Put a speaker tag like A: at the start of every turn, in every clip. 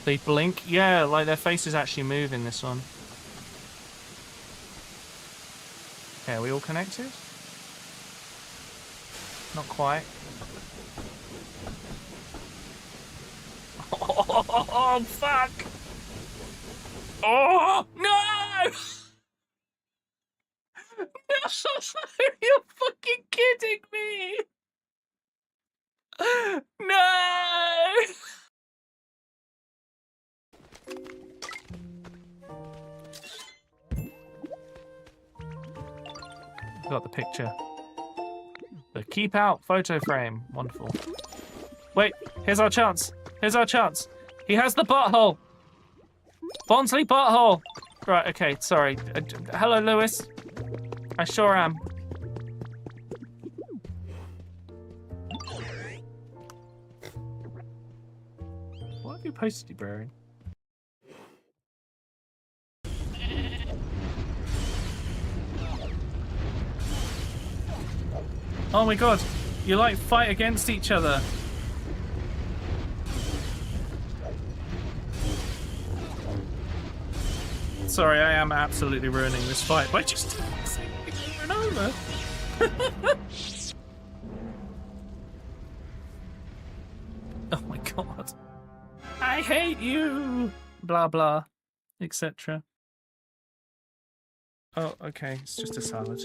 A: They blink? Yeah, like their faces actually move in this one. Okay, are we all connected? Not quite. Oh, fuck! Oh, no! No! You're fucking kidding me! No! Got the picture. The keep out photo frame. Wonderful. Wait, here's our chance. Here's our chance. He has the butthole. Bonsley butthole. Right, okay, sorry. Hello, Lewis. I sure am. What have you posted, Barry? Oh my god, you like fight against each other. Sorry, I am absolutely ruining this fight by just saying it over and over. Oh my god. I hate you! Blah blah, etc. Oh, okay, it's just a salad.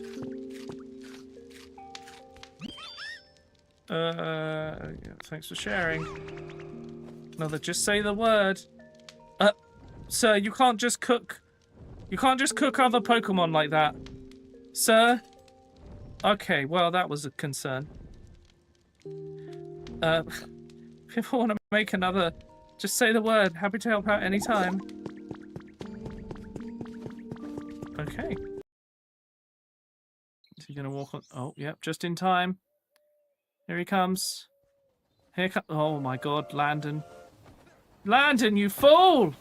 A: Yeah, thanks for sharing. Another, just say the word. Sir, you can't just cook. You can't just cook other Pokemon like that. Sir? Okay, well, that was a concern. If you want to make another, just say the word. Happy to help out anytime. Okay. Is he gonna walk on? Oh, yep, just in time. Here he comes. Here comes. Oh my god, Landon. Landon, you fool!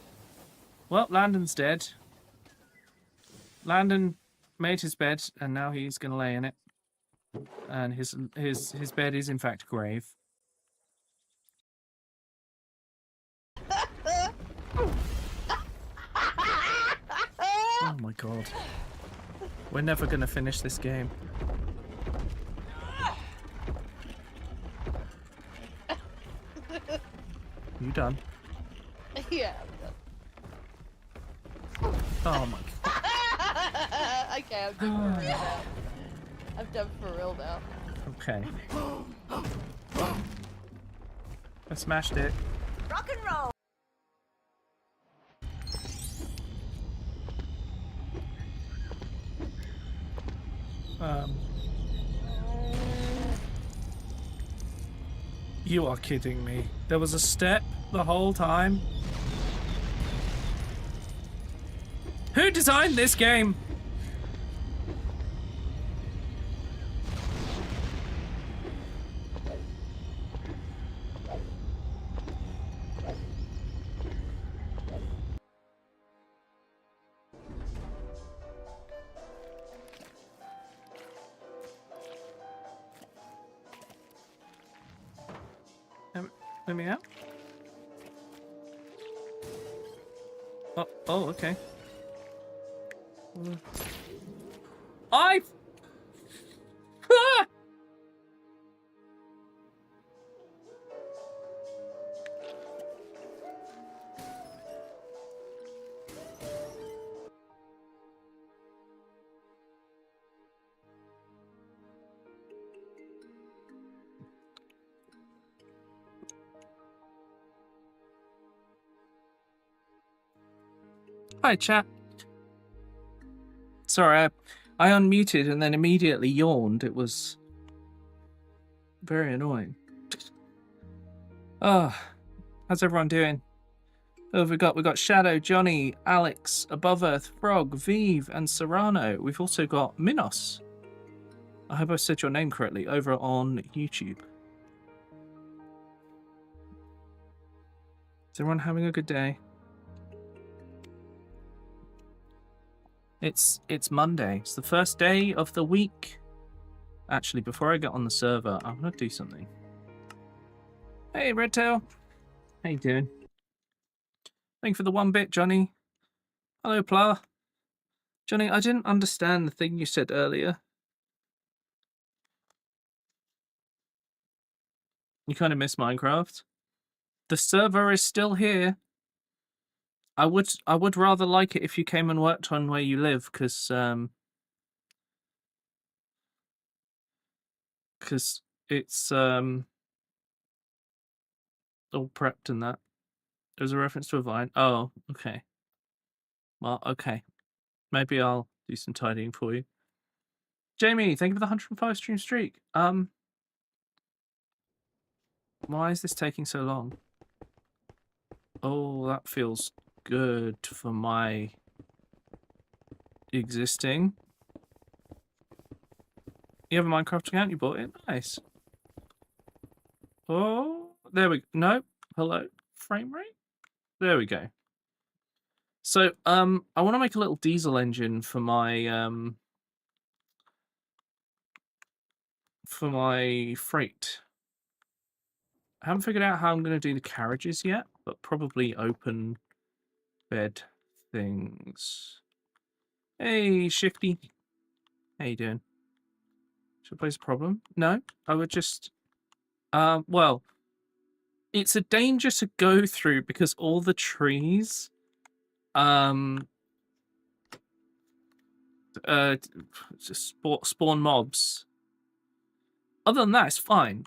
A: Well, Landon's dead. Landon made his bed, and now he's gonna lay in it. And his bed is in fact a grave. Oh my god. We're never gonna finish this game. You done?
B: Yeah, I'm done.
A: Oh my god.
B: Okay, I'm done for real now. I'm done for real now.
A: Okay. I smashed it.
B: Rock and roll!
A: You are kidding me. There was a step the whole time. Who designed this game? Let me out. Oh, okay. I. Ah! Hi, chat. Sorry, I unmuted and then immediately yawned. It was very annoying. How's everyone doing? Who have we got? We've got Shadow, Johnny, Alex, Above Earth, Frog, Vive, and Serrano. We've also got Minos. I hope I said your name correctly, over on YouTube. Is everyone having a good day? It's Monday. It's the first day of the week. Actually, before I get on the server, I'm gonna do something. Hey, Redtail. How you doing? Thank you for the 1 bit, Johnny. Hello, Pla. Johnny, I didn't understand the thing you said earlier. You kind of miss Minecraft. The server is still here. I would rather like it if you came and worked on where you live, because it's all prepped and that. There's a reference to a vine. Oh, okay. Well, okay. Maybe I'll do some tidying for you. Jamie, thank you for the 105 stream streak. Why is this taking so long? Oh, that feels good for my existing. You have a Minecraft account? You bought it? Nice. Oh, there we go. No. Hello? Frame rate? There we go. So, I want to make a little diesel engine for my freight. I haven't figured out how I'm going to do the carriages yet, but probably open bed things. Hey, Shifty. How you doing? Should I place a problem? No, I would just... well, it's a danger to go through because all the trees... just spawn mobs. Other than that, it's fine.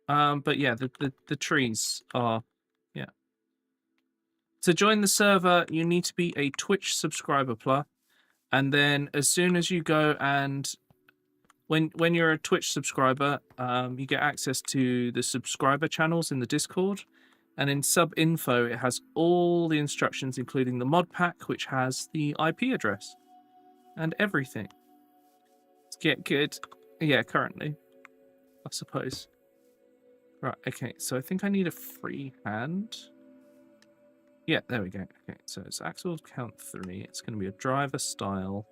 A: But yeah, the trees are... Yeah. To join the server, you need to be a Twitch subscriber, Pla. And then as soon as you go and... When you're a Twitch subscriber, you get access to the subscriber channels in the Discord. And in sub-info, it has all the instructions, including the mod pack, which has the IP address. And everything. Let's get good. Yeah, currently. I suppose. Right, okay, so I think I need a free hand. Yeah, there we go. Okay, so it's axle count 3. It's going to be a driver style.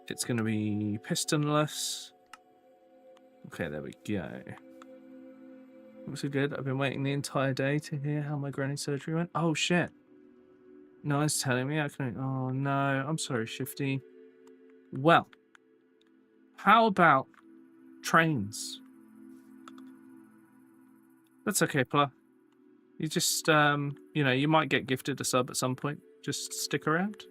A: It's going to be pistonless. Okay, there we go. Looks good. I've been waiting the entire day to hear how my granny surgery went. Oh, shit. No one's telling me I can... Oh, no. I'm sorry, Shifty. Well, how about trains? That's okay, Pla. You just, you know, you might get gifted a sub at some point. Just stick around.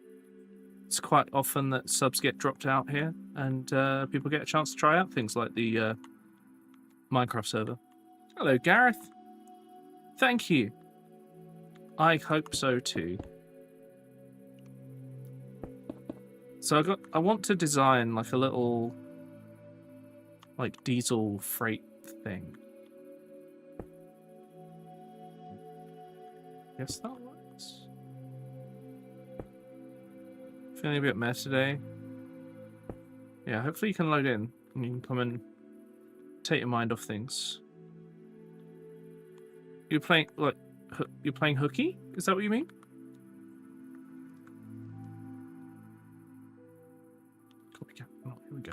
A: It's quite often that subs get dropped out here, and people get a chance to try out things like the Minecraft server. Hello, Gareth. Thank you. I hope so too. So I want to design like a little like diesel freight thing. Guess that works. Feeling a bit meh today. Yeah, hopefully you can load in and you can come and take your mind off things. You're playing like you're playing hooky? Is that what you mean? Copycat. Oh, here we go.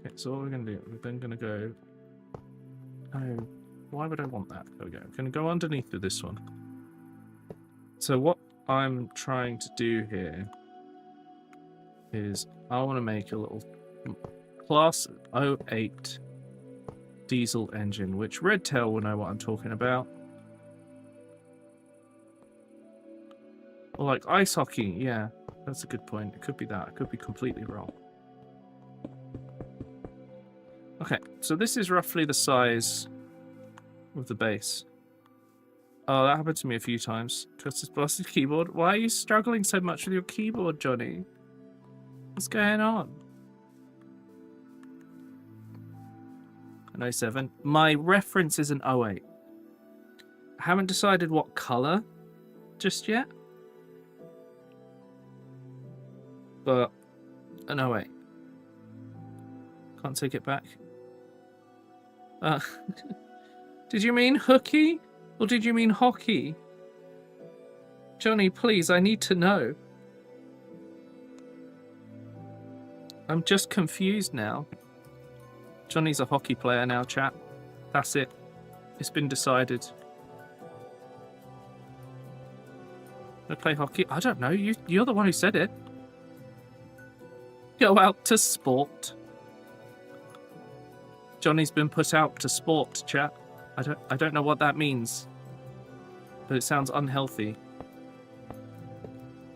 A: Okay, so what we're gonna do? We're then gonna go. Oh, why would I want that? There we go. I'm gonna go underneath with this one. So what I'm trying to do here is I want to make a little class 08 diesel engine, which Redtail will know what I'm talking about. Or like ice hockey, yeah, that's a good point. It could be that. It could be completely wrong. Okay, so this is roughly the size of the base. Oh, that happened to me a few times. Just this blasted keyboard. Why are you struggling so much with your keyboard, Johnny? What's going on? An 07. My reference is an 08. I haven't decided what colour just yet. But an 08. Can't take it back. Did you mean hooky? Or did you mean hockey? Johnny, please, I need to know. I'm just confused now. Johnny's a hockey player now, chat. That's it. It's been decided. I play hockey. I don't know. You're the one who said it. Go out to sport. Johnny's been put out to sport, chat. I don't know what that means, but it sounds unhealthy.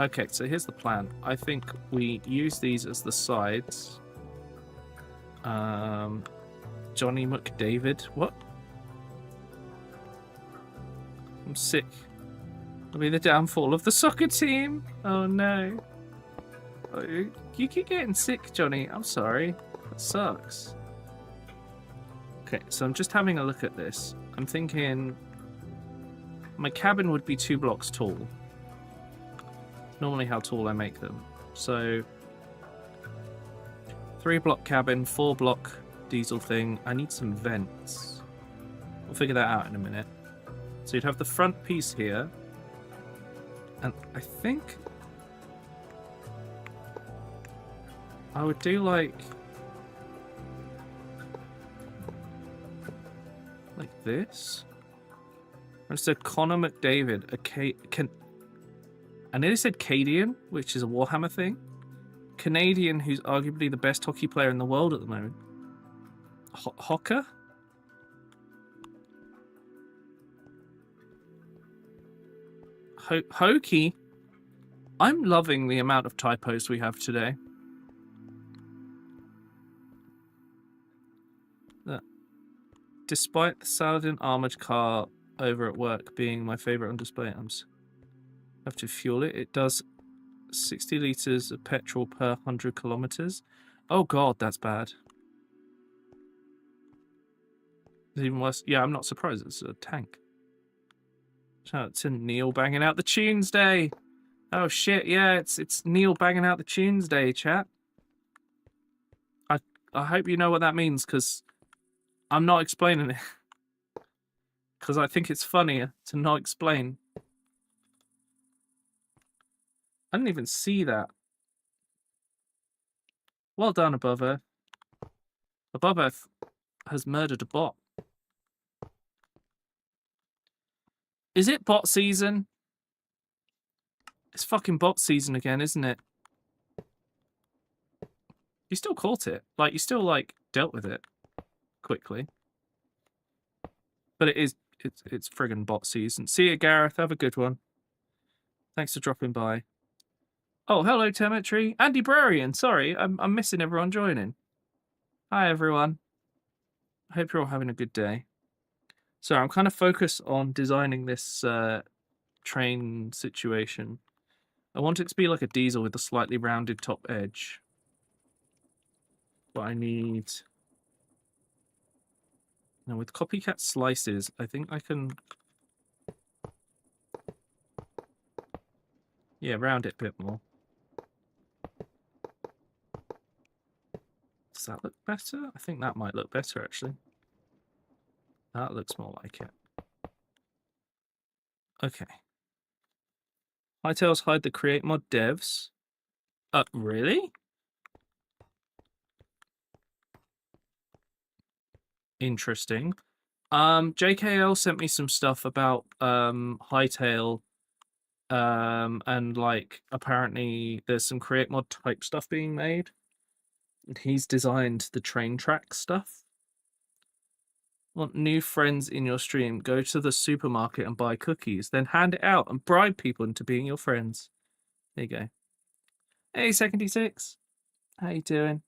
A: Okay, so here's the plan. I think we use these as the sides. Johnny McDavid. What? I'm sick. It'll be the downfall of the soccer team. Oh no. Oh, you keep getting sick, Johnny. I'm sorry. That sucks. Okay, so I'm just having a look at this. I'm thinking my cabin would be 2 blocks tall. Normally how tall I make them. So 3-block cabin, 4-block diesel thing. I need some vents. We'll figure that out in a minute. So you'd have the front piece here. And I think I would do like this. I said Connor McDavid, I nearly said Cadian, which is a Warhammer thing. Canadian, who's arguably the best hockey player in the world at the moment. Hocker? Hokey? I'm loving the amount of typos we have today. Despite the Saladin armored car over at work being my favorite on display items, I have to fuel it. It does 60 liters of petrol per 100 kilometers. Oh god, that's bad. It's even worse. Yeah, I'm not surprised. It's a tank. Shout out to Neil banging out the tunes day. Oh shit, yeah, it's Neil banging out the tunes day, chat. I hope you know what that means, because I'm not explaining it. Because I think it's funnier to not explain. I didn't even see that. Well done, Above Earth. Above Earth has murdered a bot. Is it bot season? It's fucking bot season again, isn't it? You still caught it. Like, you still, like, dealt with it quickly. But it's friggin' bot season. See you, Gareth. Have a good one. Thanks for dropping by. Oh, hello, Temetry. Andy Brarian. Sorry, I'm missing everyone joining. Hi, everyone. I hope you're all having a good day. So I'm kind of focused on designing this train situation. I want it to be like a diesel with a slightly rounded top edge. But I need... Now, with copycat slices, I think I can... Yeah, round it a bit more. Does that look better? I think that might look better, actually. That looks more like it. Okay. Hightails hide the create mod devs. Really? Interesting. JKL sent me some stuff about Hightail, and like apparently there's some create mod type stuff being made. And he's designed the train track stuff. Want new friends in your stream? Go to the supermarket and buy cookies, then hand it out and bribe people into being your friends. There you go. Hey, Second6. How you doing?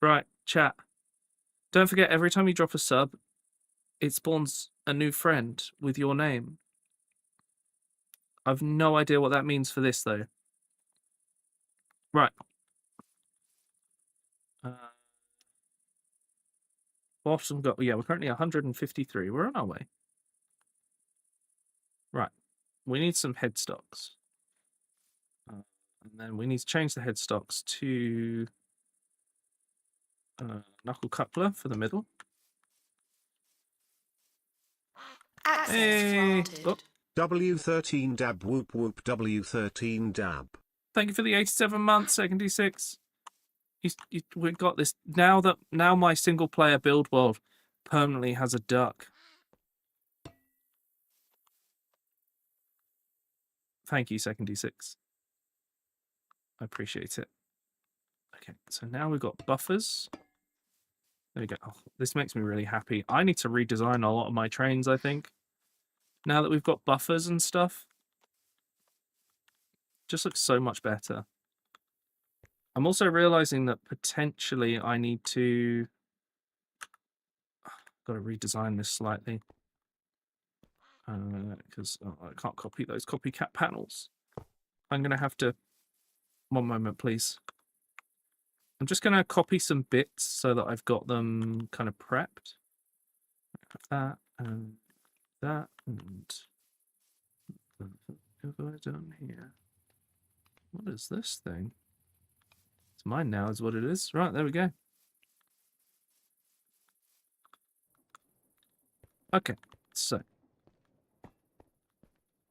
A: Right, chat. Don't forget, every time you drop a sub, it spawns a new friend with your name. I've no idea what that means for this, though. Right. Bottom got... Yeah, we're currently 153. We're on our way. Right. We need some headstocks. And then we need to change the headstocks to knuckle coupler for the middle. Hey. Oh.
C: W13 dab whoop whoop W13 dab.
A: Thank you for the 87 months, Second6. We got this. Now my single player build world permanently has a duck. Thank you, Second D6. I appreciate it. Okay, so now we've got buffers. There we go. Oh, this makes me really happy. I need to redesign a lot of my trains, I think. Now that we've got buffers and stuff. Just looks so much better. I'm also realizing that potentially I need to... got to redesign this slightly. Because I can't copy those copycat panels. I'm going to have to... One moment, please. I'm just going to copy some bits so that I've got them kind of prepped. That and that and... What have I done here? What is this thing? It's mine now is what it is. Right, there we go. Okay, so...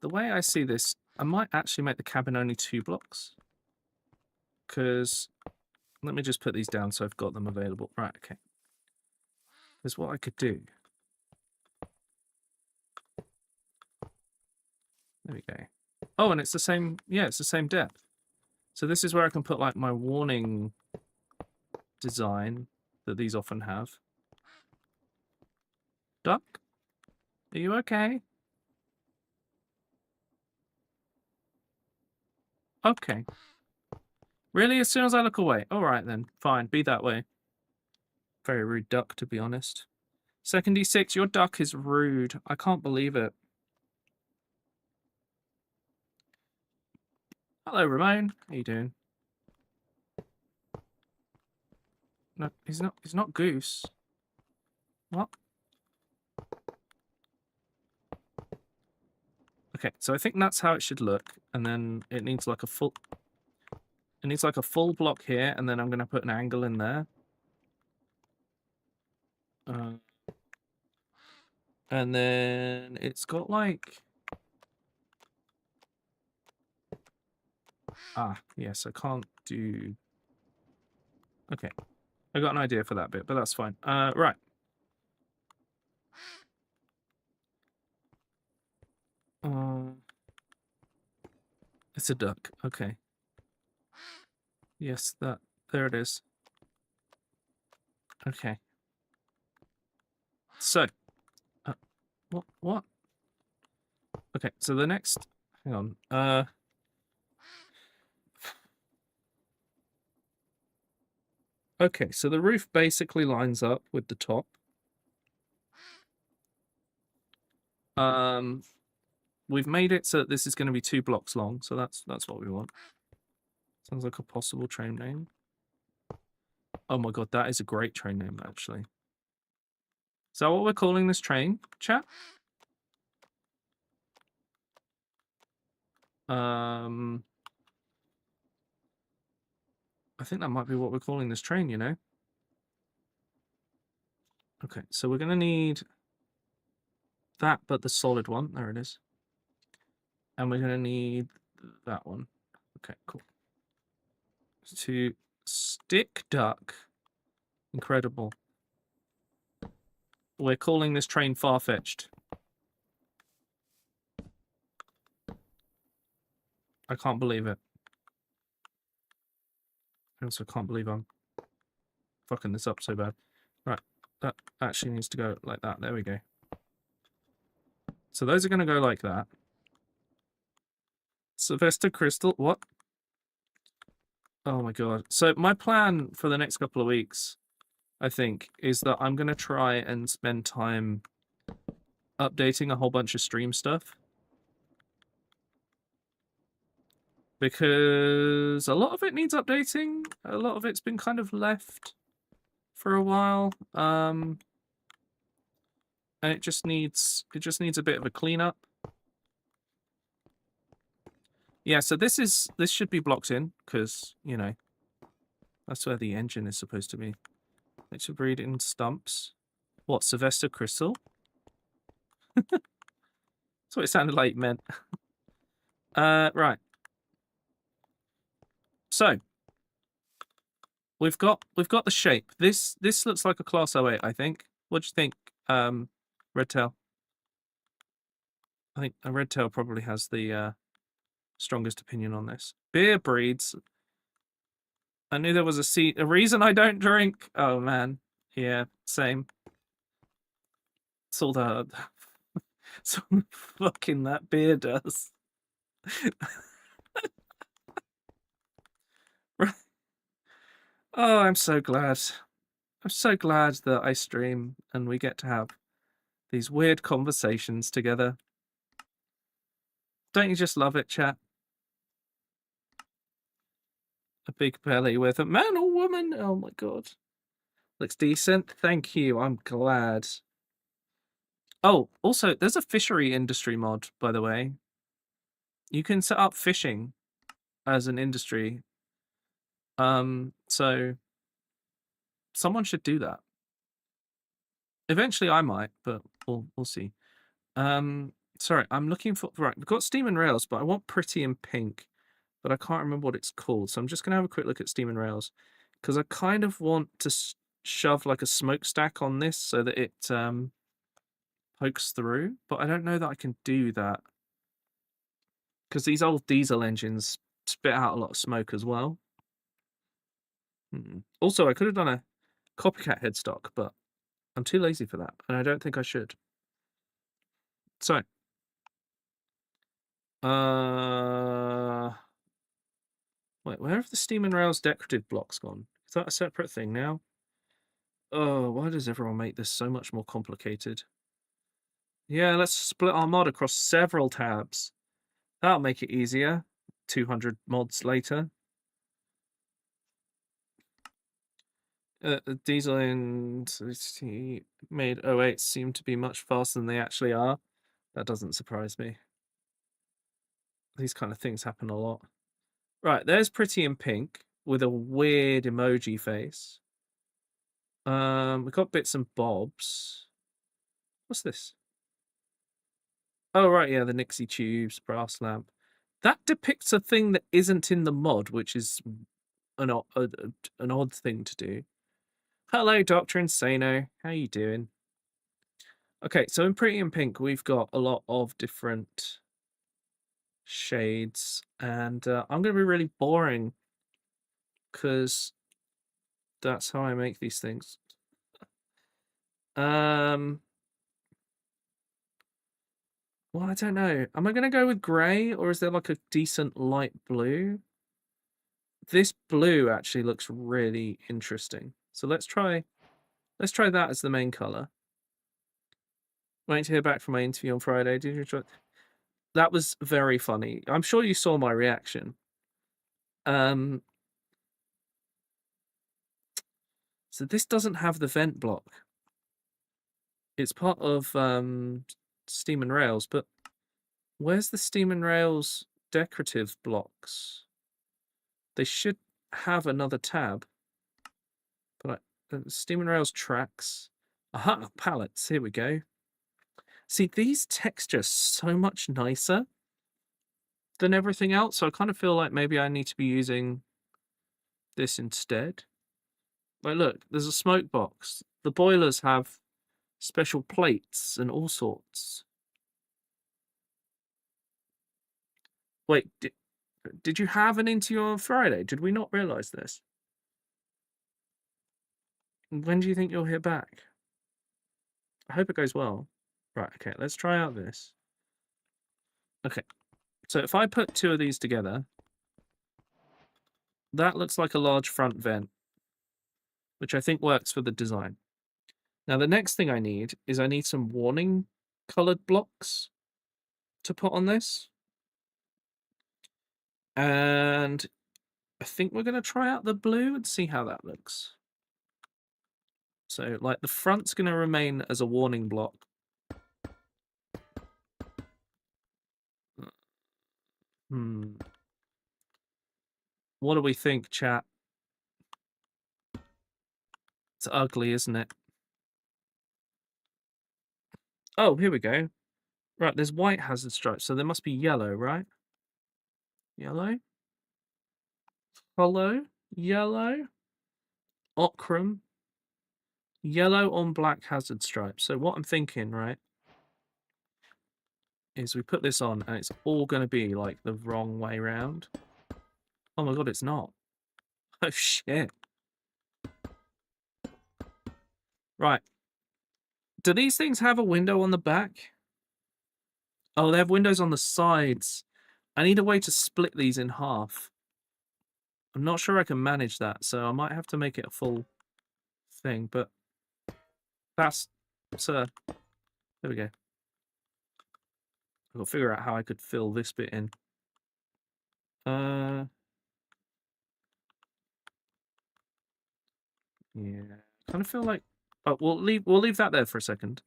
A: The way I see this, I might actually make the cabin only 2 blocks. Because... Let me just put these down so I've got them available. Right, okay. Here's what I could do. There we go. Oh, and it's the same... Yeah, it's the same depth. So this is where I can put, like, my warning design that these often have. Duck? Are you okay? Okay. Really? As soon as I look away? Alright then. Fine. Be that way. Very rude duck, to be honest. Second D6, your duck is rude. I can't believe it. Hello, Ramon. How you doing? No, he's not Goose. What? Okay, so I think that's how it should look. And then it needs like a full... It needs like a full block here, and then I'm going to put an angle in there. And then it's got like... Ah, yes, I can't do... Okay, I got an idea for that bit, but that's fine. Right. It's a duck, okay. Yes, there it is. Okay. So, what? Okay, so the next, hang on, okay, so the roof basically lines up with the top. We've made it so that this is going to be 2 blocks long, so that's what we want. Sounds like a possible train name. Oh my god, that is a great train name, actually. Is that what we're calling this train, chat? I think that might be what we're calling this train, you know? Okay, so we're going to need that, but the solid one. There it is. And we're going to need that one. Okay, cool. To stick duck. Incredible. We're calling this train far-fetched. I can't believe it. I also can't believe I'm fucking this up so bad. Right, that actually needs to go like that. There we go. So those are going to go like that. Sylvester Crystal, what? Oh my god. So my plan for the next couple of weeks, I think, is that I'm going to try and spend time updating a whole bunch of stream stuff. Because a lot of it needs updating. A lot of it's been kind of left for a while. And it just needs a bit of a cleanup. Yeah, so this should be blocked in, because, you know, that's where the engine is supposed to be. It should breed in stumps. What, Sylvester Crystal? That's what it sounded like it meant. Right. So we've got the shape. This looks like a Class 08, I think. What do you think, Redtail. I think a Redtail probably has the strongest opinion on this. Beer breeds. I knew there was a reason I don't drink. Oh man, yeah, same. It's all the it's all the fucking that beer does. Oh, I'm so glad. I'm so glad that I stream and we get to have these weird conversations together. Don't you just love it, chat? A big belly with a man or woman? Oh my god. Looks decent. Thank you. I'm glad. Oh, also, there's a fishery industry mod, by the way. You can set up fishing as an industry. So someone should do that. Eventually I might, but we'll see. Sorry, I'm looking for right, we've got Steam and Rails, but I want Pretty in Pink, but I can't remember what it's called. So I'm just gonna have a quick look at Steam and Rails because I kind of want to shove like a smokestack on this so that it pokes through, but I don't know that I can do that because these old diesel engines spit out a lot of smoke as well. Also, I could have done a copycat headstock, but I'm too lazy for that, and I don't think I should. So, wait, where have the Steam and Rails decorative blocks gone? Is that a separate thing now? Oh, why does everyone make this so much more complicated? Yeah, let's split our mod across several tabs. That'll make it easier. 200 mods later. Diesel and made 08 seem to be much faster than they actually are. That doesn't surprise me. These kind of things happen a lot. Right, there's Pretty in Pink with a weird emoji face. We've got bits and bobs. What's this? Oh, right, yeah, the Nixie Tubes, brass lamp. That depicts a thing that isn't in the mod, which is an odd thing to do. Hello, Dr. Insano. How you doing? Okay, so in Pretty in Pink, we've got a lot of different shades, and I'm going to be really boring because that's how I make these things. Well, I don't know. Am I going to go with grey, or is there like a decent light blue? This blue actually looks really interesting. So let's try that as the main color. Waiting to hear back from my interview on Friday. Did you try? That was very funny. I'm sure you saw my reaction. So this doesn't have the vent block. It's part of Steam and Rails, but where's the Steam and Rails decorative blocks? They should have another tab. But Steam and Rails tracks. Aha, palettes. Here we go. See, these textures so much nicer than everything else, so I kind of feel like maybe I need to be using this instead. Like, look, there's a smoke box. The boilers have special plates and all sorts. Wait, did you have an interview on Friday? Did we not realise this? When do you think you'll hear back? I hope it goes well. Right, okay, let's try out this. Okay, so if I put two of these together, that looks like a large front vent, which I think works for the design. Now, the next thing I need is I need some warning coloured blocks to put on this. And I think we're going to try out the blue and see how that looks. So, like, the front's going to remain as a warning block. What do we think, chat? It's ugly, isn't it? Oh, here we go. Right, there's white hazard stripes, so there must be yellow, right? Yellow? Hello? Yellow? Ochrum? Yellow on black hazard stripes. So what I'm thinking, right, is we put this on and it's all going to be like the wrong way round. Oh my god, it's not. Oh shit. Right. Do these things have a window on the back? Oh, they have windows on the sides. I need a way to split these in half. I'm not sure I can manage that, so I might have to make it a full thing, but that's... there we go. I've got to figure out how I could fill this bit in. Yeah. Kind of feel like... Oh, we'll leave that there for a second.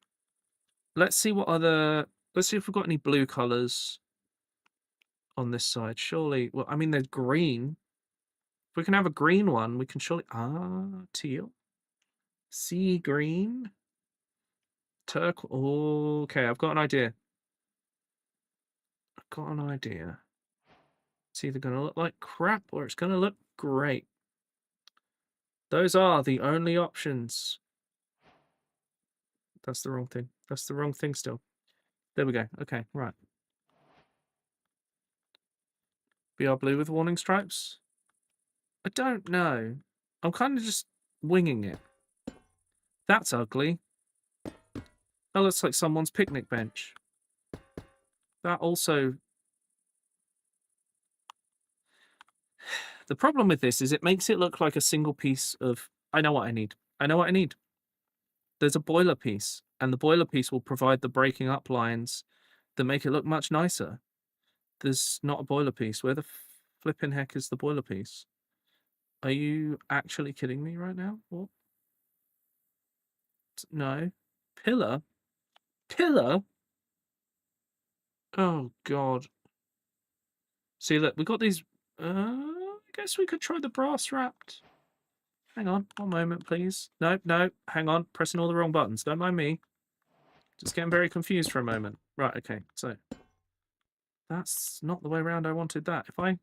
A: Let's see what other... Let's see if we've got any blue colours on this side. Surely... Well, I mean, there's green. If we can have a green one, we can surely... teal. Sea green. Turquoise. Okay, I've got an idea. It's either going to look like crap or it's going to look great. Those are the only options. That's the wrong thing. That's the wrong thing still. There we go. Okay, right. BR blue with warning stripes? I don't know. I'm kind of just winging it. That's ugly. That looks like someone's picnic bench. That also... The problem with this is it makes it look like a single piece of... I know what I need. There's a boiler piece, and the boiler piece will provide the breaking up lines that make it look much nicer. There's not a boiler piece. Where the flipping heck is the boiler piece? Are you actually kidding me right now? What? No. Pillar? Pillar? Oh, God. See, look, we got these... I guess we could try the brass wrapped. Hang on, one moment, please. No, hang on. Pressing all the wrong buttons. Don't mind me. Just getting very confused for a moment. Right, okay, so... That's not the way around I wanted that. If I...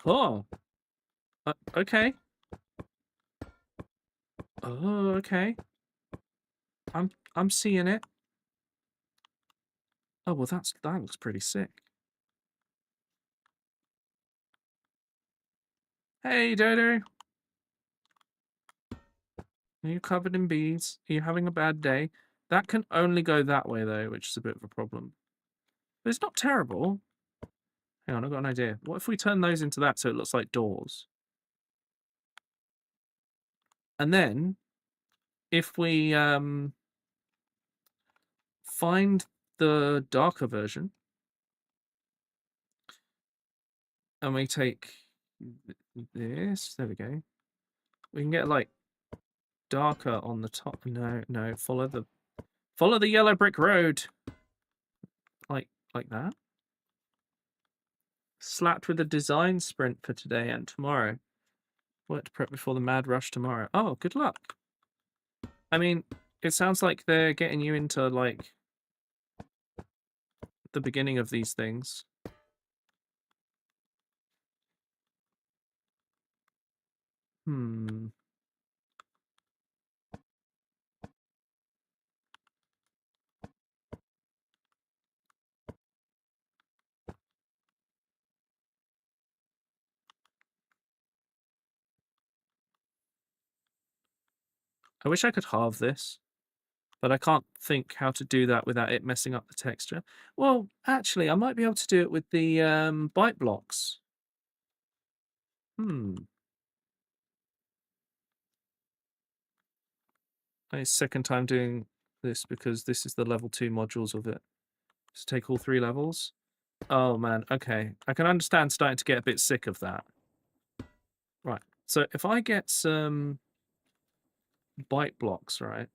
A: Oh! Okay. Oh, okay. I'm seeing it. Oh, well, that looks pretty sick. Hey, Dodo. Are you covered in bees? Are you having a bad day? That can only go that way, though, which is a bit of a problem. But it's not terrible. Hang on, I've got an idea. What if we turn those into that so it looks like doors? And then, if we find the darker version, and we take this, there we go. We can get, like, darker on the top. No, follow the yellow brick road. Like that. Slapped with a design sprint for today and tomorrow. Work to prep before the mad rush tomorrow. Oh, good luck. I mean, it sounds like they're getting you into, like, the beginning of these things. I wish I could halve this, but I can't think how to do that without it messing up the texture. Well, actually, I might be able to do it with the bite blocks. It's second time doing this because this is the level 2 modules of it. So take all 3 levels. Oh, man. Okay. I can understand starting to get a bit sick of that. Right. So if I get some bite blocks, right?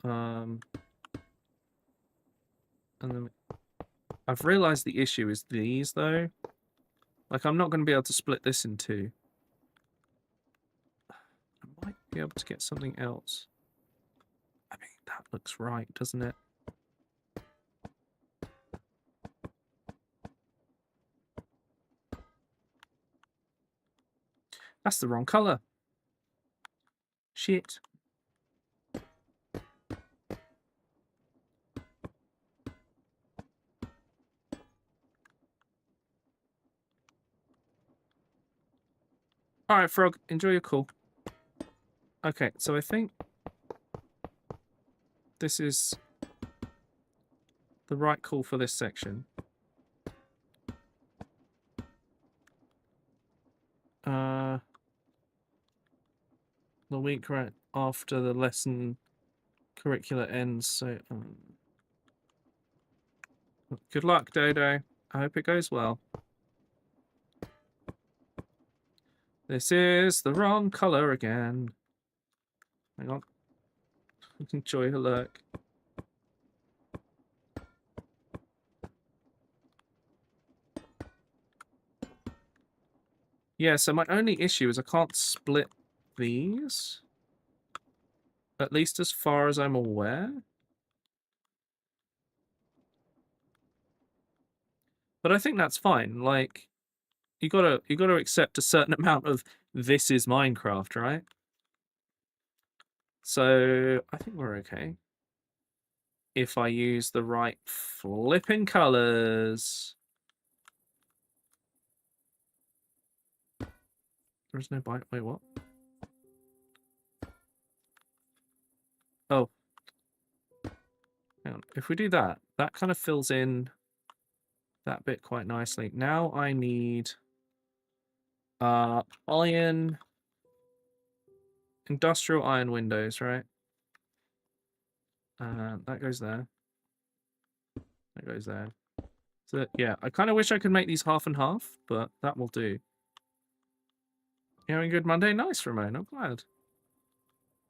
A: And then I've realized the issue is these, though. Like, I'm not going to be able to split this in 2. I might be able to get something else. I mean, that looks right, doesn't it? That's the wrong color. Shit. Alright, Frog, enjoy your call. Okay, so I think this is the right call for this section. The week right after the lesson curricula ends, so good luck, Dodo. I hope it goes well. This is the wrong colour again. Hang on. Enjoy a lurk. Yeah, so my only issue is I can't split these. At least as far as I'm aware. But I think that's fine. Like, you gotta accept a certain amount of this is Minecraft, right? So I think we're okay. If I use the right flipping colours. There's no bite. Wait, what? Oh. Hang on. If we do that, that kind of fills in that bit quite nicely. Now I need iron, industrial iron windows, right? That goes there. That goes there. So yeah, I kind of wish I could make these half and half, but that will do. You having a good Monday? Nice, Ramon. I'm glad.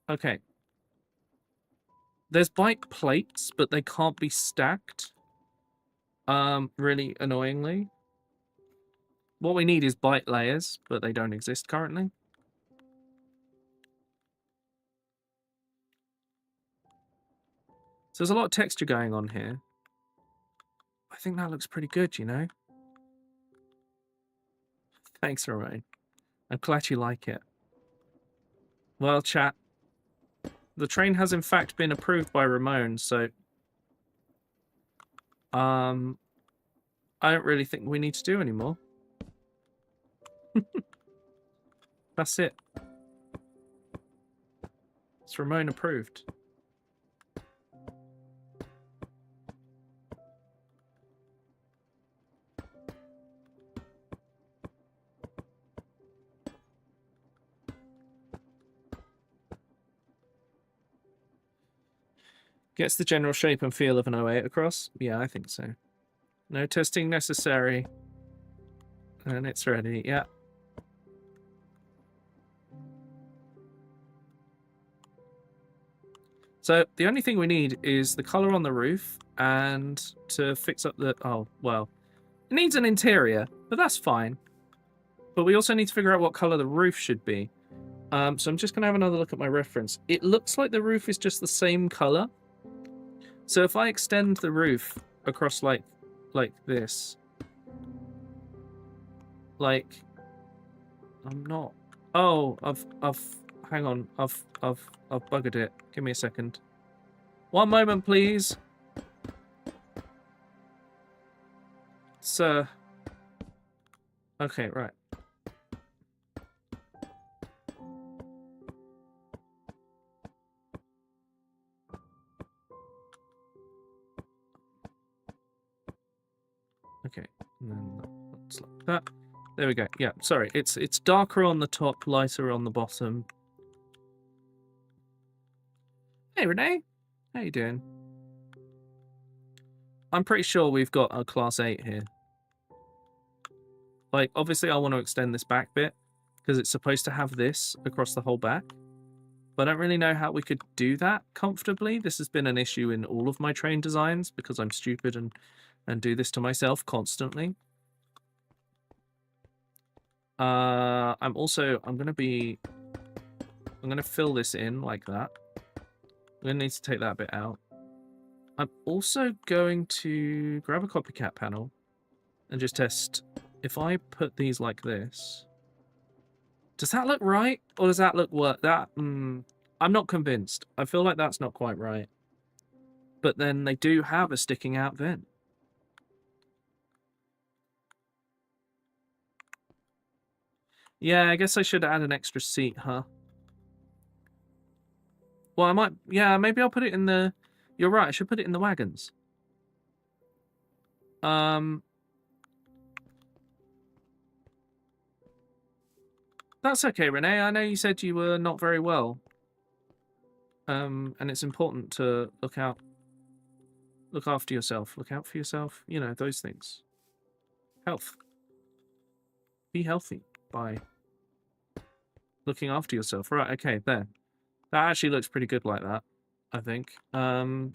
A: Okay. There's bike plates, but they can't be stacked. Really annoyingly. What we need is bite layers, but they don't exist currently. So there's a lot of texture going on here. I think that looks pretty good, you know? Thanks, Ramon. I'm glad you like it. Well, chat, the train has in fact been approved by Ramon, so I don't really think we need to do anymore. That's it. It's Ramon approved. Gets the general shape and feel of an 08 across? Yeah, I think so. No testing necessary. And it's ready, yeah. So the only thing we need is the colour on the roof and to fix up the... Oh, well. It needs an interior, but that's fine. But we also need to figure out what colour the roof should be. So I'm just going to have another look at my reference. It looks like the roof is just the same colour. So if I extend the roof across like this, like, I'm not. Oh, hang on. I've buggered it. Give me a second. One moment, please, sir. Okay, right. Okay, and then that's like that. There we go. Yeah, sorry. It's darker on the top, lighter on the bottom. Hey, Renee. How you doing? I'm pretty sure we've got a class 8 here. Like, obviously I want to extend this back bit because it's supposed to have this across the whole back. But I don't really know how we could do that comfortably. This has been an issue in all of my train designs because I'm stupid and do this to myself constantly. I'm going to fill this in like that. I'm going to need to take that bit out. I'm also going to grab a copycat panel and just test if I put these like this. Does that look right? Or does that look worse? I'm not convinced. I feel like that's not quite right. But then they do have a sticking out vent. Yeah, I guess I should add an extra seat, huh? Well, I might... Yeah, maybe I'll put it in the... You're right, I should put it in the wagons. That's okay, Renee. I know you said you were not very well. And it's important to look after yourself. Look out for yourself. You know, those things. Health. Be healthy by looking after yourself. Right, okay, there. That actually looks pretty good like that, I think. Bring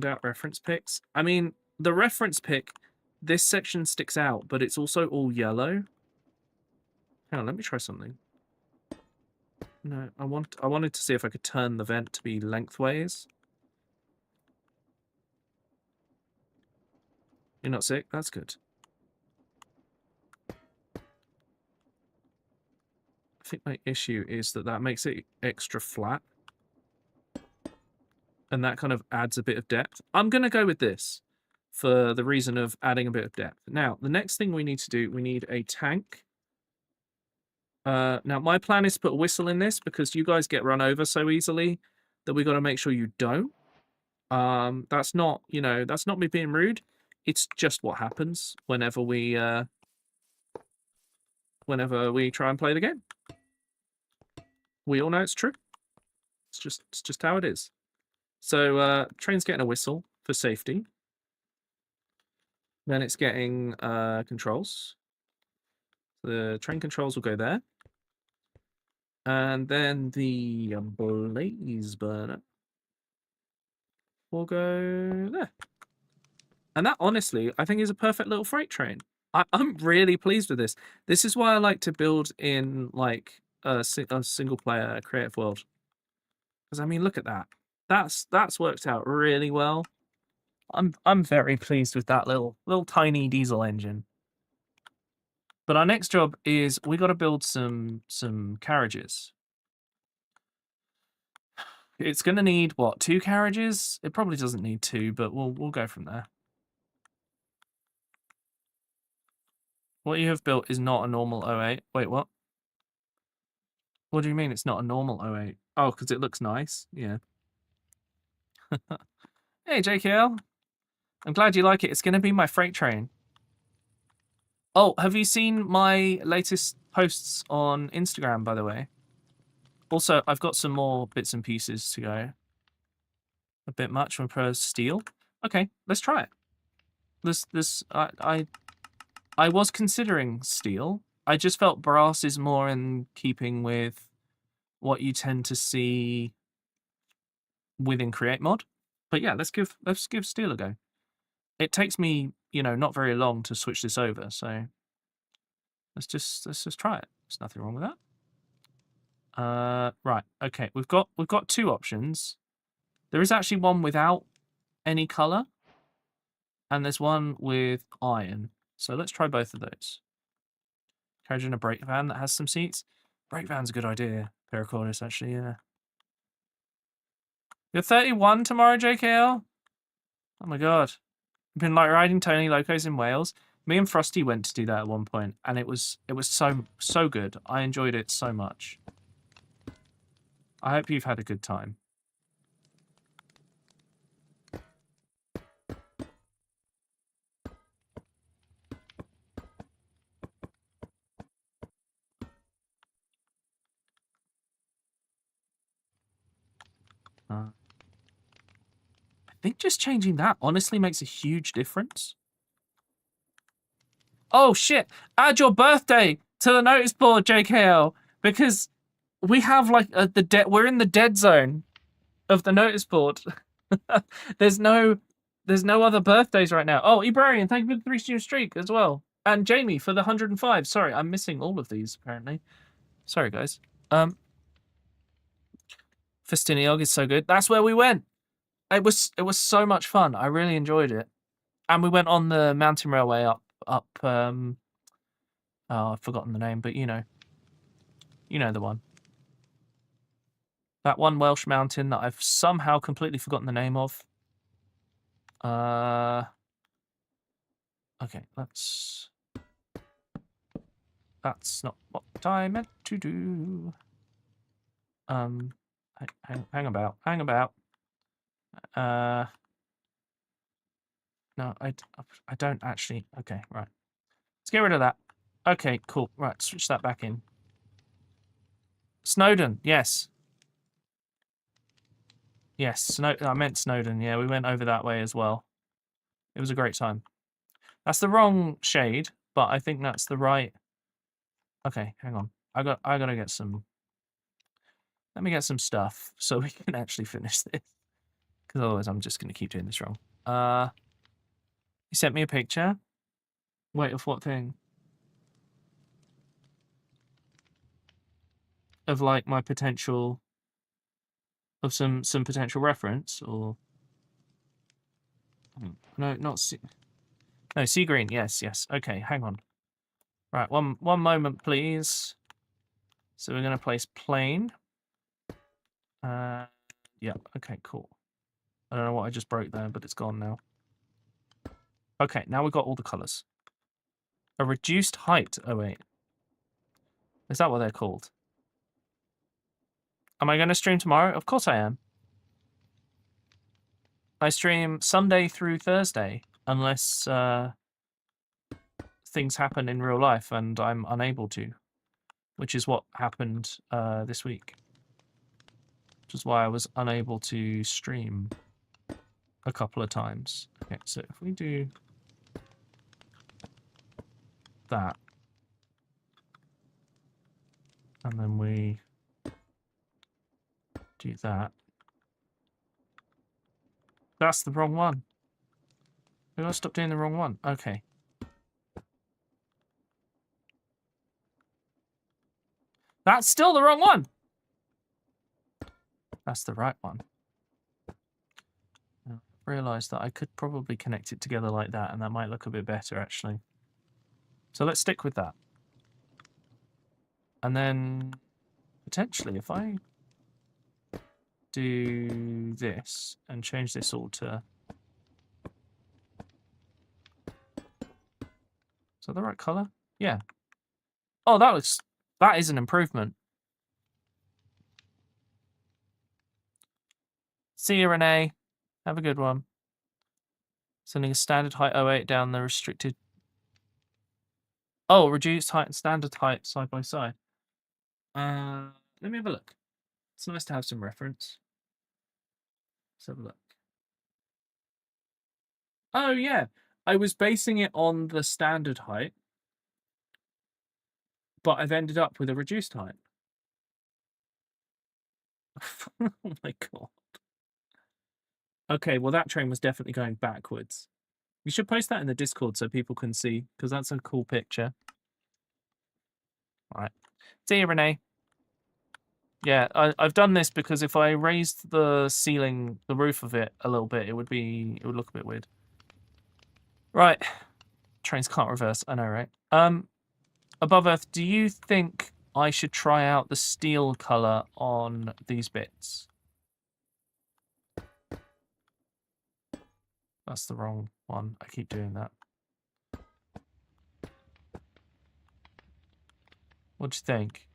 A: out reference pics. I mean, the reference pic, this section sticks out, but it's also all yellow. Hang on, let me try something. No, I wanted to see if I could turn the vent to be lengthways. You're not sick? That's good. I think my issue is that makes it extra flat. And that kind of adds a bit of depth. I'm going to go with this for the reason of adding a bit of depth. Now, the next thing we need to do, we need a tank. Now, my plan is to put a whistle in this because you guys get run over so easily that we got to make sure you don't. That's not, you know, that's not me being rude. It's just what happens whenever we try and play the game. We all know it's true. It's just how it is. So train's getting a whistle for safety. Then it's getting controls. The train controls will go there. And then the blaze burner will go there. And that, honestly, I think is a perfect little freight train. I'm really pleased with this. This is why I like to build in, like, a single-player creative world. Because, I mean, look at that. That's worked out really well. I'm very pleased with that little tiny diesel engine. But our next job is we got to build some carriages. It's going to need what, 2 carriages? It probably doesn't need 2, but we'll go from there. What you have built is not a normal 08. Wait, what? What do you mean it's not a normal 08? Oh, because it looks nice. Yeah. Hey, JKL. I'm glad you like it. It's going to be my freight train. Oh, have you seen my latest posts on Instagram, by the way? Also, I've got some more bits and pieces to go. A bit much from Pro Steel. Okay, let's try it. I was considering steel. I just felt brass is more in keeping with what you tend to see within createmod. But yeah, let's give steel a go. It takes me, you know, not very long to switch this over, so let's just try it. There's nothing wrong with that. Right, okay, we've got 2 options. There is actually one without any color, and there's one with iron. So let's try both of those. Carriage in a brake van that has some seats. Brake van's a good idea. Pericordis, actually, yeah. You're 31 tomorrow, JKL? Oh my god. I've been like riding Tony Locos in Wales. Me and Frosty went to do that at one point, and it was so good. I enjoyed it so much. I hope you've had a good time. I think just changing that honestly makes a huge difference. Oh shit! Add your birthday to the notice board, JKL, because we have like we're in the dead zone of the notice board. There's no other birthdays right now. Oh, Ibrarian, thank you for the 3-stream streak as well, and Jamie for the 105. Sorry, I'm missing all of these apparently. Sorry, guys. Festiniog is so good. That's where we went. It was so much fun. I really enjoyed it, and we went on the mountain railway up. Oh, I've forgotten the name, but you know the one. That one Welsh mountain that I've somehow completely forgotten the name of. Okay, that's not what I meant to do. Hang about. No, I don't actually. Okay, right. Let's get rid of that. Okay, cool. Right, switch that back in. Snowdon, yes. Yes, I meant Snowdon. Yeah, we went over that way as well. It was a great time. That's the wrong shade, but I think that's the right. Okay, hang on. I gotta get some. Let me get some stuff so we can actually finish this. Because otherwise I'm just gonna keep doing this wrong. You sent me a picture. Wait, of what thing? Of like my potential. Of some potential reference or. No, not sea. No, sea green. Yes. Okay, hang on. Right, one moment, please. So we're gonna place plane. Yeah. Okay. Cool. I don't know what I just broke there, but it's gone now. Okay, now we've got all the colors. A reduced height. Oh wait, is that what they're called? Am I going to stream tomorrow? Of course I am. I stream Sunday through Thursday, unless things happen in real life and I'm unable to, which is what happened this week. Which is why I was unable to stream a couple of times. Okay, so if we do that, and then we do that. That's the wrong one. We gotta stop doing the wrong one. Okay. That's still the wrong one. That's the right one. I realised that I could probably connect it together like that, and that might look a bit better, actually. So let's stick with that. And then, potentially, if I do this and change this all to... Is that the right colour? Yeah. Oh, that is an improvement. See you, Renee. Have a good one. Sending a standard height 08 down the restricted... Oh, reduced height and standard height side by side. Let me have a look. It's nice to have some reference. Let's have a look. Oh, yeah. I was basing it on the standard height, but I've ended up with a reduced height. Oh my god. Okay, well, that train was definitely going backwards. We should post that in the Discord so people can see, because that's a cool picture. All right. See you, Renee. Yeah, I've done this because if I raised the ceiling, the roof of it a little bit, it would look a bit weird. Right. Trains can't reverse. I know, right? Above Earth, do you think I should try out the steel color on these bits? That's the wrong one. I keep doing that. What do you think?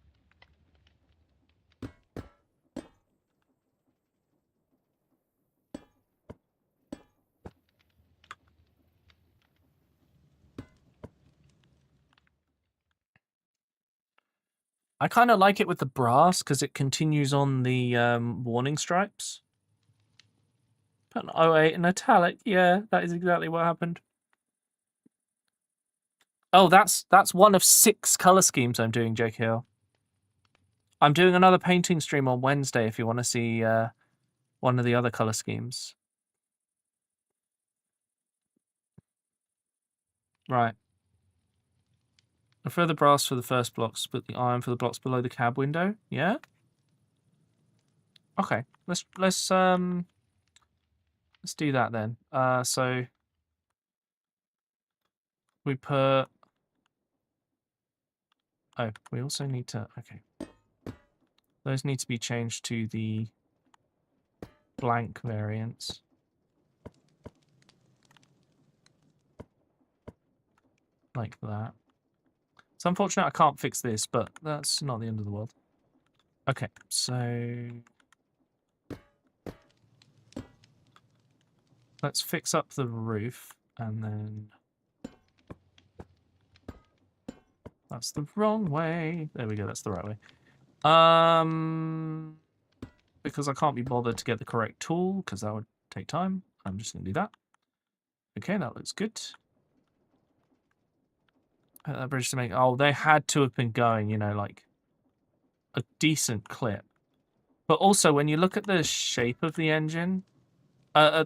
A: I kind of like it with the brass because it continues on the warning stripes. Put an 08 in italic. Yeah, that is exactly what happened. Oh, that's one of 6 color schemes I'm doing, Jake Hill. I'm doing another painting stream on Wednesday if you want to see one of the other color schemes. Right. A further brass for the first blocks, but the iron for the blocks below the cab window. Yeah. Okay. Let's do that then. So we put. Oh, we also need to. Okay. Those need to be changed to the blank variants. Like that. It's unfortunate I can't fix this, but that's not the end of the world. Okay, so let's fix up the roof, and then that's the wrong way. There we go, that's the right way. Because I can't be bothered to get the correct tool, because that would take time, I'm just going to do that. Okay, that looks good. That bridge to make... Oh, they had to have been going, you know, like a decent clip. But also, when you look at the shape of the engine, when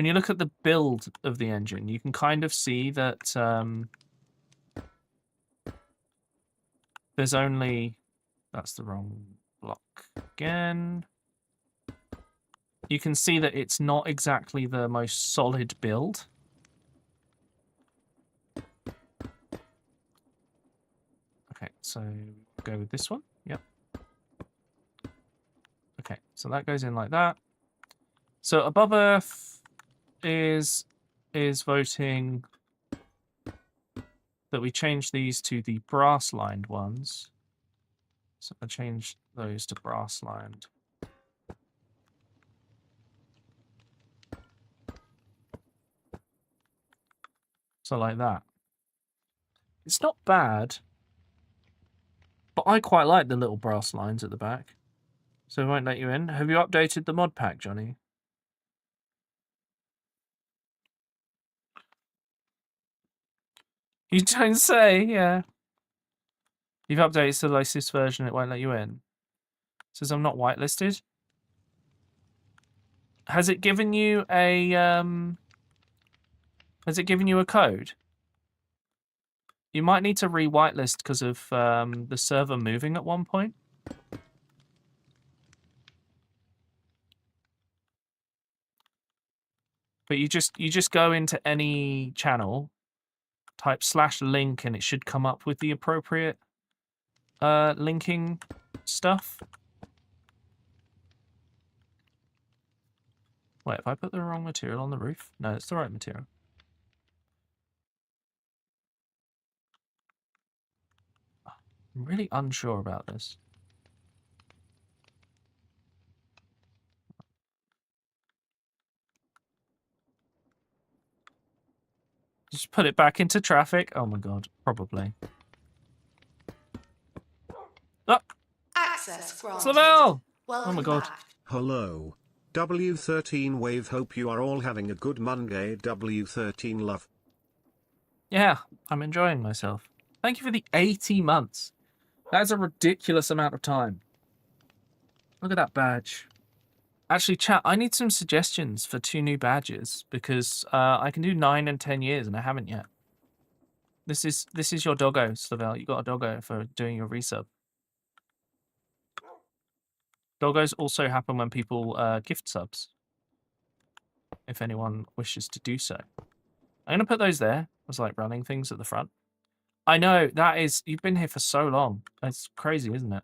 A: you look at the build of the engine, you can kind of see that there's only... That's the wrong block again. You can see that it's not exactly the most solid build. Okay, so go with this one. Yep. Okay, so that goes in like that. So Above Earth is voting that we change these to the brass-lined ones. So I change those to brass-lined. So like that. It's not bad, but I quite like the little brass lines at the back. So it won't let you in. Have you updated the mod pack, Johnny? You don't say, yeah. You've updated to the latest version, it won't let you in. It says I'm not whitelisted. Has it given you a code? You might need to re-whitelist because of the server moving at one point. But you just go into any channel, type /link, and it should come up with the appropriate linking stuff. Wait, have I put the wrong material on the roof? No, it's the right material. I'm really unsure about this. Just put it back into traffic. Oh my god, probably. Oh!
D: Access granted.
A: Slavel!
D: Welcome
A: Oh my god.
D: back.
C: Hello. W13 Wave, hope you are all having a good Monday. W13 love.
A: Yeah, I'm enjoying myself. Thank you for the 80 months. That is a ridiculous amount of time. Look at that badge. Actually, chat, I need some suggestions for 2 new badges because I can do 9 and 10 years and I haven't yet. This is your doggo, Slavel. You got a doggo for doing your resub. Doggos also happen when people gift subs, if anyone wishes to do so. I'm going to put those there as like running things at the front. I know, that is... You've been here for so long. It's crazy, isn't it?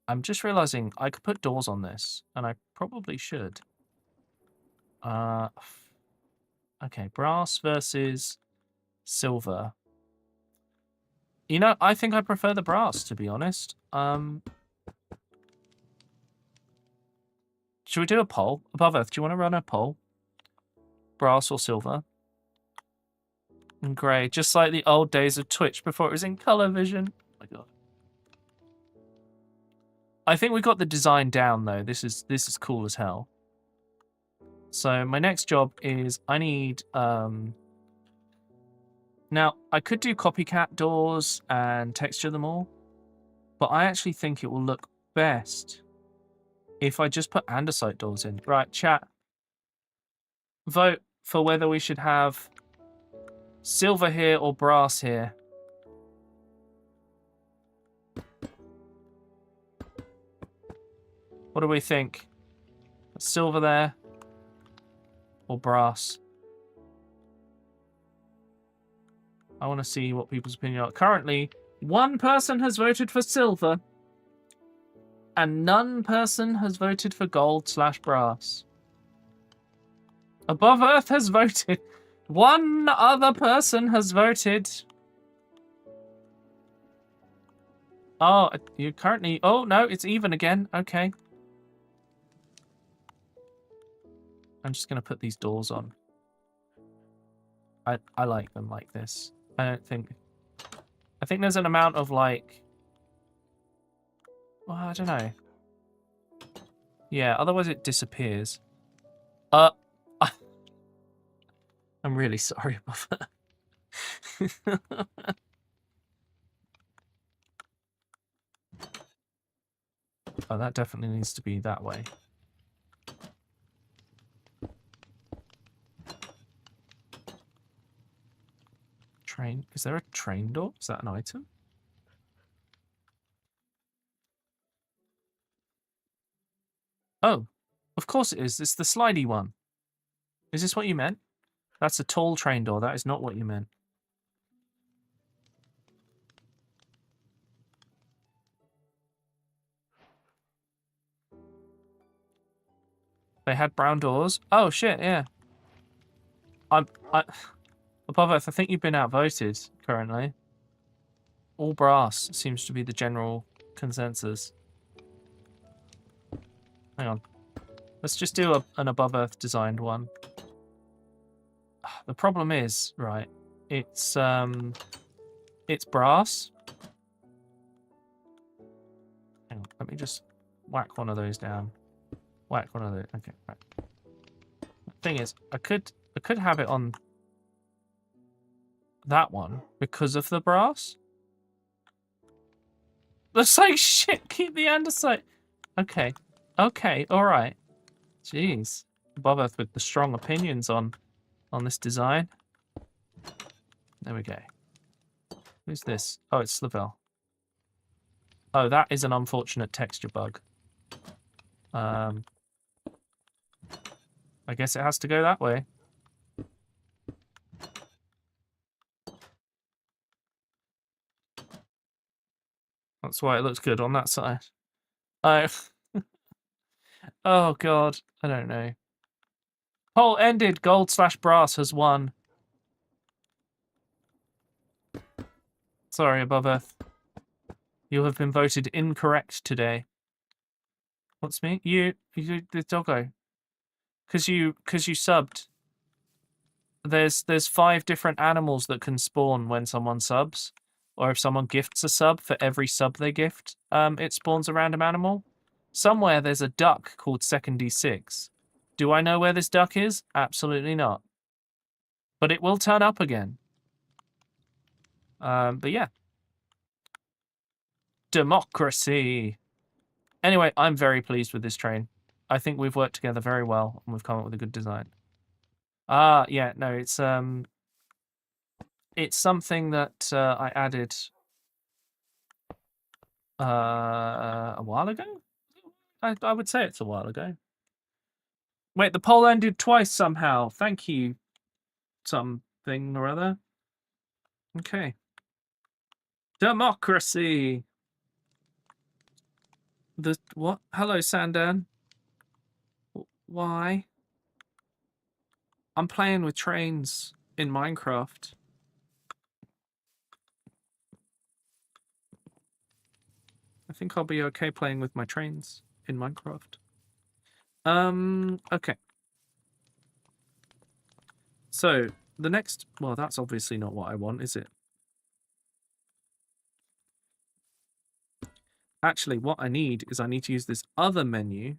A: I'm just realizing I could put doors on this, and I probably should. Okay, brass versus silver. You know, I think I prefer the brass, to be honest. Should we do a poll? Above Earth, do you want to run a poll? Brass or silver? And grey, just like the old days of Twitch before it was in color vision. Oh my god. I think we got the design down though. This is cool as hell. So my next job is I need now I could do copycat doors and texture them all, but I actually think it will look best if I just put andesite doors in. Right, chat. Vote for whether we should have silver here or brass here. What do we think? Silver there or brass? I want to see what people's opinion are. Currently, one person has voted for silver, and none person has voted for gold/brass. Above Earth has voted. One other person has voted. Oh, you currently... Oh, no, it's even again. Okay. I'm just going to put these doors on. I like them like this. I don't think... I think there's an amount of, like... Well, I don't know. Yeah, otherwise it disappears. I'm really sorry about that. Oh, that definitely needs to be that way. Train. Is there a train door? Is that an item? Oh, of course it is. It's the slidey one. Is this what you meant? That's a tall train door. That is not what you meant. They had brown doors. Oh shit, yeah. Above Earth, I think you've been outvoted currently. All brass seems to be the general consensus. Hang on. Let's just do an Above Earth designed one. The problem is, right, it's brass. Hang on, let me just whack one of those down. Whack one of those. Okay, right. The thing is, I could have it on that one because of the brass. That's like shit. Keep the andesite. Okay. Okay. All right. Jeez. Above Earth with the strong opinions on this design. There we go. Who's this? Oh, it's Slavel. Oh, that is an unfortunate texture bug. I guess it has to go that way. That's why it looks good on that side. Oh, oh god, I don't know. Poll ended. Gold/brass has won. Sorry, Above Earth. You have been voted incorrect today. What's me? You the doggo. Cause you subbed. There's 5 different animals that can spawn when someone subs. Or if someone gifts a sub, for every sub they gift, it spawns a random animal. Somewhere there's a duck called Second D6. Do I know where this duck is? Absolutely not. But it will turn up again. But yeah. Democracy. Anyway, I'm very pleased with this train. I think we've worked together very well and we've come up with a good design. Yeah, no, it's something that I added a while ago. I would say it's a while ago. Wait, the poll ended twice somehow. Thank you, something or other. Okay. Democracy. The what? Hello, Sandan. Why? I'm playing with trains in Minecraft. I think I'll be okay playing with my trains in Minecraft. Okay. So, the next... Well, that's obviously not what I want, is it? Actually, what I need is I need to use this other menu.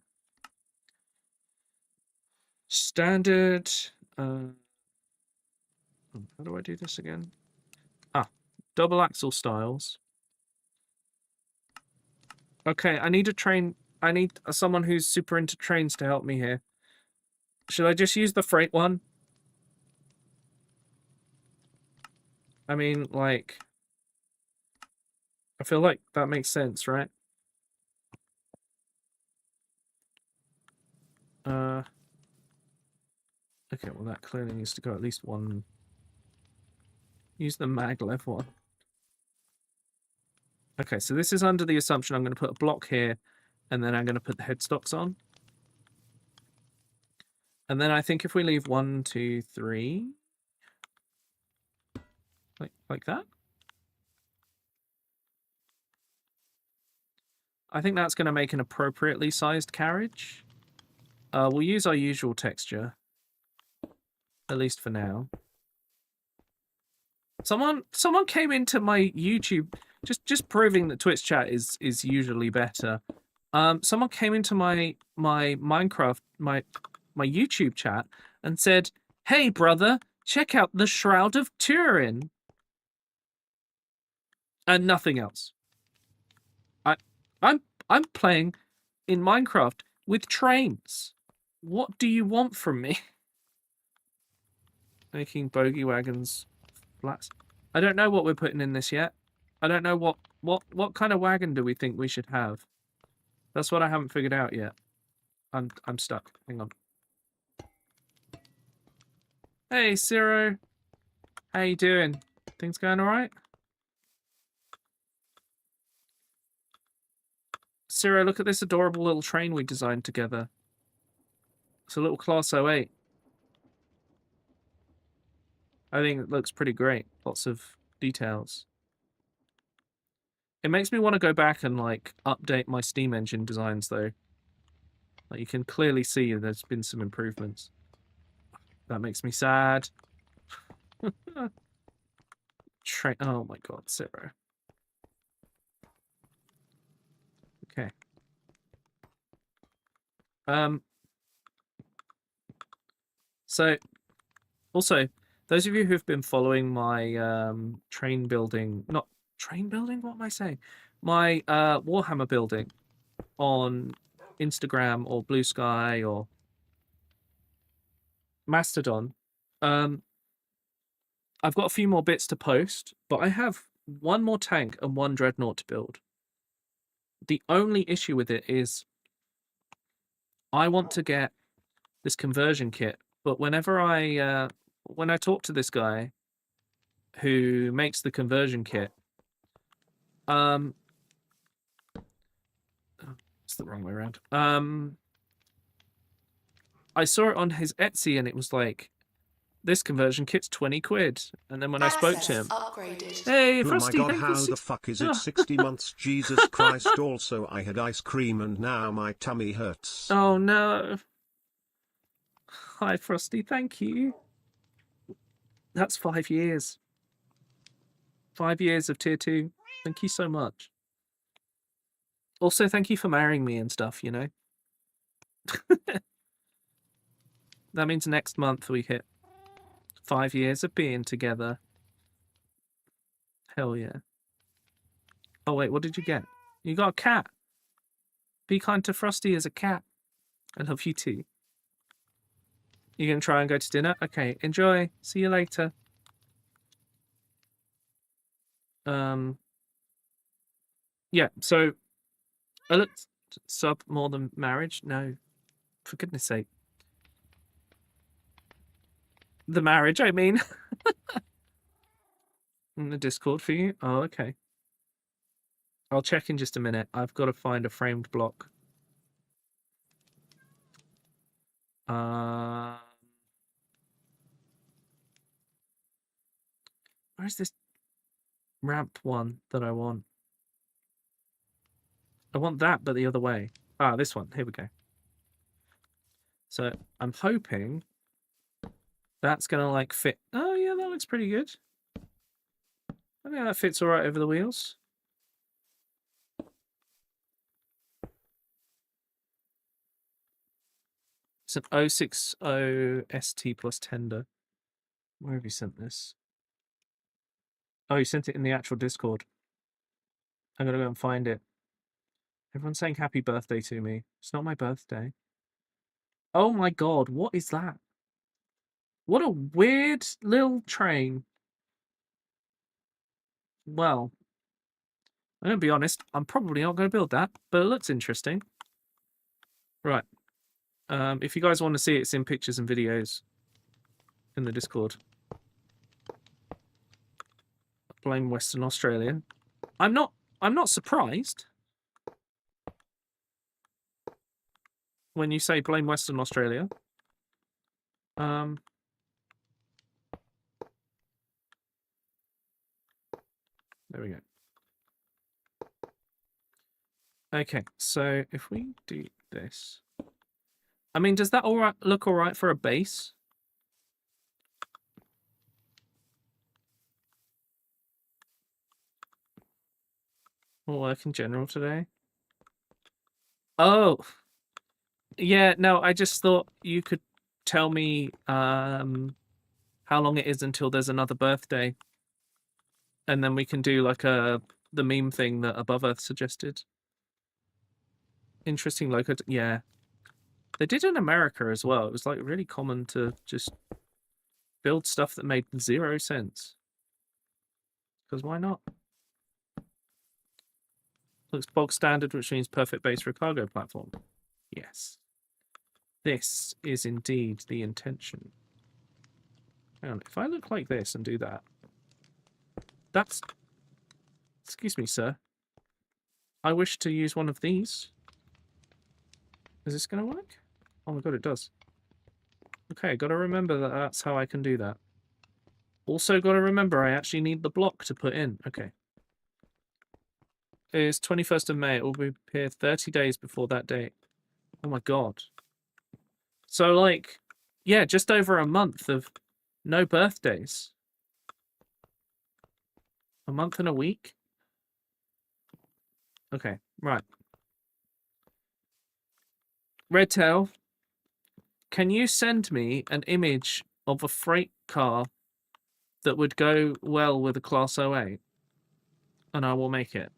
A: Standard... how do I do this again? Double axle styles. Okay, I need a train... I need someone who's super into trains to help me here. Should I just use the freight one? I mean, like... I feel like that makes sense, right? Okay, well that clearly needs to go at least one... Use the maglev one. Okay, so this is under the assumption I'm going to put a block here, and then I'm going to put the headstocks on. And then I think if we leave 1, 2, 3, like that. I think that's going to make an appropriately sized carriage. We'll use our usual texture, at least for now. Someone came into my YouTube, just proving that Twitch chat is usually better. Someone came into my Minecraft, my YouTube chat and said, "Hey brother, check out the Shroud of Turin." And nothing else. I'm playing in Minecraft with trains. What do you want from me? Making bogey wagons flats. I don't know what we're putting in this yet. I don't know what kind of wagon do we think we should have. That's what I haven't figured out yet. I'm stuck. Hang on. Hey Ciro. How you doing? Things going alright? Ciro, look at this adorable little train we designed together. It's a little Class 08. I think it looks pretty great. Lots of details. It makes me want to go back and, like, update my Steam Engine designs, though. Like, you can clearly see there's been some improvements. That makes me sad. Oh my god, Ciro. Okay. So, also, those of you who've been following my train building, not train building, what am I saying? My Warhammer building on Instagram or Blue Sky or Mastodon, I've got a few more bits to post, but I have one more tank and one dreadnought to build. The only issue with it is I want to get this conversion kit, but whenever when I talk to this guy who makes the conversion kit, it's the wrong way around. I saw it on his Etsy and it was like, this conversion kit's 20 quid. And then when I spoke to him,
D: upgraded.
A: hey,
C: Oh my
A: Frosty,
C: god,
A: thank you
C: how the fuck is it 60 months? Jesus Christ, also I had ice cream and now my tummy hurts.
A: Oh no. Hi, Frosty, thank you. That's 5 years. 5 years of tier 2. Thank you so much. Also, thank you for marrying me and stuff, you know? That means next month we hit 5 years of being together. Hell yeah. Oh wait, what did you get? You got a cat. Be kind to Frosty as a cat. I love you too. You gonna try and go to dinner? Okay, enjoy. See you later. Yeah, so I looked sub more than marriage. No, for goodness sake. The marriage, I mean. In the Discord for you? Oh, okay. I'll check in just a minute. I've got to find a framed block. Where's this ramp one that I want? I want that, but the other way. Ah, this one. Here we go. So I'm hoping that's going to like fit. Oh, yeah, that looks pretty good. I think that fits all right over the wheels. It's an 060 ST plus tender. Where have you sent this? Oh, you sent it in the actual Discord. I'm going to go and find it. Everyone's saying happy birthday to me. It's not my birthday. Oh my god, what is that? What a weird little train. Well, I'm going to be honest, I'm probably not going to build that, but it looks interesting. Right. If you guys want to see it, it's in pictures and videos in the Discord. blame Western Australia. I'm not surprised when you say blame Western Australia. There we go. Okay, so if we do this, I mean, does that look all right for a base? Will work in general today? Oh, yeah. No, I just thought you could tell me how long it is until there's another birthday, and then we can do like the meme thing that Above Earth suggested. Interesting local. Yeah, they did in America as well. It was like really common to just build stuff that made 0 sense. Because why not? Looks bog standard, which means perfect base for a cargo platform. Yes. This is indeed the intention. Hang on, if I look like this and do that, that's... Excuse me, sir. I wish to use one of these. Is this going to work? Oh my god, it does. Okay, got to remember that that's how I can do that. Also got to remember I actually need the block to put in. Okay. It is 21st of May. It will be here 30 days before that date. Oh my god. So, like, yeah, just over a month of no birthdays. A month and a week? Okay, right. Redtail, can you send me an image of a freight car that would go well with a Class 08? And I will make it.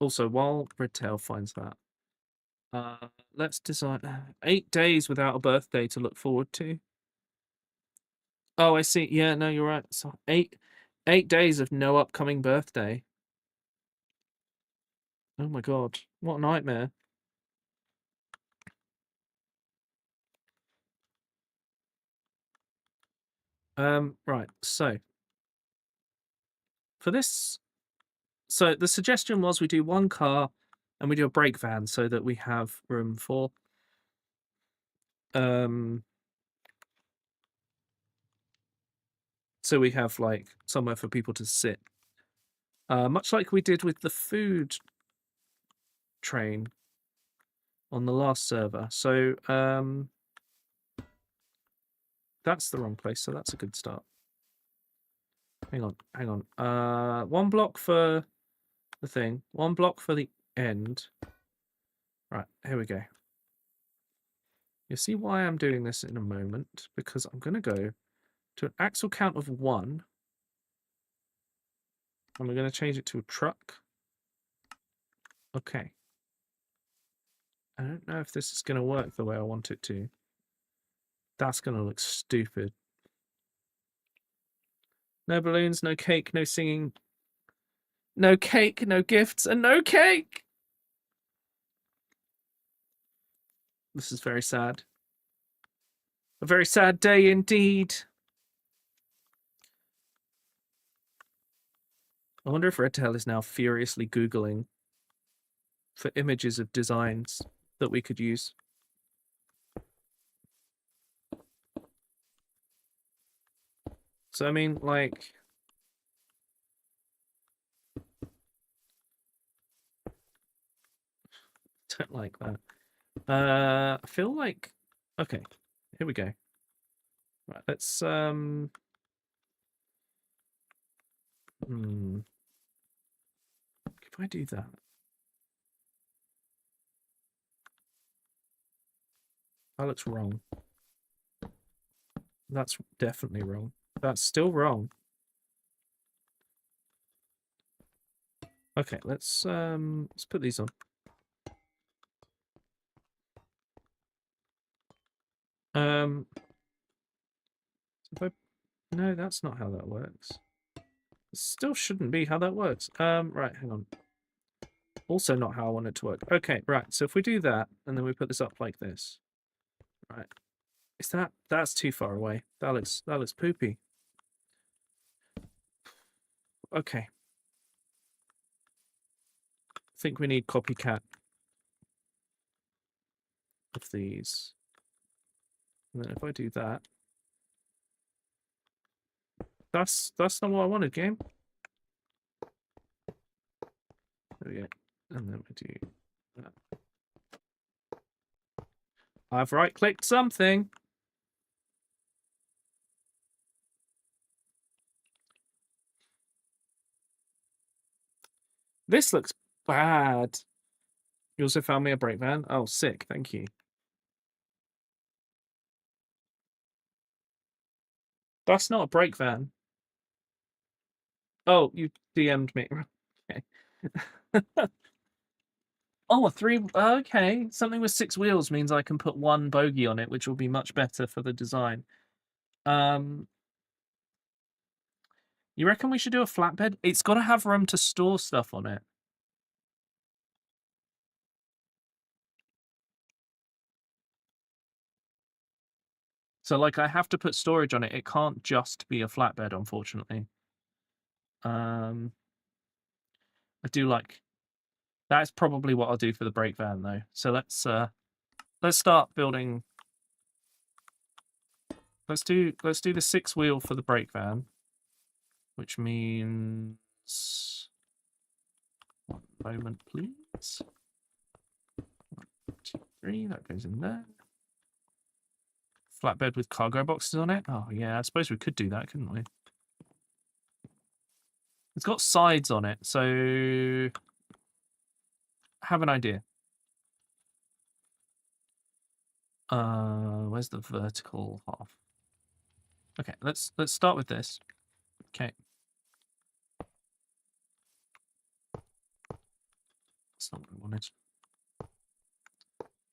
A: Also, while Redtail finds that, let's design 8 days without a birthday to look forward to. Oh, I see. Yeah, no, you're right. So 8 days of no upcoming birthday. Oh my god, what a nightmare. Right, so for this, so the suggestion was we do one car and we do a brake van so that we have room for so we have like somewhere for people to sit. Much like we did with the food train on the last server. So that's the wrong place, so that's a good start. Hang on. 1 block for the thing, 1 block for the end. Right, here we go. You'll see why I'm doing this in a moment, because I'm going to go to an axle count of 1. And we're going to change it to a truck. Okay. I don't know if this is going to work the way I want it to. That's going to look stupid. No balloons, no cake, no singing. No cake, no gifts, and no cake! This is very sad. A very sad day indeed. I wonder if Redtail is now furiously Googling for images of designs that we could use. So, I mean, like... don't like that. I feel like... Okay, here we go. Right, let's... If I do that... That looks wrong. That's definitely wrong. That's still wrong. Okay, let's put these on. If I... No, that's not how that works. It still shouldn't be how that works. Right, hang on. Also not how I want it to work. Okay, right, so if we do that, and then we put this up like this. Right. Is that's too far away? That looks poopy. Okay. I think we need copycat of these. And then if I do that, that's not what I wanted, game. There we go. And then we do that. I've right-clicked something. This looks bad. You also found me a brake van. Oh, sick. Thank you. That's not a brake van. Oh, you DM'd me. Okay. Oh, a 3. Okay. Something with 6 wheels means I can put 1 bogey on it, which will be much better for the design. You reckon we should do a flatbed? It's got to have room to store stuff on it. So, like, I have to put storage on it. It can't just be a flatbed, unfortunately. I do like... That's probably what I'll do for the brake van, though. So let's start building... Let's do the 6 wheel for the brake van, which means... 1 moment, please. 1, 2, 3, that goes in there. Flatbed with cargo boxes on it? Oh, yeah, I suppose we could do that, couldn't we? It's got sides on it, so... I have an idea. Where's the vertical half? Okay, let's start with this. Okay. That's not what I wanted.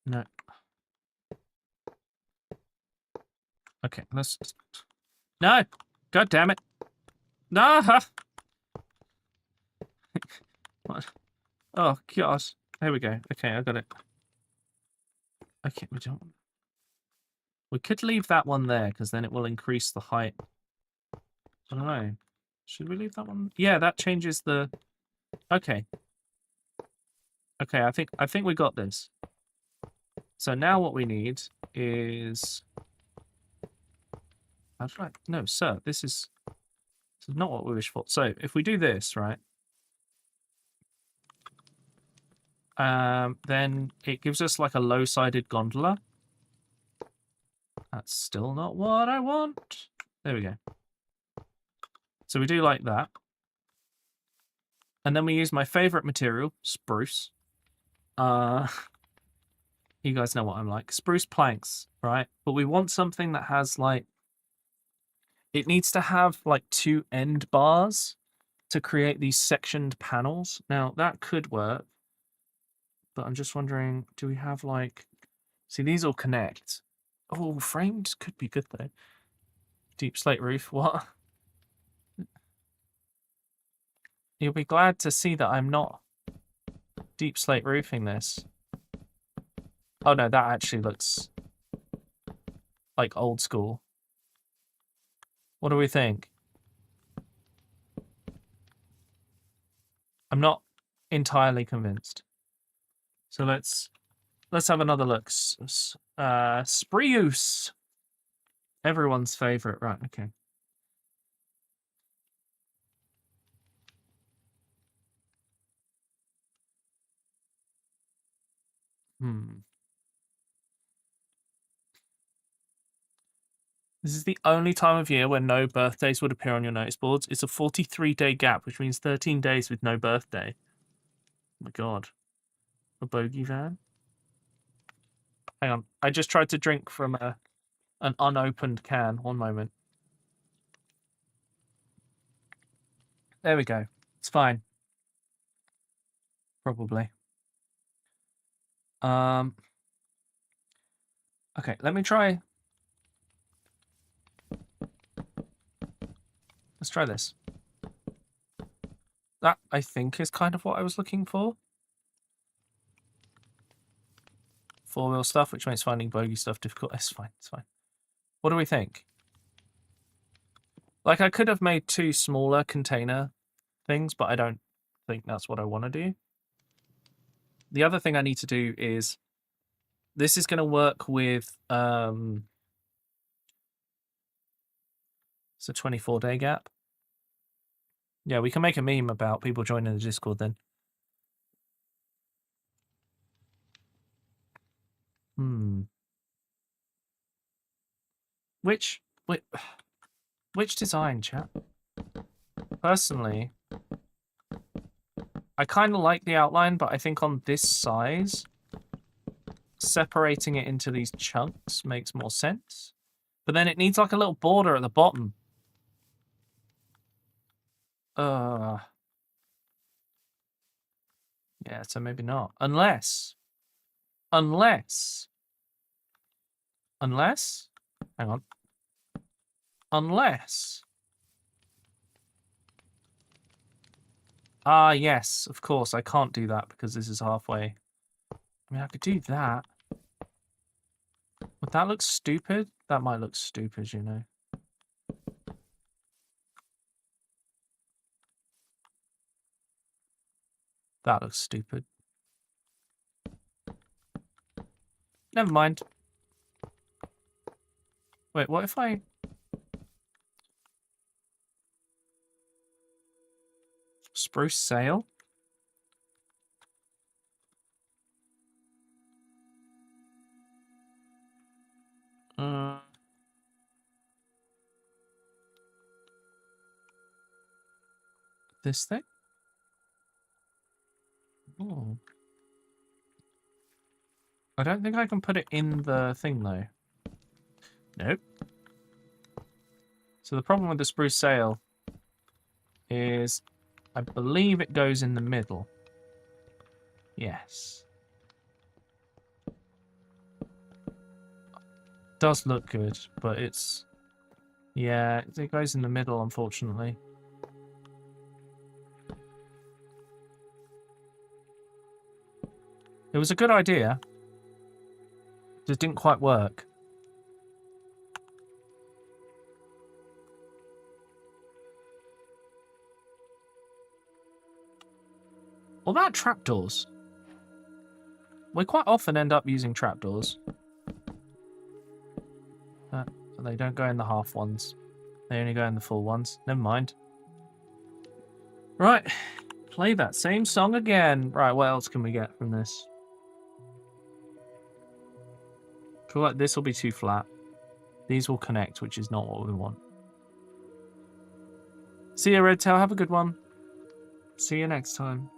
A: No. Okay, let's... No! God damn it! No! What? Oh, God. There we go. Okay, I got it. Okay, we don't... We could leave that one there, because then it will increase the height. I don't know. Should we leave that one? Yeah, that changes the... Okay. Okay, I think we got this. So now what we need is... How should I... No, sir, this is not what we wish for. So if we do this, right? Then it gives us like a low-sided gondola. That's still not what I want. There we go. So we do like that. And then we use my favorite material, spruce. You guys know what I'm like. Spruce planks, right? But we want something that has like... It needs to have like 2 end bars to create these sectioned panels. Now, that could work. But I'm just wondering, do we have like... See, these all connect. Oh, framed could be good though. Deep slate roof, what? You'll be glad to see that I'm not deep slate roofing this. Oh no, that actually looks like old school. What do we think? I'm not entirely convinced. So let's have another look. Spruce. Everyone's favorite. Right, okay. This is the only time of year when no birthdays would appear on your notice boards. It's a 43-day gap, which means 13 days with no birthday. Oh my god. A bogey van? Hang on. I just tried to drink from an unopened can. 1 moment. There we go. It's fine. Probably. Okay, let me try. Let's try this. That, I think, is kind of what I was looking for. 4-wheel stuff, which makes finding bogey stuff difficult. It's fine, it's fine. What do we think? Like, I could have made 2 smaller container things, but I don't think that's what I want to do. The other thing I need to do is... This is going to work with... it's a 24-day gap. Yeah, we can make a meme about people joining the Discord then. Which design, chat? Personally, I kind of like the outline, but I think on this size, separating it into these chunks makes more sense. But then it needs like a little border at the bottom. Yeah, so maybe not. Unless... Hang on. Unless... yes, of course. I can't do that because this is halfway. I mean, I could do that. Would that look stupid? That might look stupid, you know. That looks stupid. Never mind. Wait, what if I... Spruce sail? This thing? Oh. I don't think I can put it in the thing, though. Nope. So the problem with the spruce sail is I believe it goes in the middle. Yes. Does look good, but it's... Yeah, it goes in the middle, unfortunately. It was a good idea. Just didn't quite work. What about trapdoors? We quite often end up using trapdoors. They don't go in the half ones. They only go in the full ones. Never mind. Right. Play that same song again. Right, what else can we get from this? I feel like this will be too flat. These will connect, which is not what we want. See you, Redtail. Have a good one. See you next time.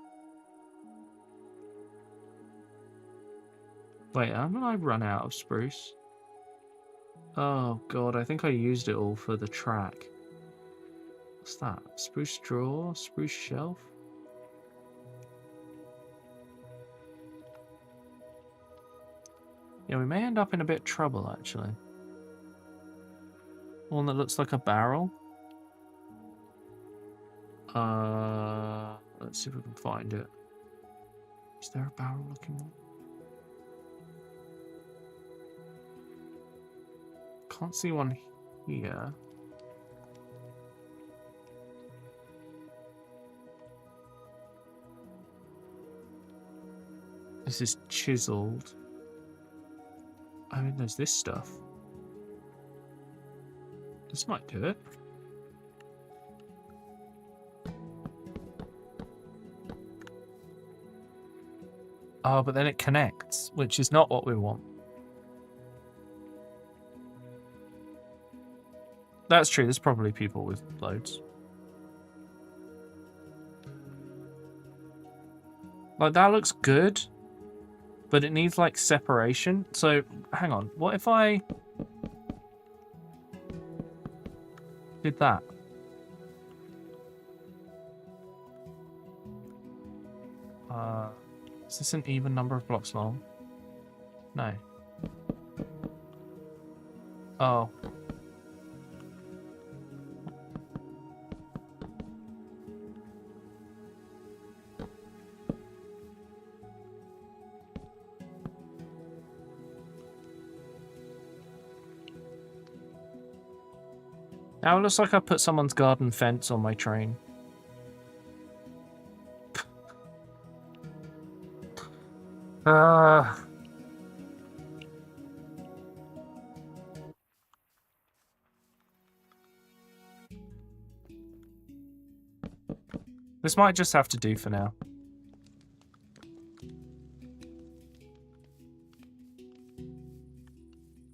A: Wait, haven't I run out of spruce? Oh, God. I think I used it all for the track. What's that? Spruce straw? Spruce shelf? Yeah, we may end up in a bit of trouble, actually. One that looks like a barrel. Let's see if we can find it. Is there a barrel looking one? Can't see one here. This is chiseled. I mean, there's this stuff. This might do it. Oh, but then it connects, which is not what we want. That's true. There's probably people with loads. Like, that looks good, but it needs, like, separation. So, hang on. What if I did that? Is this an even number of blocks long? No. Oh. Now it looks like I put someone's garden fence on my train. This might just have to do for now.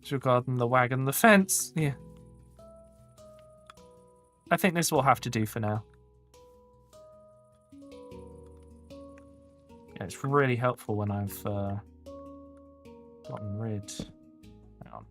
A: It's your garden, the wagon, the fence. Yeah. I think this will have to do for now. Yeah, it's really helpful when I've gotten rid. Hang on.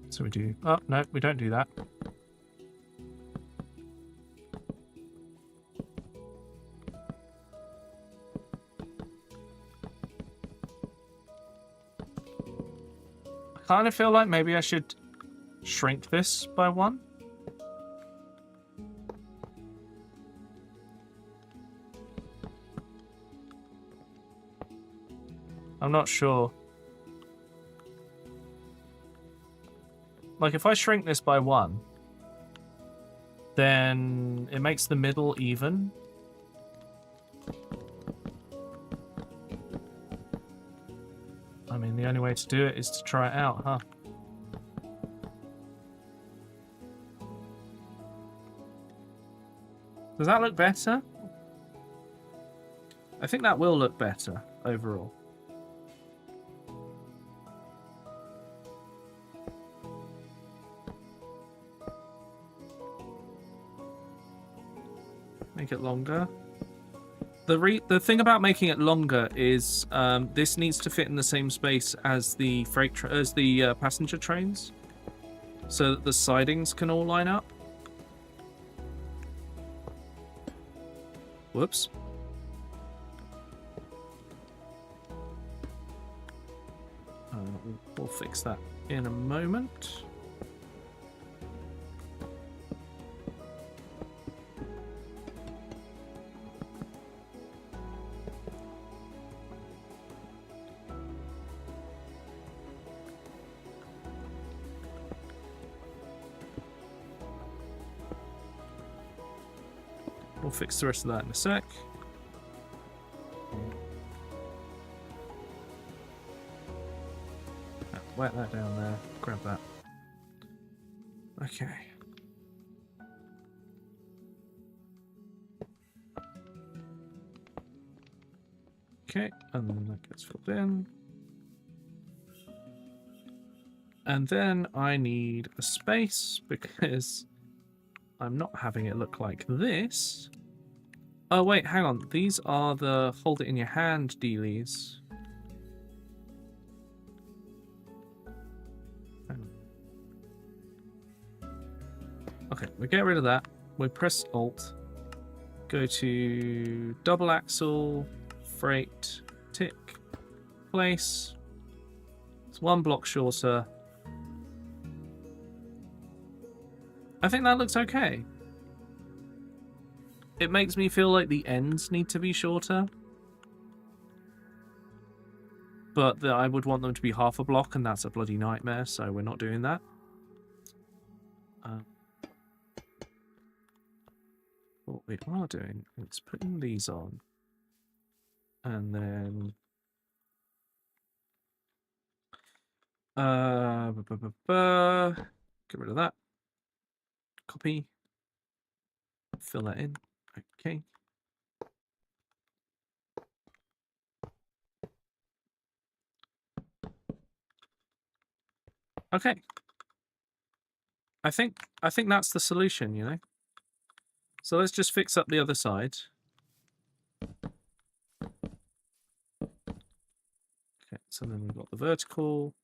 A: So we do... Oh, no, we don't do that. I kind of feel like maybe I should shrink this by 1. I'm not sure. Like, if I shrink this by 1, then it makes the middle even. I mean, the only way to do it is to try it out, huh? Does that look better? I think that will look better overall. Make it longer. The thing about making it longer is this needs to fit in the same space as the passenger trains, so that the sidings can all line up. Whoops. We'll fix that in a moment. We'll fix the rest of that in a sec. Wet that down there. Grab that. Okay. Okay, and then that gets filled in. And then I need a space because I'm not having it look like this. Oh wait, hang on. These are the hold it in your hand dealies. Okay, we get rid of that. We press Alt. Go to double axle, freight, tick, place. It's 1 block shorter. I think that looks okay. It makes me feel like the ends need to be shorter. But I would want them to be half a block, and that's a bloody nightmare, so we're not doing that. What we are doing is putting these on. And then... get rid of that. Copy. Fill that in. Okay. Okay. I think that's the solution, you know. So let's just fix up the other side. Okay, so then we've got the vertical.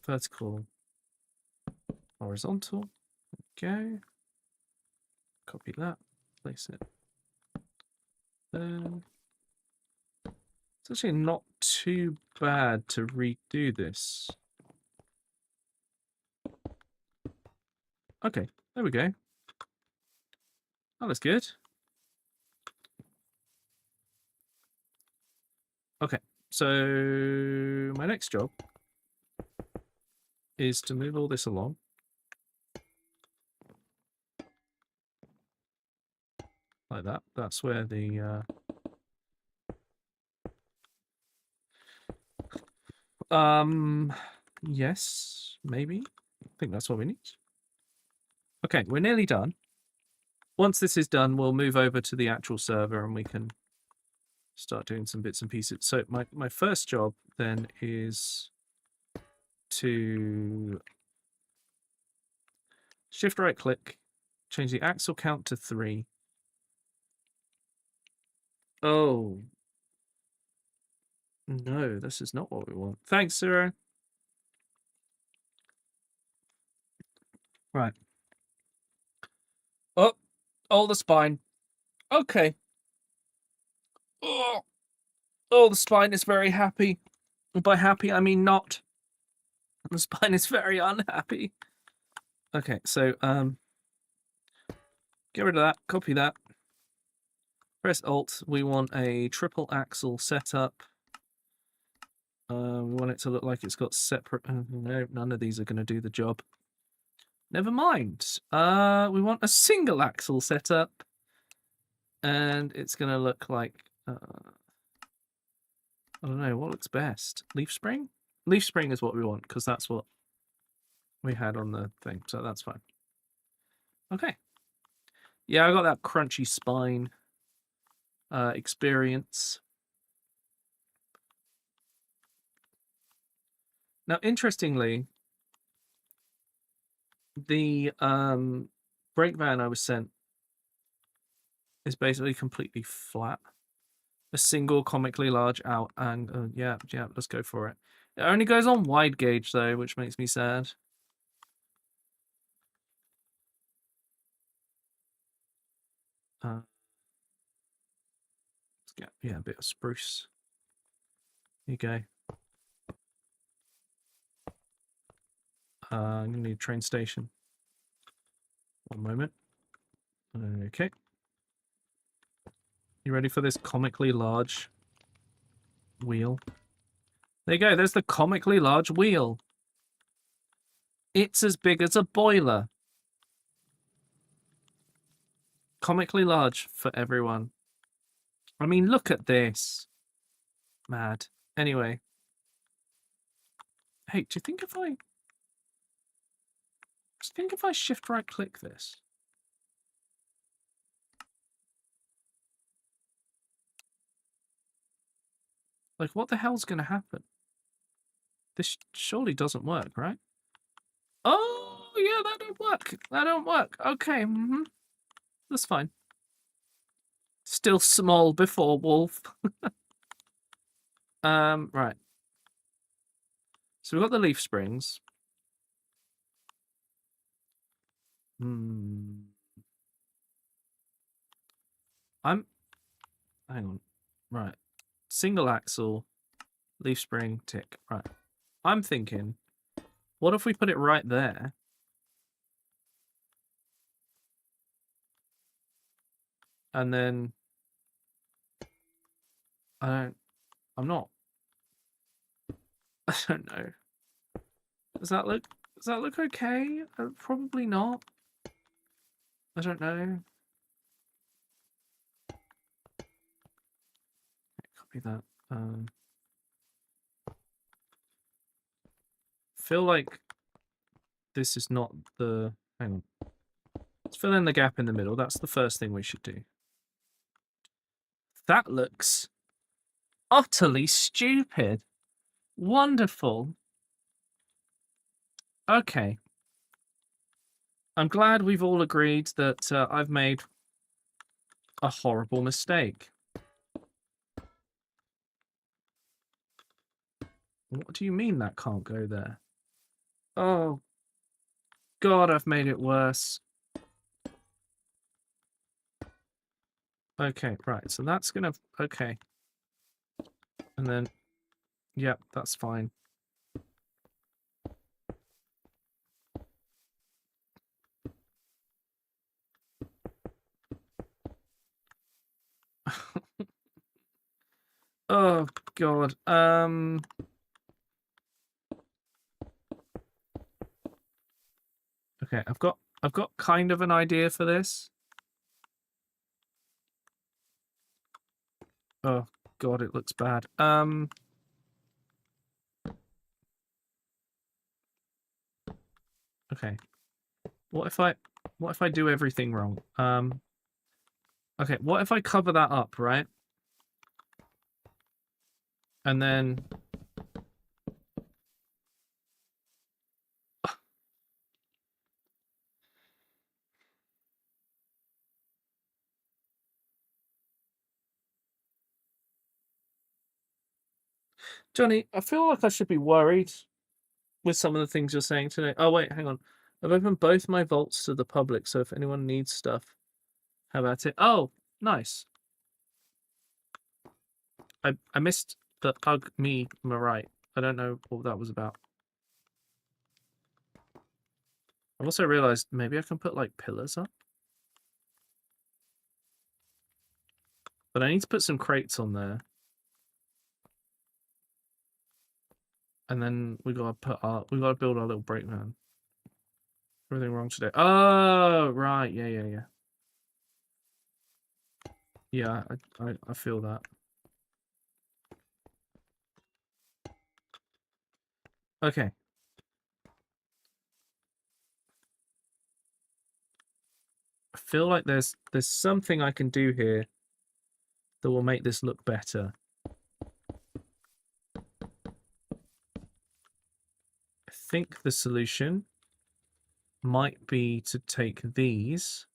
A: vertical, horizontal. Go. Copy that. Place it there. It's actually not too bad to redo this. Okay, there we go. That looks good. Okay, so my next job is to move all this along. Like that. That's where the... Yes, maybe. I think that's what we need. Okay, we're nearly done. Once this is done, we'll move over to the actual server and we can start doing some bits and pieces. So my first job then is to shift right click, change the axle count to 3. Oh. No, this is not what we want. Thanks, Zero. Right. Oh, the spine. Okay. Oh, the spine is very happy. And by happy, I mean not. The spine is very unhappy. Okay, so, get rid of that. Copy that. Press Alt. We want a triple axle setup. We want it to look like it's got separate... no, none of these are going to do the job. Never mind. We want a single axle setup. And it's going to look like... I don't know, what looks best? Leaf spring? Leaf spring is what we want, because that's what we had on the thing, so that's fine. Okay. Yeah, I got that crunchy spine experience. Now, interestingly, the brake van I was sent is basically completely flat. A single comically large out, and yeah, let's go for it. It only goes on wide gauge though, which makes me sad. Let's get a bit of spruce. Here you go. I'm gonna need a train station. One moment. Okay. You ready for this comically large wheel? There you go, there's the comically large wheel. It's as big as a boiler. Comically large for everyone. I mean, look at this. Mad. Anyway. Hey, do you think if I shift right click this? Like, what the hell's going to happen? This surely doesn't work, right? Oh, yeah, that don't work. That don't work. Okay, that's fine. Still small before wolf. Right. So we've got the leaf springs. Hang on. Right. Single axle, leaf spring, tick. Right. I'm thinking, what if we put it right there? And then I'm not. I don't know. Does that look okay? Probably not. I don't know. Copy that. Feel like this is not the... Hang on. Let's fill in the gap in the middle. That's the first thing we should do. That looks utterly stupid. Wonderful. Okay. I'm glad we've all agreed that I've made a horrible mistake. What do you mean that can't go there? Oh, God, I've made it worse. Okay, right, so that's gonna... Okay. And then... Yep, that's fine. Oh, God. Okay, I've got kind of an idea for this. Oh, God, it looks bad. Okay. What if I do everything wrong? Okay, what if I cover that up, right? And then... Johnny, I feel like I should be worried with some of the things you're saying today. Oh, wait, hang on. I've opened both my vaults to the public, so if anyone needs stuff, how about it? Oh, nice. I missed the Ugh Me Marite. I don't know what that was about. I've also realised maybe I can put, like, pillars up. But I need to put some crates on there. And then we gotta build our little brakeman. Everything wrong today. Oh, right. Yeah. Yeah, I feel that. Okay. I feel like there's something I can do here that will make this look better. I think the solution might be to take these,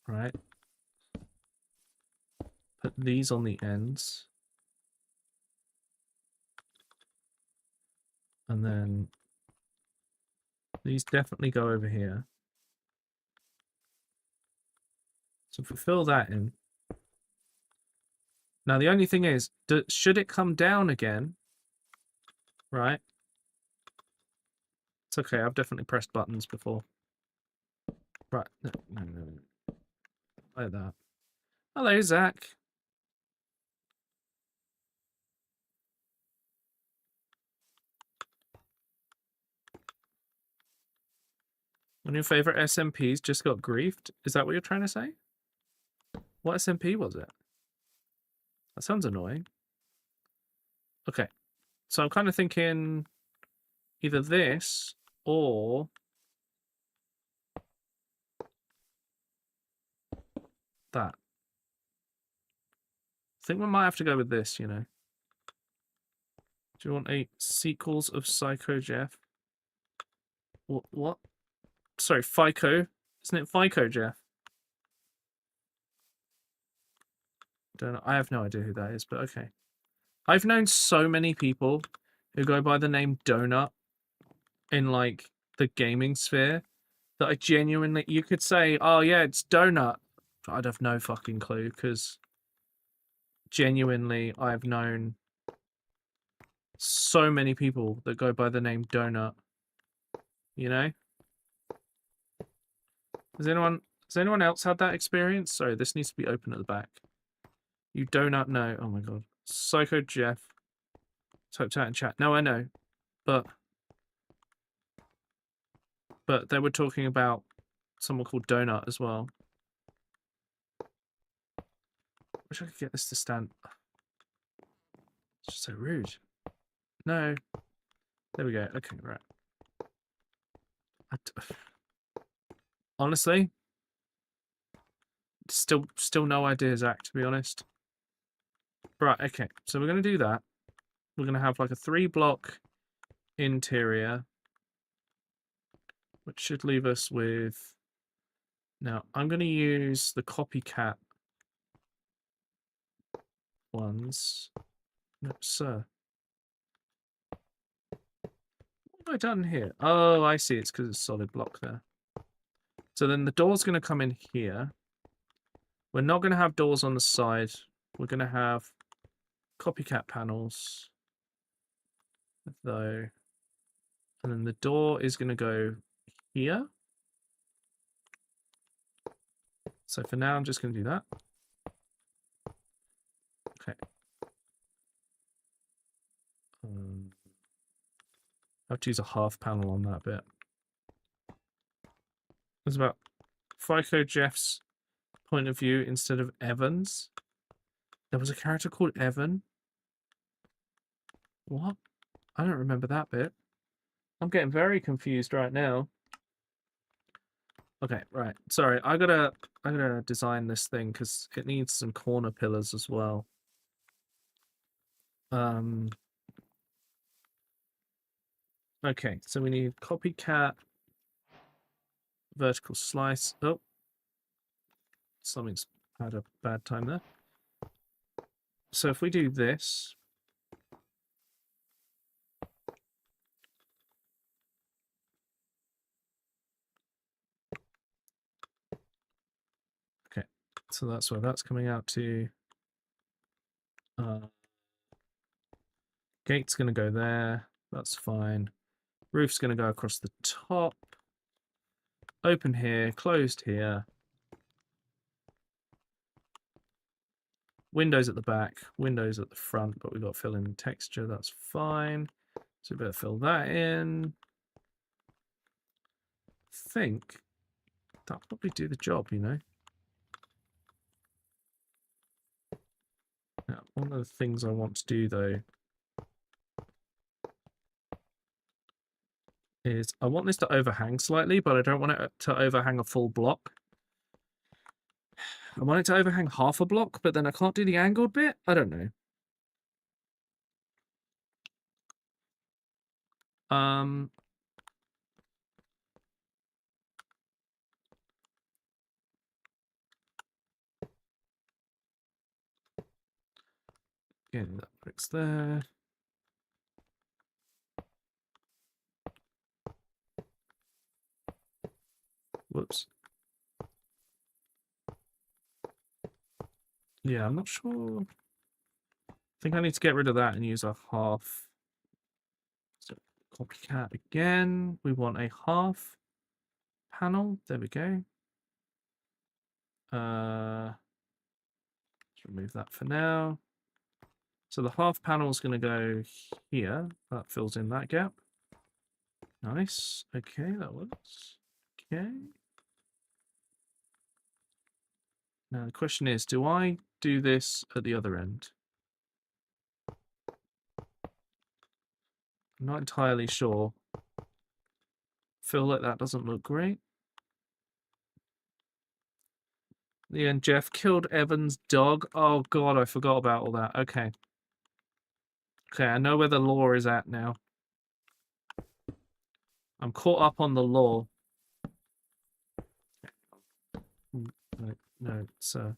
A: right? Put these on the ends. And then these definitely go over here. So if we fill that in. Now the only thing is, should it come down again? Right? It's okay, I've definitely pressed buttons before. Right, no. Like that. Hello, Zach. One of your favourite SMPs just got griefed? Is that what you're trying to say? What SMP was it? That sounds annoying. Okay, so I'm kind of thinking either this or that. I think we might have to go with this, you know. Do you want a sequels of Psycho Jeff? What? Sorry, FICO. Isn't it FICO Jeff? Don't know. I have no idea who that is, but okay. I've known so many people who go by the name Donut in like the gaming sphere that I genuinely, you could say, oh yeah, it's Donut. I'd have no fucking clue because genuinely I've known so many people that go by the name Donut. You know? Has anyone else had that experience? Sorry, this needs to be open at the back. You Donut know. Oh my god. Psycho Jeff. Typed out in chat. No, I know. But they were talking about someone called Donut as well. Wish I could get this to stand. It's just so rude. No. There we go. Okay, right. Honestly, still no idea, Zach, to be honest. Right, okay. So we're going to do that. We're going to have like a 3-block interior, which should leave us with... Now, I'm going to use the copycat ones. No, sir. What have I done here? Oh, I see. It's because it's solid block there. So then the door's going to come in here. We're not going to have doors on the side. We're going to have copycat panels. Though. And then the door is going to go here. So for now, I'm just going to do that. Okay. I have to use a half panel on that bit. It's about FICO Jeff's point of view instead of Evan's. There was a character called Evan. What? I don't remember that bit. I'm getting very confused right now. Okay, right. Sorry, I gotta design this thing because it needs some corner pillars as well. Okay, so we need copycat, vertical slice. Oh, something's had a bad time there. So if we do this, okay, so that's where that's coming out to. Gate's going to go there. That's fine. Roof's going to go across the top. Open here, closed here. Windows at the back, windows at the front, but we've got to fill in the texture. That's fine. So we better fill that in. I think that'll probably do the job, you know. Now, one of the things I want to do, though, is I want this to overhang slightly, but I don't want it to overhang a full block. I want it to overhang half a block, but then I can't do the angled bit? I don't know. Again, that bricks there. Whoops. Yeah, I'm not sure. I think I need to get rid of that and use a half. So copycat again. We want a half panel. There we go. Let's remove that for now. So the half panel is going to go here. That fills in that gap. Nice. Okay, that works. Okay. Now the question is, do I do this at the other end? I'm not entirely sure. Feel like that doesn't look great. The end, Jeff killed Evan's dog. Oh god, I forgot about all that. Okay. Okay, I know where the lore is at now. I'm caught up on the lore. No, so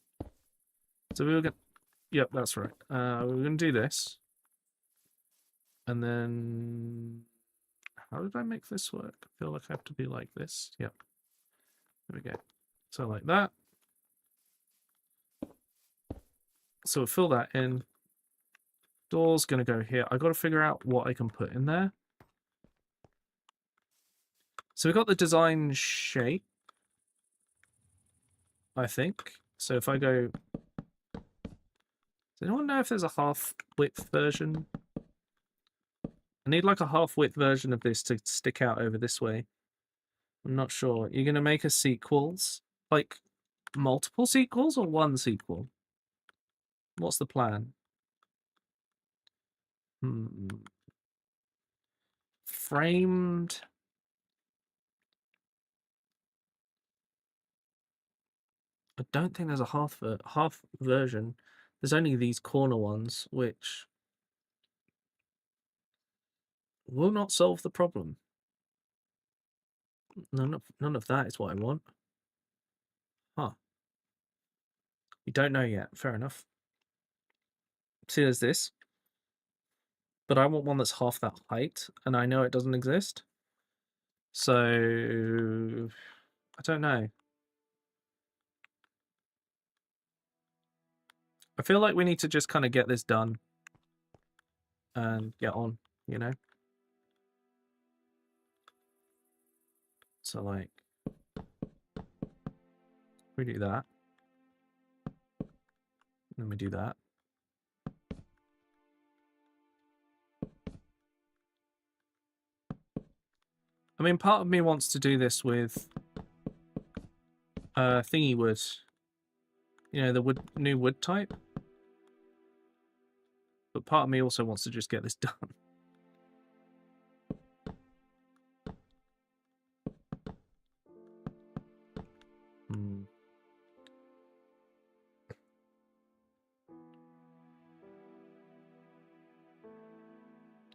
A: we were gonna. Yep, that's right. We were gonna do this, and then how did I make this work? I feel like I have to be like this. Yep. There we go. So like that. So we'll fill that in. Door's gonna go here. I got to figure out what I can put in there. So we've got the design shape, I think. So if I go... Does anyone know if there's a half-width version? I need like a half-width version of this to stick out over this way. I'm not sure. You're going to make a sequels? Like, multiple sequels or one sequel? What's the plan? Framed... I don't think there's a half version. There's only these corner ones, which will not solve the problem. None of that is what I want. Huh. You don't know yet. Fair enough. See, there's this. but I want one that's half that height, and I know it doesn't exist. So I don't know. I feel like we need to just kind of get this done and get on, you know? So, like, we do that. Then we do that. I mean, part of me wants to do this with thingy wood. You know, the new wood type. But part of me also wants to just get this done.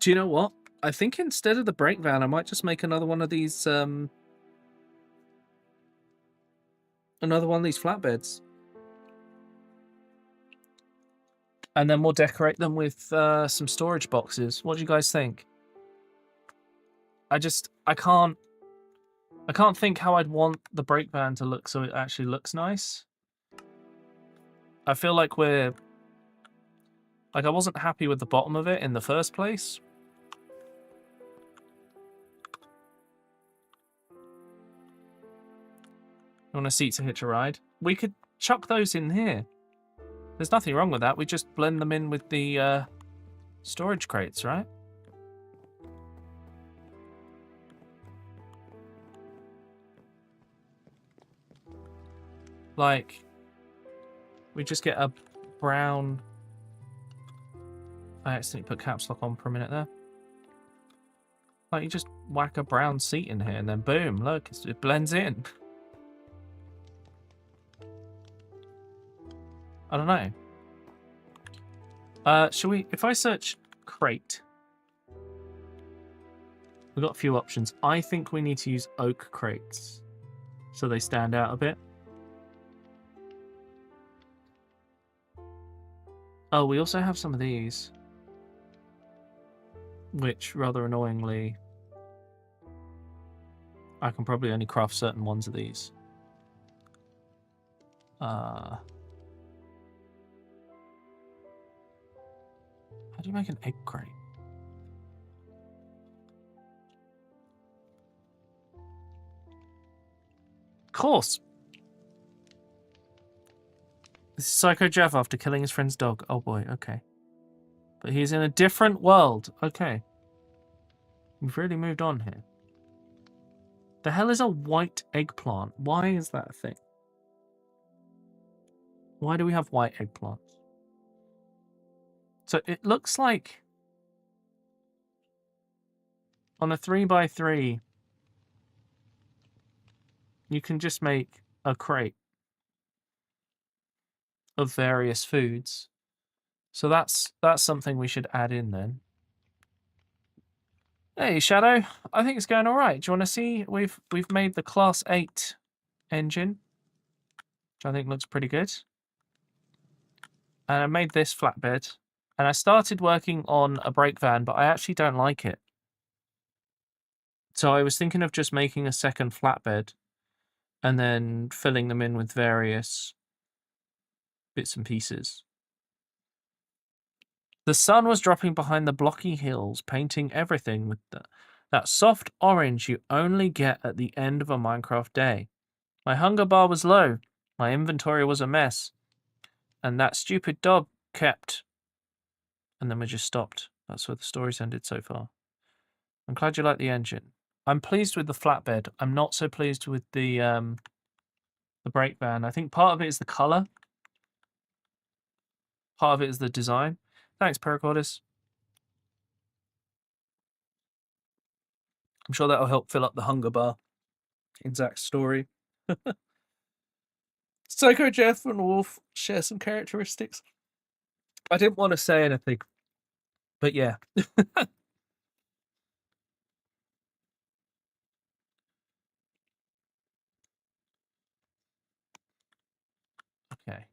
A: Do you know what? I think instead of the brake van, I might just make another one of these flatbeds. And then we'll decorate them with some storage boxes. What do you guys think? I can't think how I'd want the brake van to look so it actually looks nice. I feel like I wasn't happy with the bottom of it in the first place. You want a seat to hitch a ride? We could chuck those in here. There's nothing wrong with that. We just blend them in with the storage crates, right? Like, we just get a brown... I accidentally put caps lock on for a minute there. Like, you just whack a brown seat in here and then boom, look, it blends in. I don't know. Shall we... If I search crate... We've got a few options. I think we need to use oak crates so they stand out a bit. Oh, we also have some of these. Which, rather annoyingly, I can probably only craft certain ones of these. How do you make an egg crate? Of course! This is Psycho Jeff after killing his friend's dog. Oh boy, okay. But he's in a different world. Okay. We've really moved on here. The hell is a white eggplant? Why is that a thing? Why do we have white eggplants? So it looks like on a 3x3 you can just make a crate of various foods. So that's something we should add in then. Hey Shadow, I think it's going all right. Do you want to see? We've made the Class 8 engine, which I think looks pretty good. And I made this flatbed. And I started working on a brake van, but I actually don't like it. So I was thinking of just making a second flatbed and then filling them in with various bits and pieces. The sun was dropping behind the blocky hills, painting everything with that soft orange you only get at the end of a Minecraft day. My hunger bar was low, my inventory was a mess, and that stupid dog kept... And then we just stopped. That's where the story's ended so far. I'm glad you like the engine. I'm pleased with the flatbed. I'm not so pleased with the brake van. I think part of it is the colour. Part of it is the design. Thanks, Pericordis. I'm sure that'll help fill up the hunger bar in Zach's story. Psycho Jeff and Wolf share some characteristics. I didn't want to say anything, but yeah. Okay.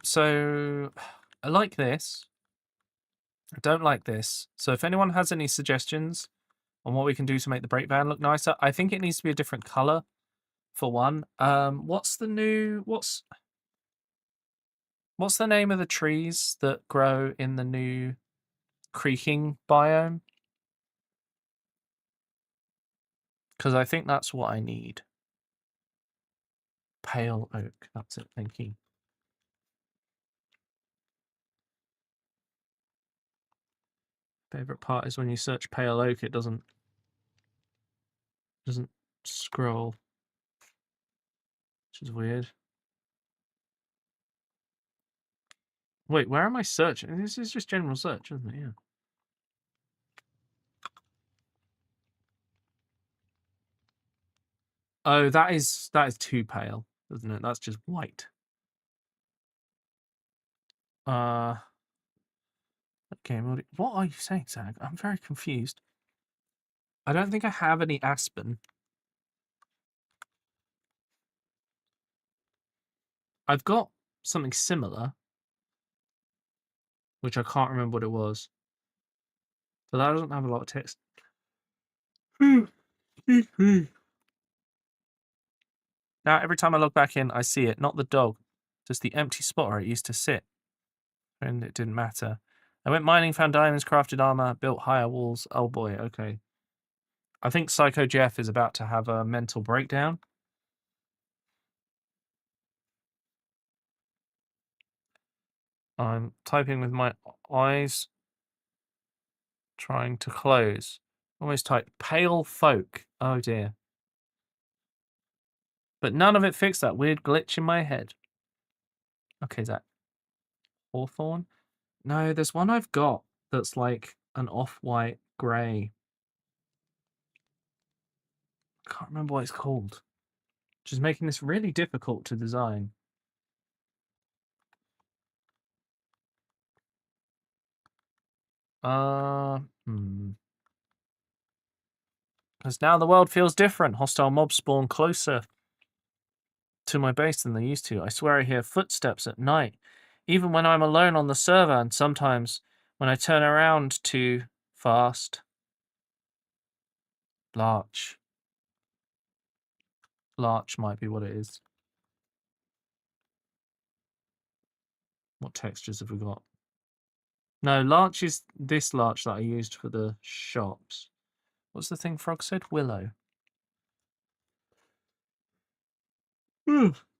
A: So I like this. I don't like this. So if anyone has any suggestions on what we can do to make the brake van look nicer, I think it needs to be a different color for one. What's the name of the trees that grow in the new creaking biome? Because I think that's what I need. Pale oak. That's it. Thank you. Favorite part is when you search pale oak, it doesn't scroll, which is weird. Wait, where am I searching? This is just general search, isn't it? Yeah. Oh, that is too pale, isn't it? That's just white. Okay, what are you saying, Zag? I'm very confused. I don't think I have any aspen. I've got something similar, which I can't remember what it was. But that doesn't have a lot of text. Now, every time I log back in, I see it. Not the dog, just the empty spot where it used to sit. And it didn't matter. I went mining, found diamonds, crafted armor, built higher walls. Oh boy, okay. I think Psycho Jeff is about to have a mental breakdown. I'm typing with my eyes trying to close. Almost type pale folk. Oh dear. But none of it fixed that weird glitch in my head. Okay, is that Hawthorne? No, there's one I've got that's like an off-white grey. I can't remember what it's called. Which is making this really difficult to design. Because now the world feels different. Hostile mobs spawn closer to my base than they used to. I swear I hear footsteps at night, even when I'm alone on the server, and sometimes when I turn around too fast. Larch. Larch might be what it is. What textures have we got? No, larch is this larch that I used for the shops. What's the thing Frog said? Willow.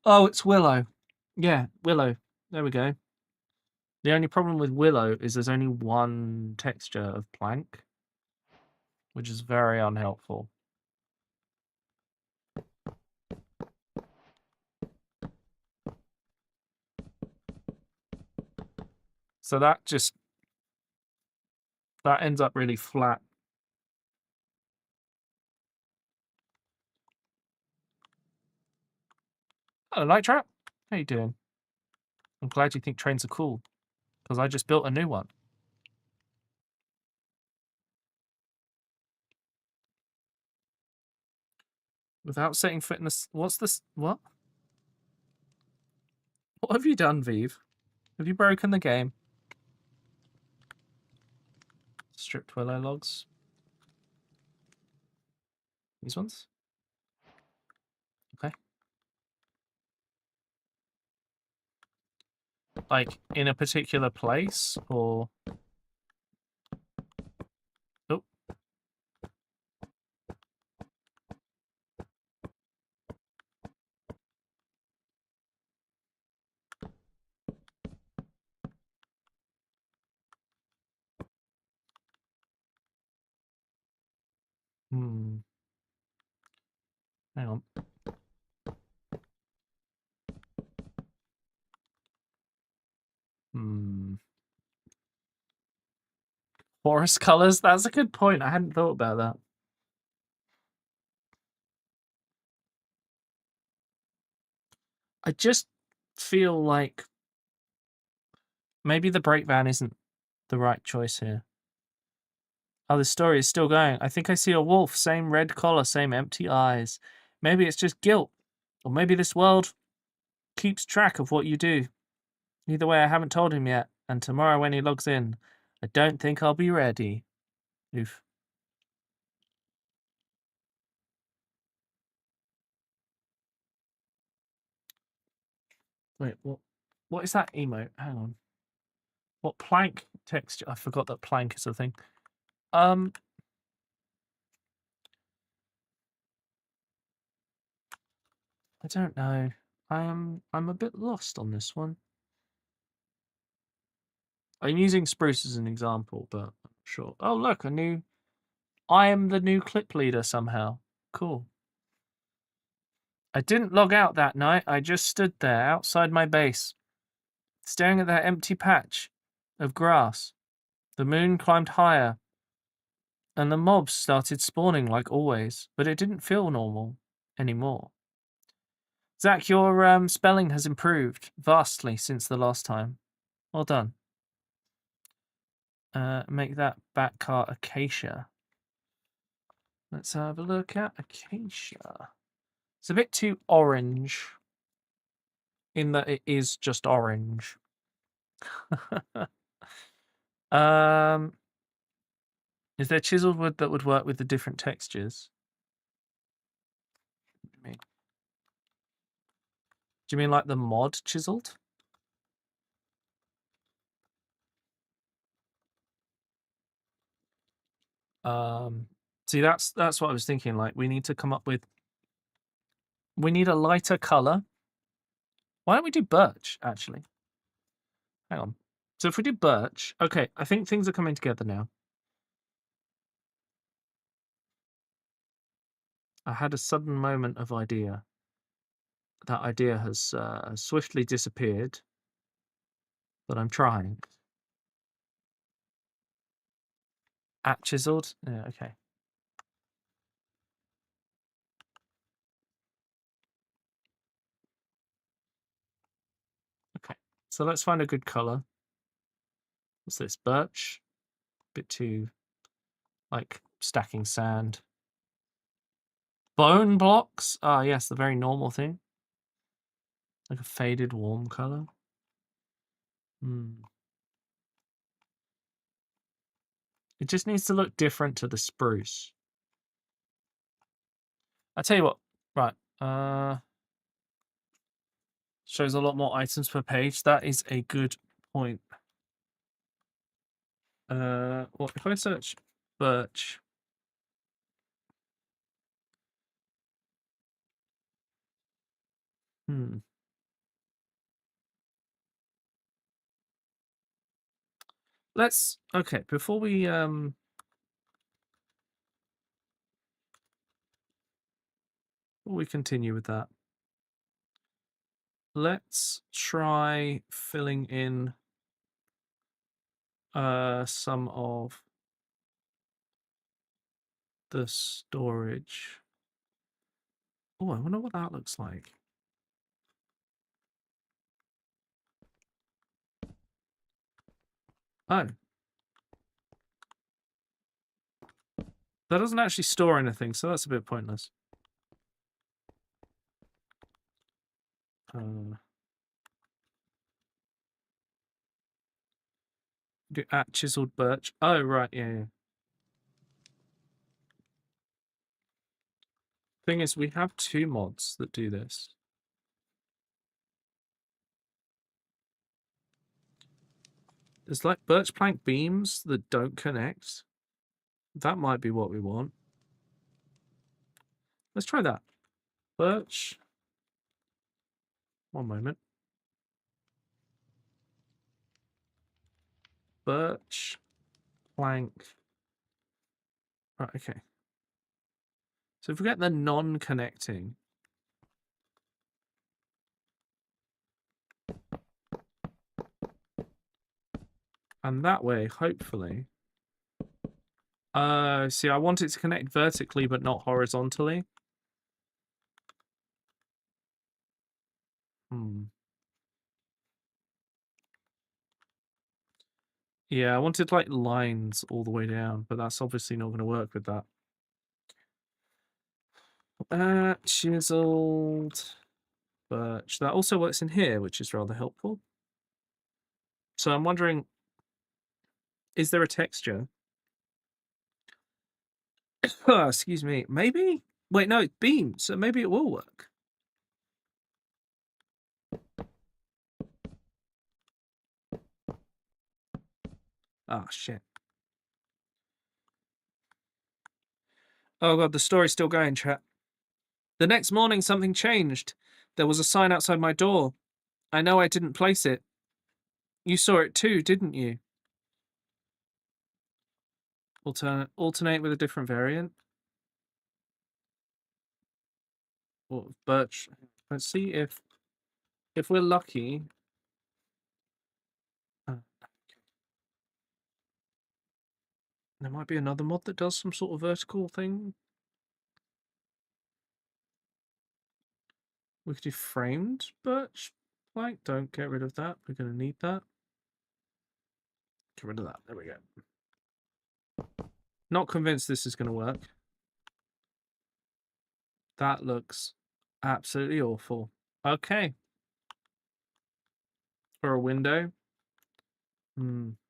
A: Oh, it's willow. Yeah, willow. There we go. The only problem with willow is there's only one texture of plank, which is very unhelpful. So that ends up really flat. Hello, Light Trap. How you doing? I'm glad you think trains are cool, because I just built a new one. Without setting foot in the... What's this? What? What have you done, Vive? Have you broken the game? Stripped willow logs. These ones? Okay. Like, in a particular place, or... Oh. Hang on. Forest colors? That's a good point. I hadn't thought about that. I just feel like maybe the brake van isn't the right choice here. Oh, the story is still going. I think I see a wolf. Same red collar, same empty eyes. Maybe it's just guilt. Or maybe this world keeps track of what you do. Either way, I haven't told him yet, and tomorrow when he logs in, I don't think I'll be ready. Oof. Wait, what? What is that emote? Hang on. What plank texture? I forgot that plank is a thing. I don't know. I'm a bit lost on this one. I'm using spruce as an example, but I'm not sure. Oh look, I am the new clip leader somehow. Cool. I didn't log out that night. I just stood there outside my base, staring at that empty patch of grass. The moon climbed higher, and the mobs started spawning like always, but it didn't feel normal anymore. Zach, your spelling has improved vastly since the last time. Well done. Make that back cart acacia. Let's have a look at acacia. It's a bit too orange in that it is just orange. Is there chiseled wood that would work with the different textures? Do you mean like the mod chiseled? See, that's what I was thinking. Like, we need to come up with. We need a lighter color. Why don't we do birch? Actually, hang on. So if we do birch, okay, I think things are coming together now. I had a sudden moment of idea. That idea has swiftly disappeared, but I'm trying. At chiseled? Yeah, okay. Okay, so let's find a good color. What's this? Birch? Bit too, like, stacking sand. Bone blocks? Ah, yes, the very normal thing. Like a faded warm color. It just needs to look different to the spruce. I tell you what, right. Shows a lot more items per page. That is a good point. Well, if I search birch. Let's okay, before we continue with that. Let's try filling in some of the storage. Oh, I wonder what that looks like. Oh. That doesn't actually store anything, so that's a bit pointless. Do at chiseled birch. Oh, right, yeah. Thing is, we have 2 mods that do this. There's like birch plank beams that don't connect. That might be what we want. Let's try that. Birch. One moment. Birch plank. Right, okay. So if we get the non-connecting. And that way, hopefully. See, I want it to connect vertically, but not horizontally. Yeah, I wanted like lines all the way down, but that's obviously not going to work with that. Chiseled birch. That also works in here, which is rather helpful. So I'm wondering, is there a texture? Oh, excuse me. Maybe? Wait, no, it's beams, so maybe it will work. Ah, shit. Oh god, the story's still going, chat. The next morning, something changed. There was a sign outside my door. I know I didn't place it. You saw it too, didn't you? Alternate with a different variant. Or birch. Let's see if we're lucky. There might be another mod that does some sort of vertical thing. We could do framed birch plank. Don't get rid of that. We're going to need that. Get rid of that. There we go. Not convinced this is going to work. That looks absolutely awful. Okay. For a window.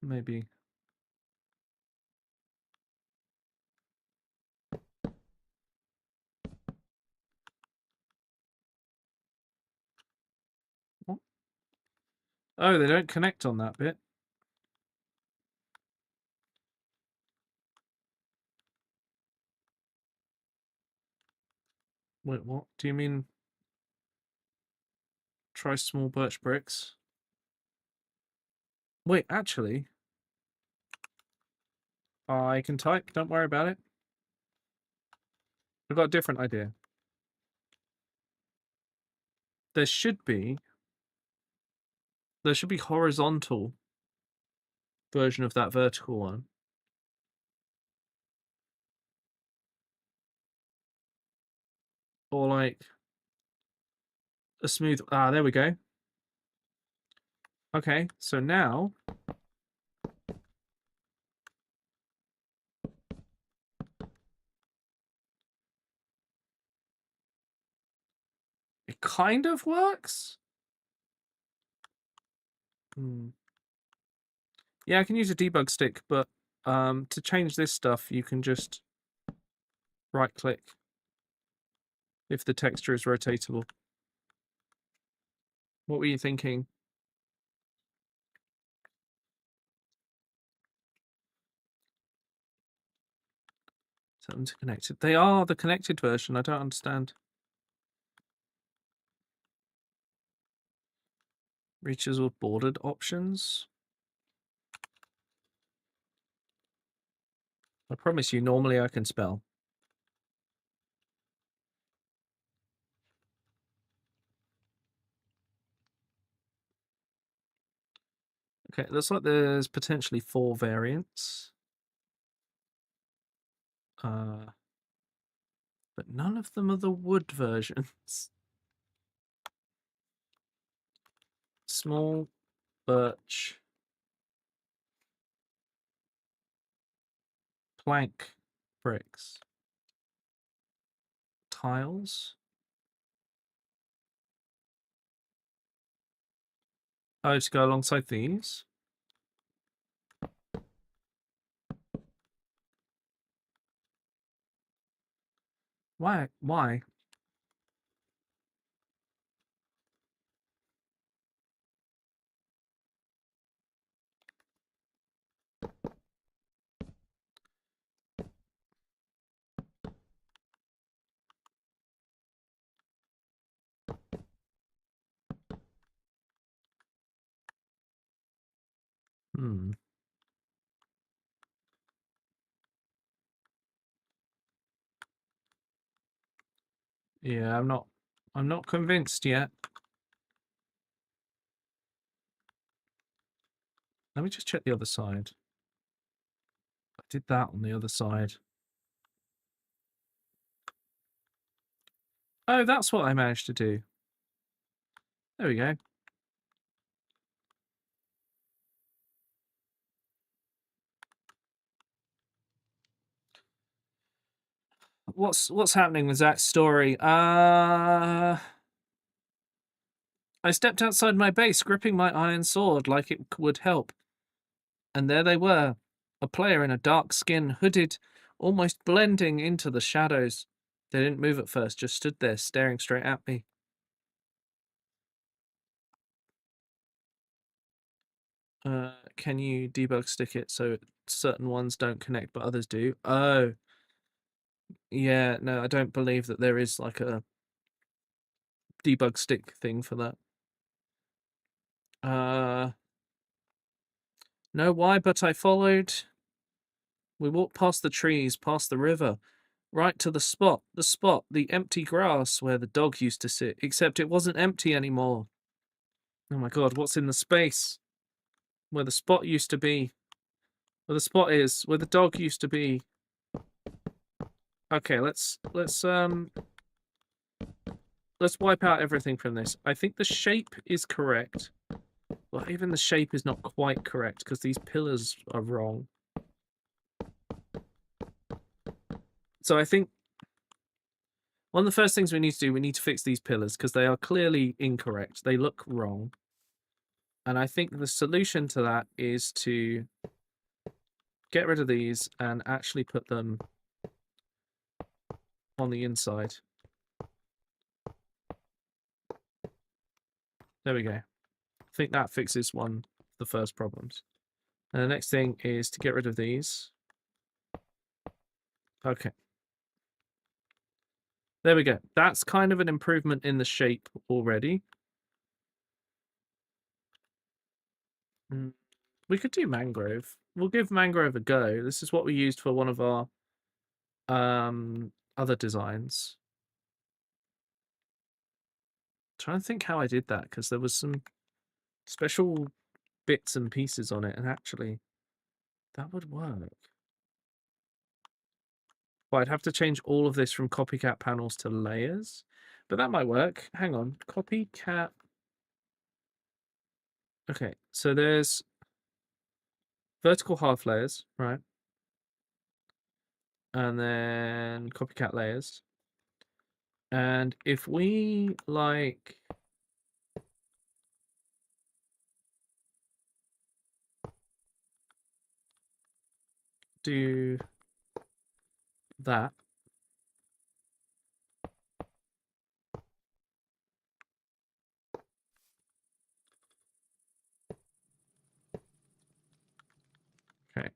A: Maybe. What? Oh, they don't connect on that bit. Wait, what? Do you mean try small birch bricks? Wait, actually, I can type. Don't worry about it. I've got a different idea. There should be horizontal version of that vertical one. Or like a smooth. Ah, there we go. Okay, so now it kind of works. Yeah, I can use a debug stick, but to change this stuff, you can just right-click if the texture is rotatable. What were you thinking? Something to connect it. They are the connected version. I don't understand. Reaches with bordered options. I promise you, normally I can spell. Okay, it looks like there's potentially 4 variants. But none of them are the wood versions. Small birch plank bricks. Tiles. Oh, to go alongside these. Why? Why? Yeah, I'm not convinced yet. Let me just check the other side. I did that on the other side. Oh, that's what I managed to do. There we go. What's happening with Zach's story? I stepped outside my base, gripping my iron sword like it would help. And there they were, a player in a dark skin, hooded, almost blending into the shadows. They didn't move at first, just stood there, staring straight at me. Can you debug stick it so certain ones don't connect but others do? Oh. Yeah, no, I don't believe that there is like a debug stick thing for that. No, why? But I followed. We walked past the trees, past the river, right to the spot, the empty grass where the dog used to sit, except it wasn't empty anymore. Oh my god, what's in the space? Where the spot used to be. Where the spot is, where the dog used to be. Okay, let's wipe out everything from this. I think the shape is correct. Well, even the shape is not quite correct because these pillars are wrong. So I think one of the first things we need to do, we need to fix these pillars because they are clearly incorrect. They look wrong. And I think the solution to that is to get rid of these and actually put them on the inside. There we go. I think that fixes one of the first problems. And the next thing is to get rid of these. Okay. There we go. That's kind of an improvement in the shape already. We could do mangrove. We'll give mangrove a go. This is what we used for one of our other designs. Trying to think how I did that because there was some special bits and pieces on it, and actually that would work. Well, I'd have to change all of this from copycat panels to layers, but that might work. Hang on, copycat. Okay, so there's vertical half layers, right? And then copycat layers. And if we like do that, okay.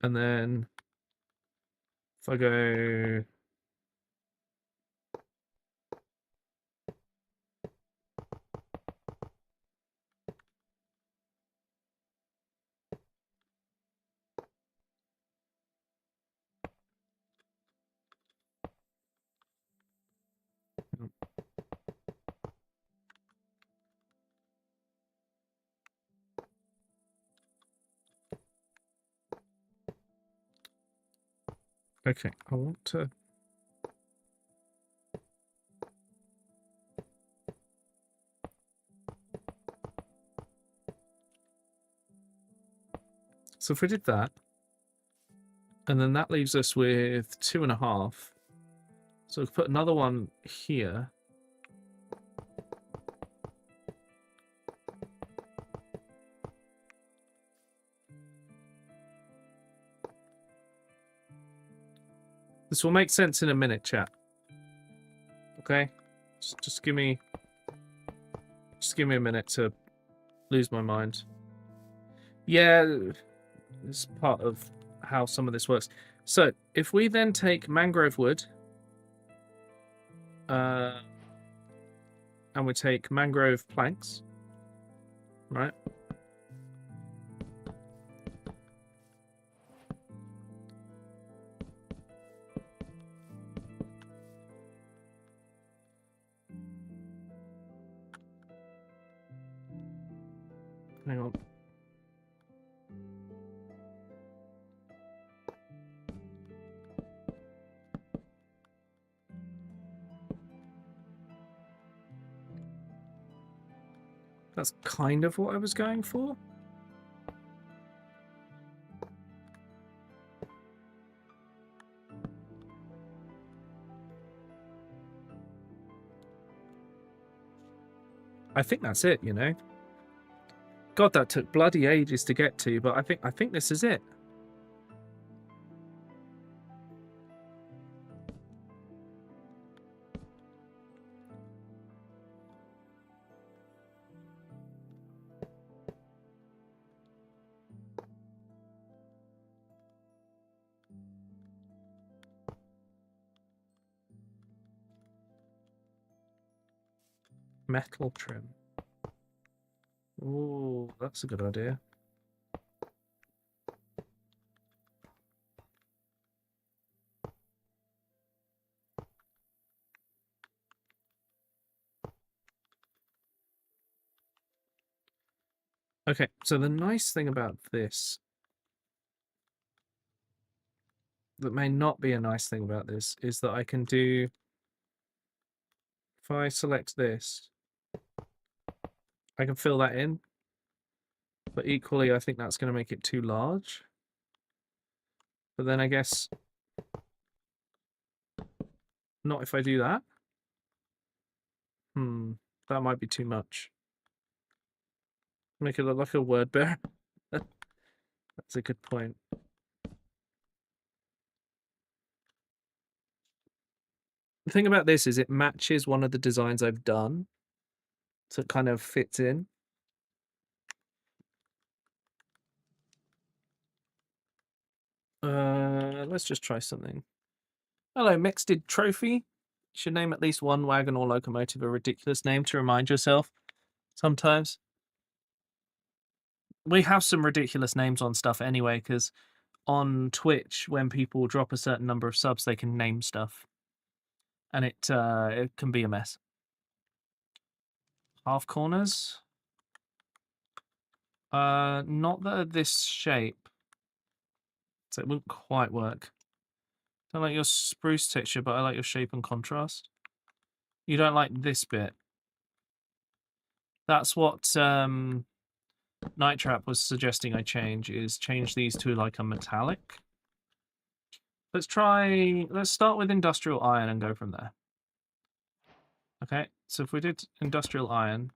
A: And then if I go okay, I want to so if we did that, and then that leaves us with 2.5. So we'll put another one here. This will make sense in a minute, chat. Okay? Just give me a minute to lose my mind. Yeah, it's part of how some of this works. So, if we then take mangrove wood, and we take mangrove planks, right? Hang on. That's kind of what I was going for. I think that's it, you know. God, that took bloody ages to get to, but I think this is it. Metal trim. Ooh, that's a good idea. Okay, so the nice thing about this, that may not be a nice thing about this, is that I can do, if I select this, I can fill that in, but equally I think that's going to make it too large. But then I guess not if I do that. That might be too much. Make it look like a word bear. That's a good point. The thing about this is it matches one of the designs I've done, so it kind of fits in. Let's just try something. Hello, Mixed Trophy. You should name at least one wagon or locomotive a ridiculous name to remind yourself sometimes. We have some ridiculous names on stuff anyway, because on Twitch, when people drop a certain number of subs, they can name stuff. And it can be a mess. Half corners? Not that are this shape. So it wouldn't quite work. Don't like your spruce texture, but I like your shape and contrast. You don't like this bit. That's what Night Trap was suggesting I change these to like a metallic. Let's start with industrial iron and go from there. Okay, so if we did industrial iron,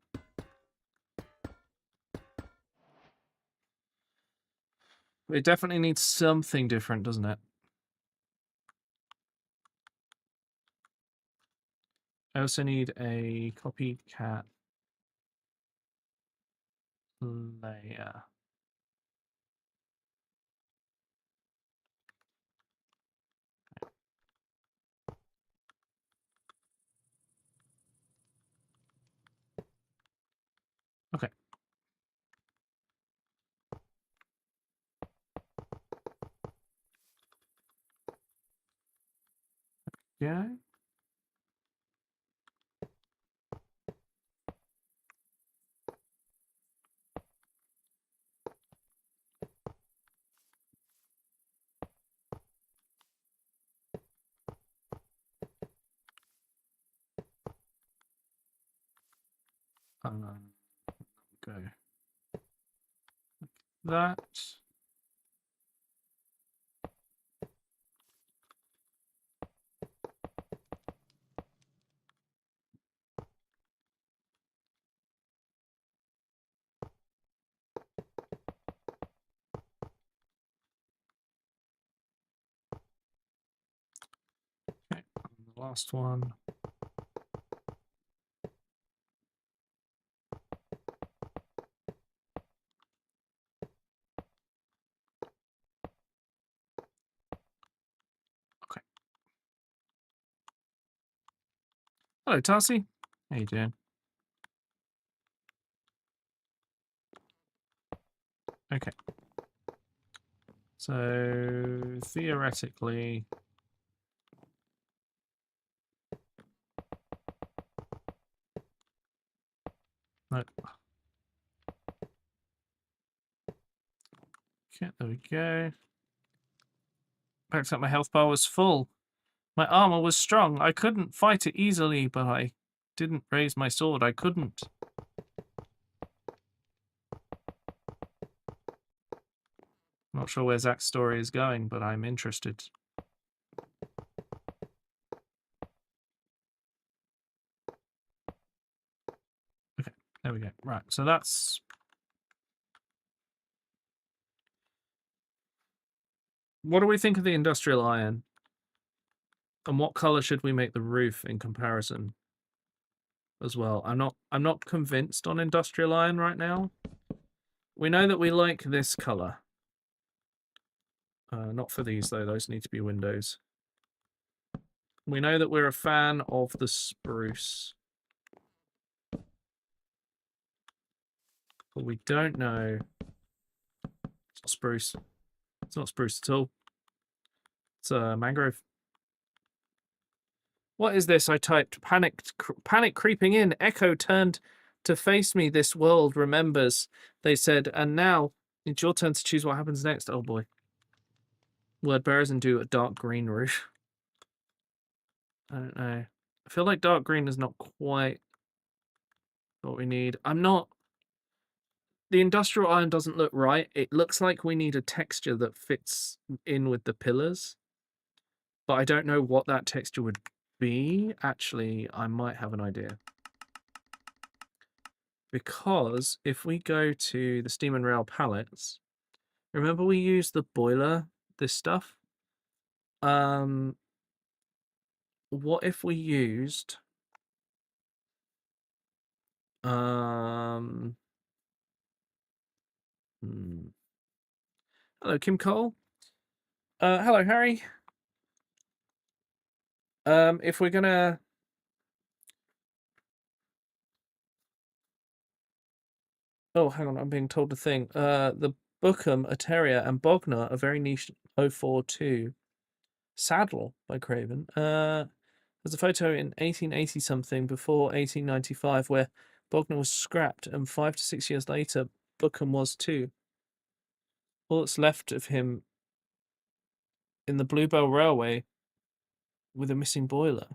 A: it definitely needs something different, doesn't it? I also need a copycat layer. Okay. Yeah. Go. That. Okay, and the last one. Okay. Hello, Tarsi. How you doing? Okay. So theoretically, no. Okay, there we go. Packed up my health bar was full. My armor was strong. I couldn't fight it easily, but I didn't raise my sword. I couldn't. Not sure where Zach's story is going, but I'm interested. Okay. Right, so that's... What do we think of the industrial iron? And what color should we make the roof in comparison as well? I'm not convinced on industrial iron right now. We know that we like this color. Not for these though, those need to be windows. We know that we're a fan of the spruce. But we don't know. It's not spruce. It's not spruce at all. It's a mangrove. What is this? I typed panic creeping in. Echo turned to face me. This world remembers. They said, and now it's your turn to choose what happens next. Oh boy. Word bearers and do a dark green roof. I don't know. I feel like dark green is not quite what we need. I'm not. The industrial iron doesn't look right. It looks like we need a texture that fits in with the pillars. But I don't know what that texture would be. Actually, I might have an idea. Because if we go to the Steam and Rail palettes, remember we used the boiler, this stuff? What if we used... Hello, Kim Cole. Hello, Harry. If we're gonna... Oh, hang on, I'm being told a thing. The Bookham, Ateria, and Bogner are very niche 042. Saddle by Craven. There's a photo in 1880 something before 1895 where Bogner was scrapped, and 5 to 6 years later, Bookham was too. All that's left of him in the Bluebell Railway with a missing boiler.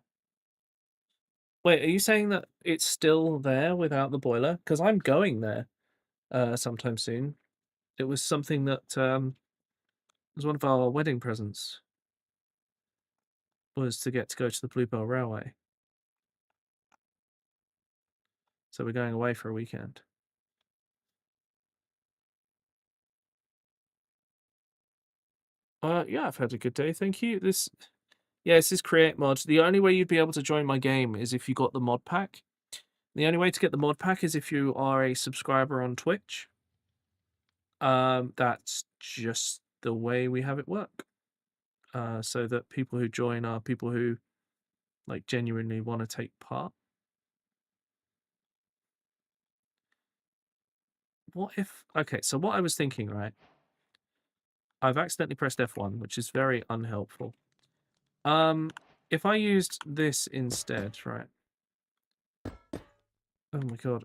A: Wait, are you saying that it's still there without the boiler? Because I'm going there sometime soon. It was something that was one of our wedding presents, was to get to go to the Bluebell Railway. So we're going away for a weekend. Yeah, I've had a good day, thank you. This is create mod. The only way you'd be able to join my game is if you got the mod pack. The only way to get the mod pack is if you are a subscriber on Twitch. That's just the way we have it work. So that people who join are people who like genuinely want to take part. What if... Okay, so what I was thinking, right? I've accidentally pressed F1, which is very unhelpful. If I used this instead, right? Oh my god.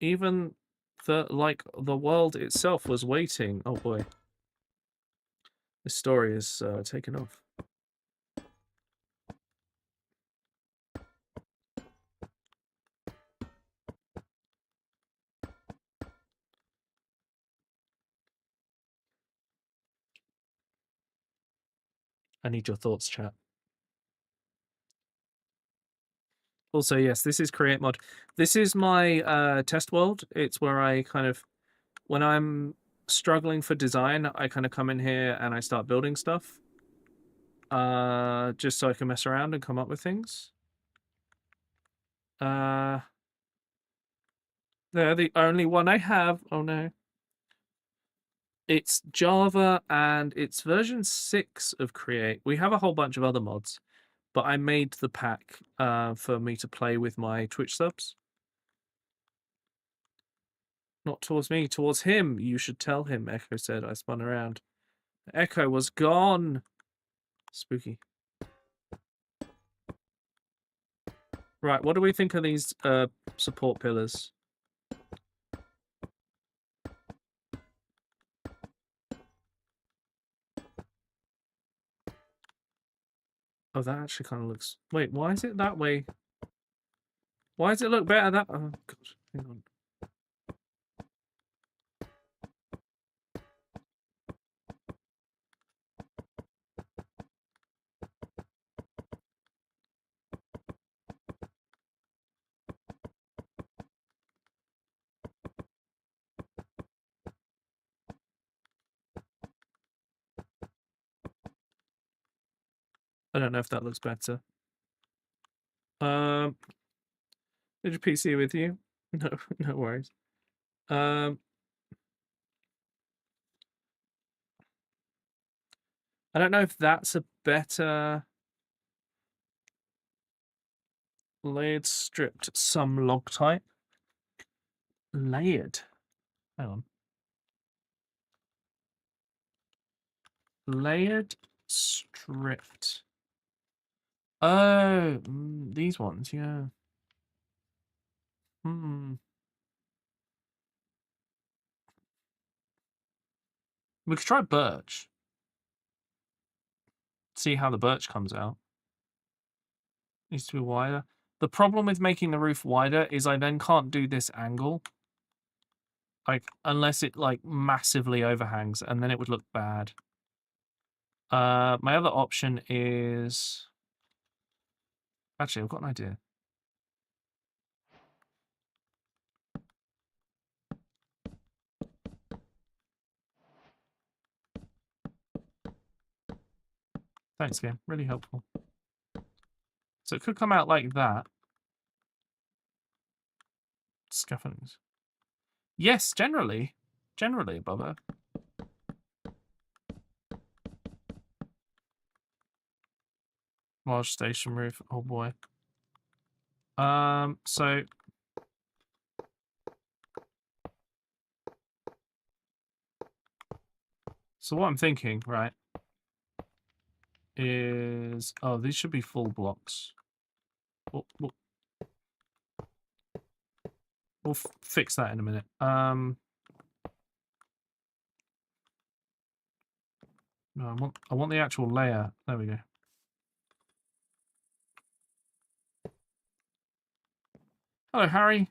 A: Even the world itself was waiting. Oh boy. This story is taken off. I need your thoughts, chat. Also, yes, this is create mod. This is my test world. It's where I kind of, when I'm struggling for design, I kind of come in here and I start building stuff. Just so I can mess around and come up with things. They're the only one I have. Oh no. It's Java and it's version 6 of Create. We have a whole bunch of other mods, but I made the pack for me to play with my Twitch subs. Not towards me, towards him. You should tell him, Echo said. I spun around. Echo was gone. Spooky. Right, what do we think of these support pillars? Oh, that actually kind of looks... Wait, why is it that way? Why does it look better that... Oh, God, hang on. I don't know if that looks better. Did your PC with you? No, no worries. I don't know if that's a better layered stripped some log type. Layered. Hang on. Layered stripped. Oh, these ones, yeah. We could try birch. See how the birch comes out. Needs to be wider. The problem with making the roof wider is I then can't do this angle. Like, unless it, like, massively overhangs, and then it would look bad. My other option is... Actually, I've got an idea. Thanks, game. Really helpful. So it could come out like that. Scaffoldings. Yes, generally. Generally, Bubba. Large station roof. Oh boy. So what I'm thinking, right, is these should be full blocks. We'll fix that in a minute. No, I want the actual layer. There we go. Hello, Harry.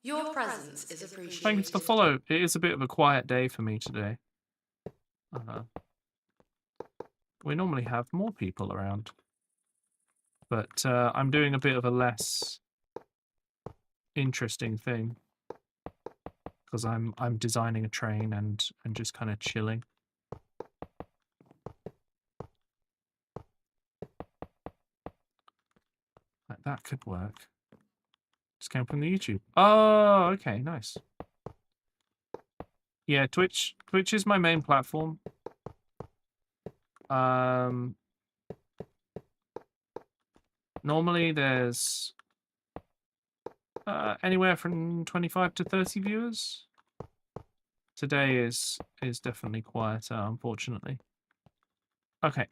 D: Your presence is appreciated.
A: Thanks for the follow. It is a bit of a quiet day for me today. We normally have more people around, but I'm doing a bit of a less interesting thing because I'm designing a train and just kind of chilling. Like that could work. Just came from the YouTube. Oh, okay, nice. Yeah, Twitch is my main platform. Normally there's anywhere from 25 to 30 viewers. Today is definitely quieter, unfortunately. Okay,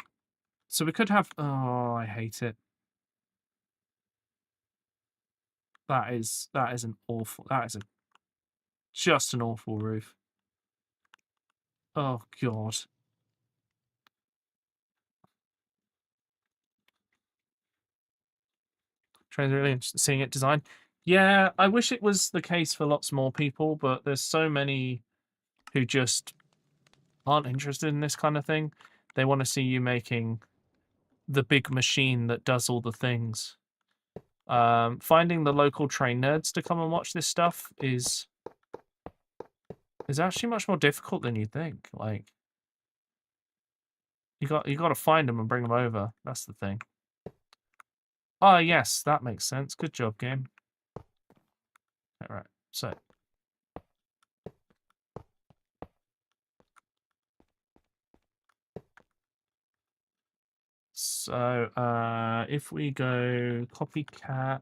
A: so we could have... Oh, I hate it. That is an awful... That is just an awful roof. Oh, God. Train's really interested in seeing it designed. Yeah, I wish it was the case for lots more people, but there's so many who just aren't interested in this kind of thing. They want to see you making the big machine that does all the things. Finding the local train nerds to come and watch this stuff is actually much more difficult than you think. Like, you got to find them and bring them over. That's the thing. Ah, yes, that makes sense. Good job, game. All right, so. So, if we go copycat,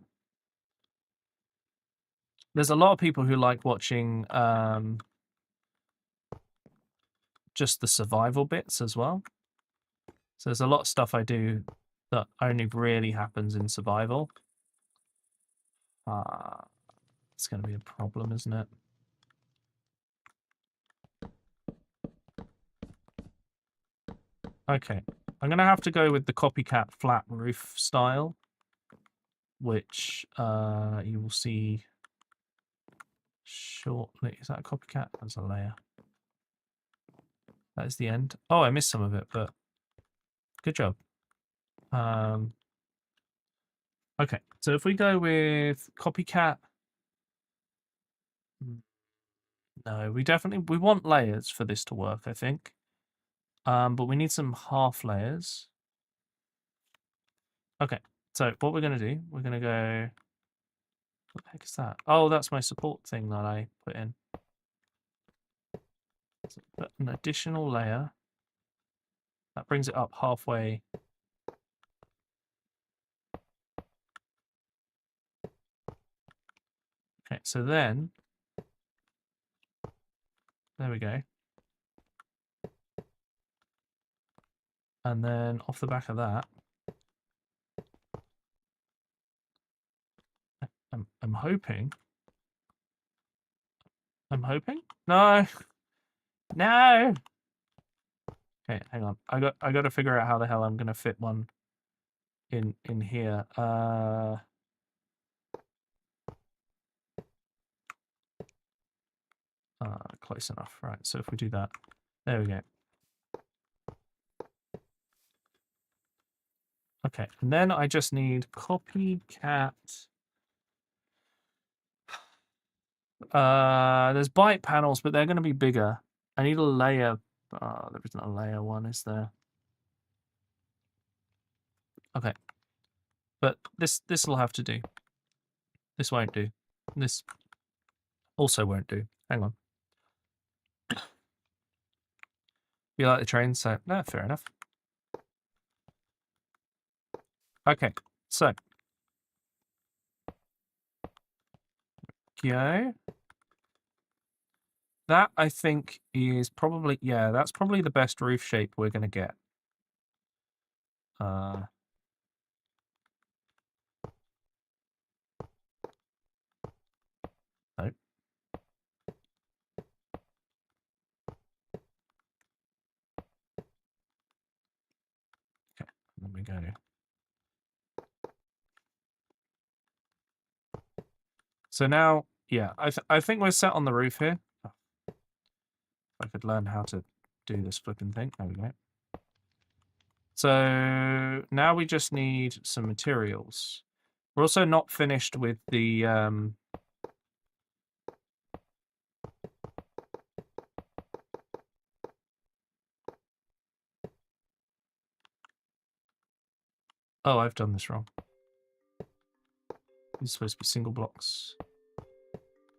A: there's a lot of people who like watching just the survival bits as well. So there's a lot of stuff I do that only really happens in survival. It's going to be a problem, isn't it? Okay, I'm going to have to go with the copycat flat roof style, which you will see shortly. Is that a copycat? That's a layer. That is the end. Oh, I missed some of it, but good job. Okay, so if we go with copycat, no, we want layers for this to work, I think. But we need some half layers. Okay, so what we're going to do, we're going to go... What the heck is that? Oh, that's my support thing that I put in. So put an additional layer. That brings it up halfway. Okay, so then... There we go. And then off the back of that... I'm hoping... I'm hoping? No! No! Okay, hang on. I got to figure out how the hell I'm gonna fit one in here. Close enough. Right. So if we do that, there we go. Okay, and then I just need copycat. There's bite panels, but they're going to be bigger. I need a layer. There isn't a layer one, is there? Okay, but this will have to do. This won't do. This also won't do. Hang on. You like the train, so no, fair enough. Okay, so go. That I think is probably that's probably the best roof shape we're gonna get. No. Okay, there we go. So now, yeah, I think we're set on the roof here. Oh, if I could learn how to do this flipping thing. There we go. So now we just need some materials. We're also not finished with the Oh, I've done this wrong. These are supposed to be single blocks.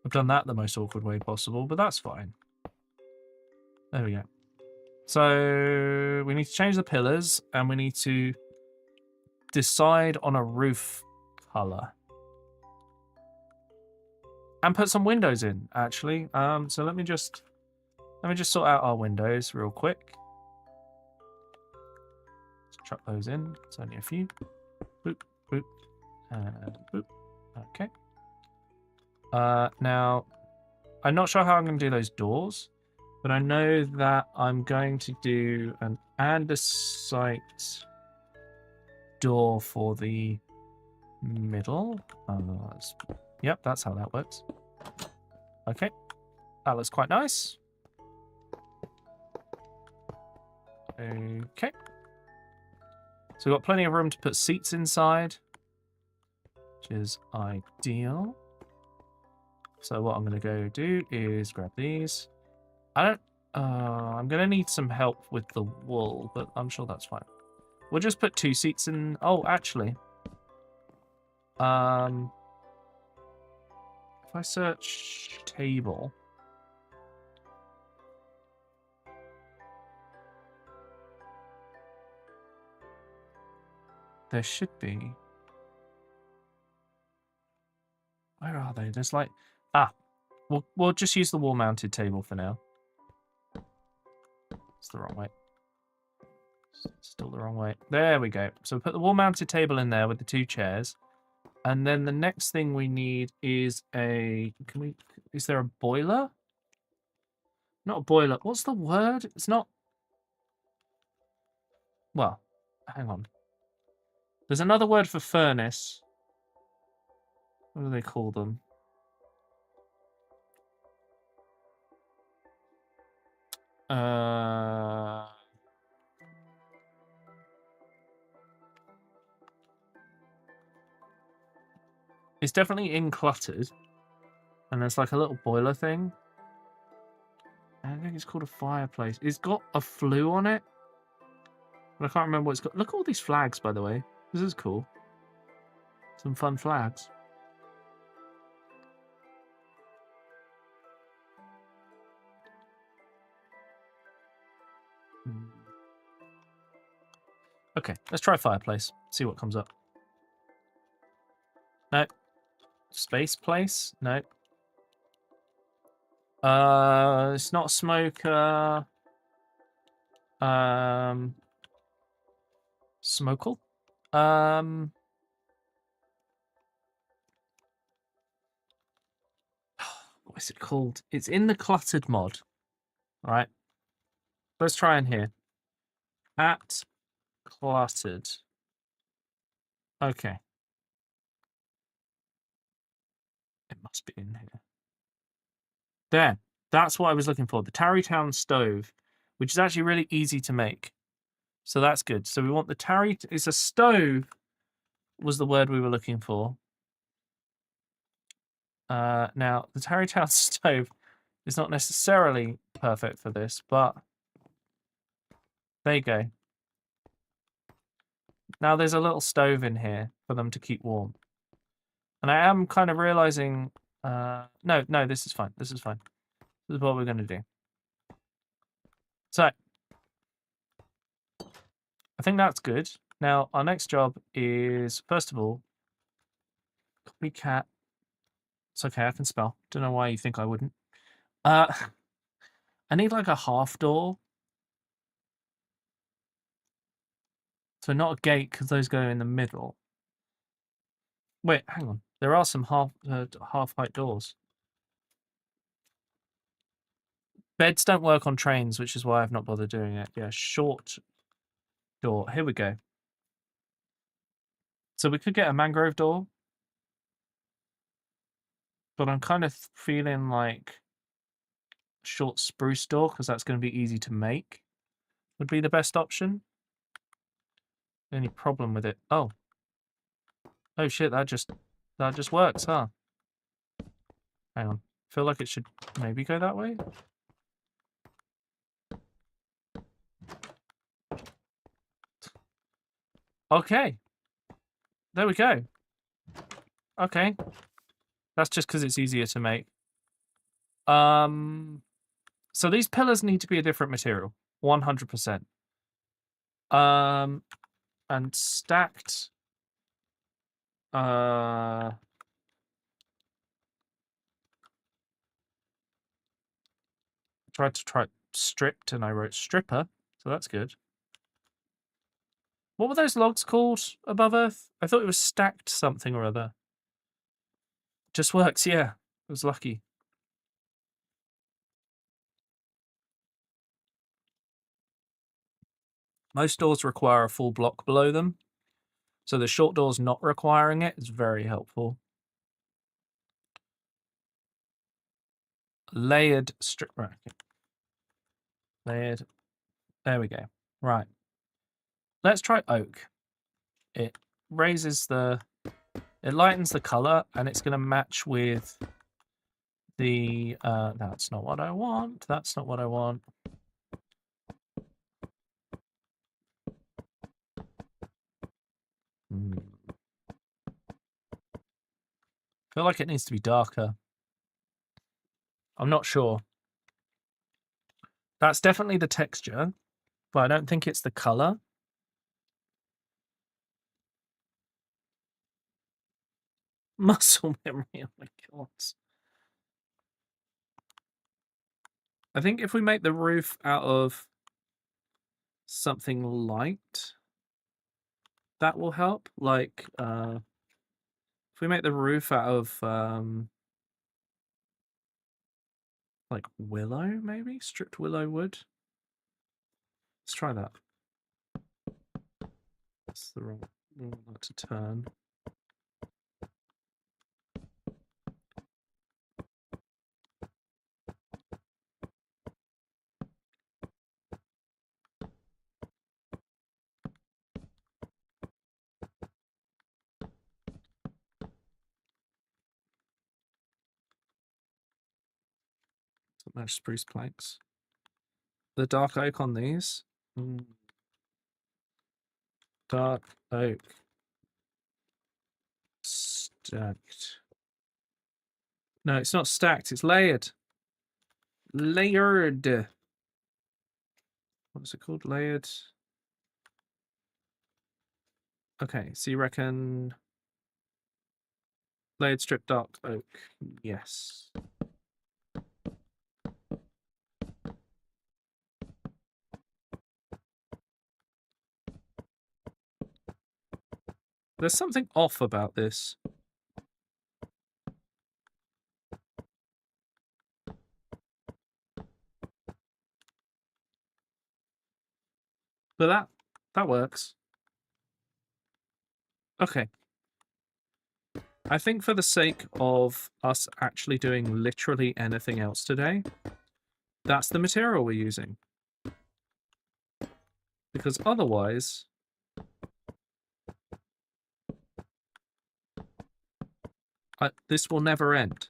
A: I've done that the most awkward way possible, but that's fine. There we go. So we need to change the pillars, and we need to decide on a roof color. And put some windows in, actually. So let me just sort out our windows real quick. Let's chuck those in. It's only a few. Boop, boop, and boop. Okay. Now, I'm not sure how I'm going to do those doors, but I know that I'm going to do an andesite door for the middle. Yep, that's how that works. Okay, that looks quite nice. Okay. So we've got plenty of room to put seats inside, which is ideal. So what I'm going to go do is grab these. I'm going to need some help with the wool, but I'm sure that's fine. We'll just put 2 seats in. Oh, actually. If I search table. There should be. Where are they? There's like... Ah, we'll just use the wall-mounted table for now. It's the wrong way. Still the wrong way. There we go. So we put the wall-mounted table in there with the 2 chairs. And then the next thing we need is a... Is there a boiler? Not a boiler. What's the word? It's not... Well, hang on. There's another word for furnace. What do they call them? It's definitely uncluttered. And there's like a little boiler thing. I think it's called a fireplace. It's got a flue on it. But I can't remember what it's got. Look at all these flags, by the way. This is cool. Some fun flags. Okay, let's try fireplace. See what comes up. No. Space place? No. It's not a smoker. Smokle? What's it called? It's in the cluttered mod. All right. Let's try in here. At cluttered. Okay. It must be in here. There. That's what I was looking for. The Tarrytown stove, which is actually really easy to make. So that's good. So we want the Tarry... It's a stove was the word we were looking for. Now, the Tarrytown stove is not necessarily perfect for this, but there you go. Now there's a little stove in here for them to keep warm. And I am kind of realizing... no, this is fine. This is fine. This is what we're going to do. So, I think that's good. Now, our next job is, first of all, copycat. It's okay, I can spell. Don't know why you think I wouldn't. I need like a half door. So not a gate, because those go in the middle. Wait, hang on. There are some half-height doors. Beds don't work on trains, which is why I've not bothered doing it. Yeah, short door. Here we go. So we could get a mangrove door. But I'm kind of feeling like short spruce door, because that's going to be easy to make, would be the best option. Any problem with it? Oh. Oh shit, that just works, huh? Hang on. Feel like it should maybe go that way? Okay. There we go. Okay. That's just because it's easier to make. So these pillars need to be a different material. 100%. And stacked. Tried to try stripped and I wrote stripper, so that's good. What were those logs called above Earth? I thought it was stacked something or other. Just works, yeah. I was lucky. Most doors require a full block below them. So the short doors not requiring it is very helpful. Layered strip rack. Layered. There we go. Right. Let's try oak. It raises the... It lightens the color and it's going to match with the... that's not what I want. That's not what I want. Feel like it needs to be darker. I'm not sure. That's definitely the texture, but I don't think it's the color. Muscle memory, oh my god. I think if we make the roof out of something light, that will help. Like, if we make the roof out of, like willow, maybe? Stripped willow wood? Let's try that. That's the wrong one to turn. Match spruce planks. The dark oak on these. Dark oak. Stacked. No, it's not stacked. It's layered. Layered. What's it called? Layered. Okay, so you reckon layered strip dark oak? Yes. There's something off about this. But that works. Okay. I think for the sake of us actually doing literally anything else today, that's the material we're using. Because otherwise... this will never end.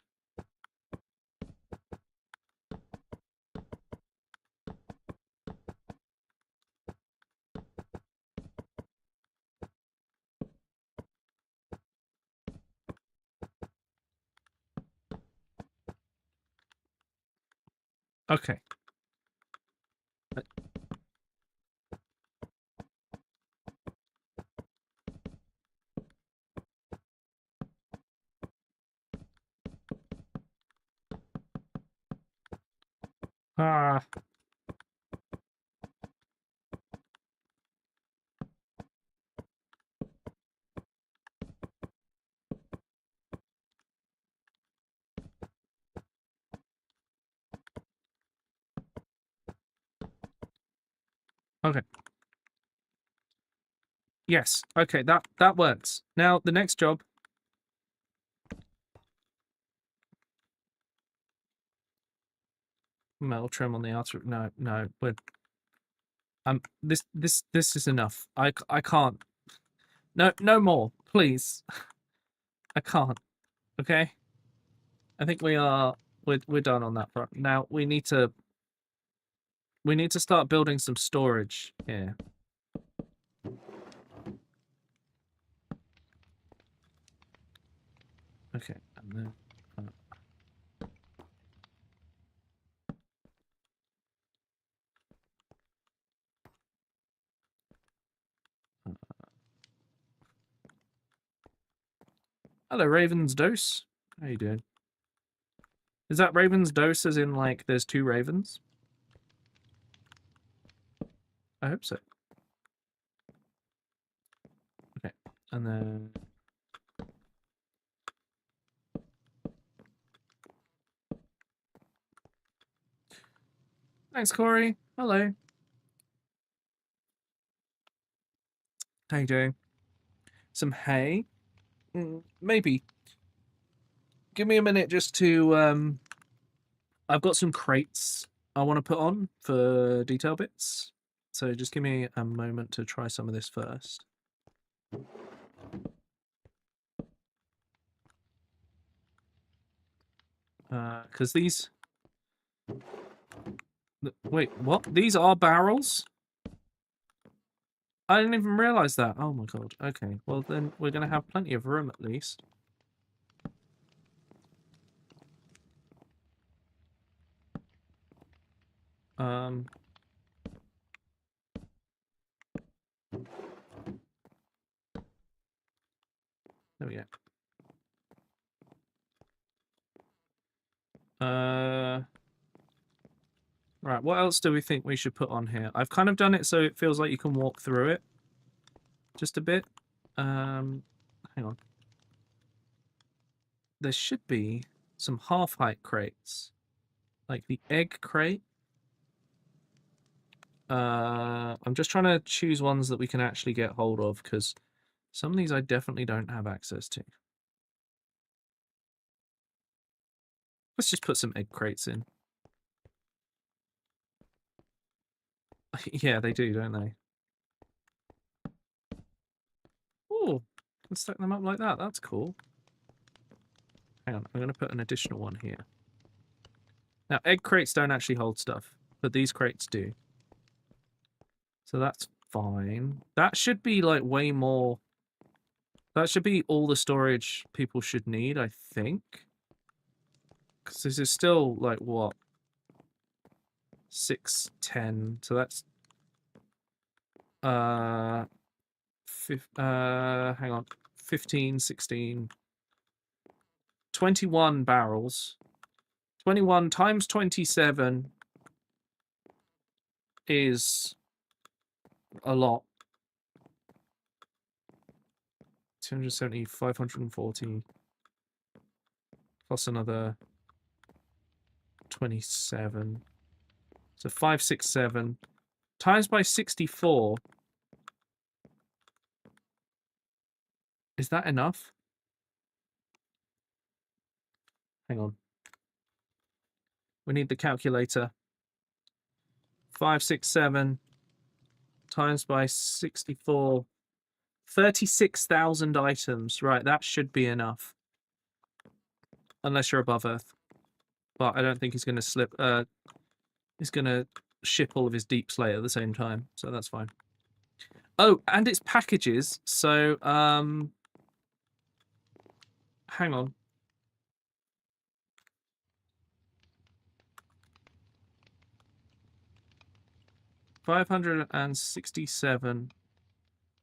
A: Okay. Ah. Okay. Yes. Okay, that works. Now, the next job... Metal trim on the outer... No, no. We're... This is enough. I can't. No more. Please. I can't. Okay? I think we're done on that front. Now, we need to start building some storage here. Okay, and then... hello, Raven's Dose. How you doing? Is that Raven's Dose as in, like, there's two ravens? I hope so. Okay, and then... Thanks, Corey. Hello. How you doing? Some hay? Maybe. Give me a minute just to... I've got some crates I want to put on for detail bits. So just give me a moment to try some of this first. Because these... Wait, what? These are barrels? I didn't even realise that. Oh my god. Okay, well then we're going to have plenty of room at least. There we go. Right, what else do we think we should put on here? I've kind of done it so it feels like you can walk through it. Just a bit. Hang on. There should be some half-height crates. Like the egg crate. I'm just trying to choose ones that we can actually get hold of, because some of these I definitely don't have access to. Let's just put some egg crates in. Yeah, they do, don't they? Oh, let's stack them up like that. That's cool. Hang on, I'm going to put an additional one here. Now, egg crates don't actually hold stuff, but these crates do. So that's fine. That should be like way more. That should be all the storage people should need, I think. Because this is still like what? 6, 10. So that's hang on. 15, 16, 21 barrels. 21 times 27 is a lot. 270, 540 plus another 27. So 567 times by 64. Is that enough? Hang on. We need the calculator. 567 times by 64. 36,000 items. Right, that should be enough. Unless you're above Earth. But I don't think he's going to slip. He's going to ship all of his deep slate at the same time. So that's fine. Oh, and it's packages. So, hang on. $567.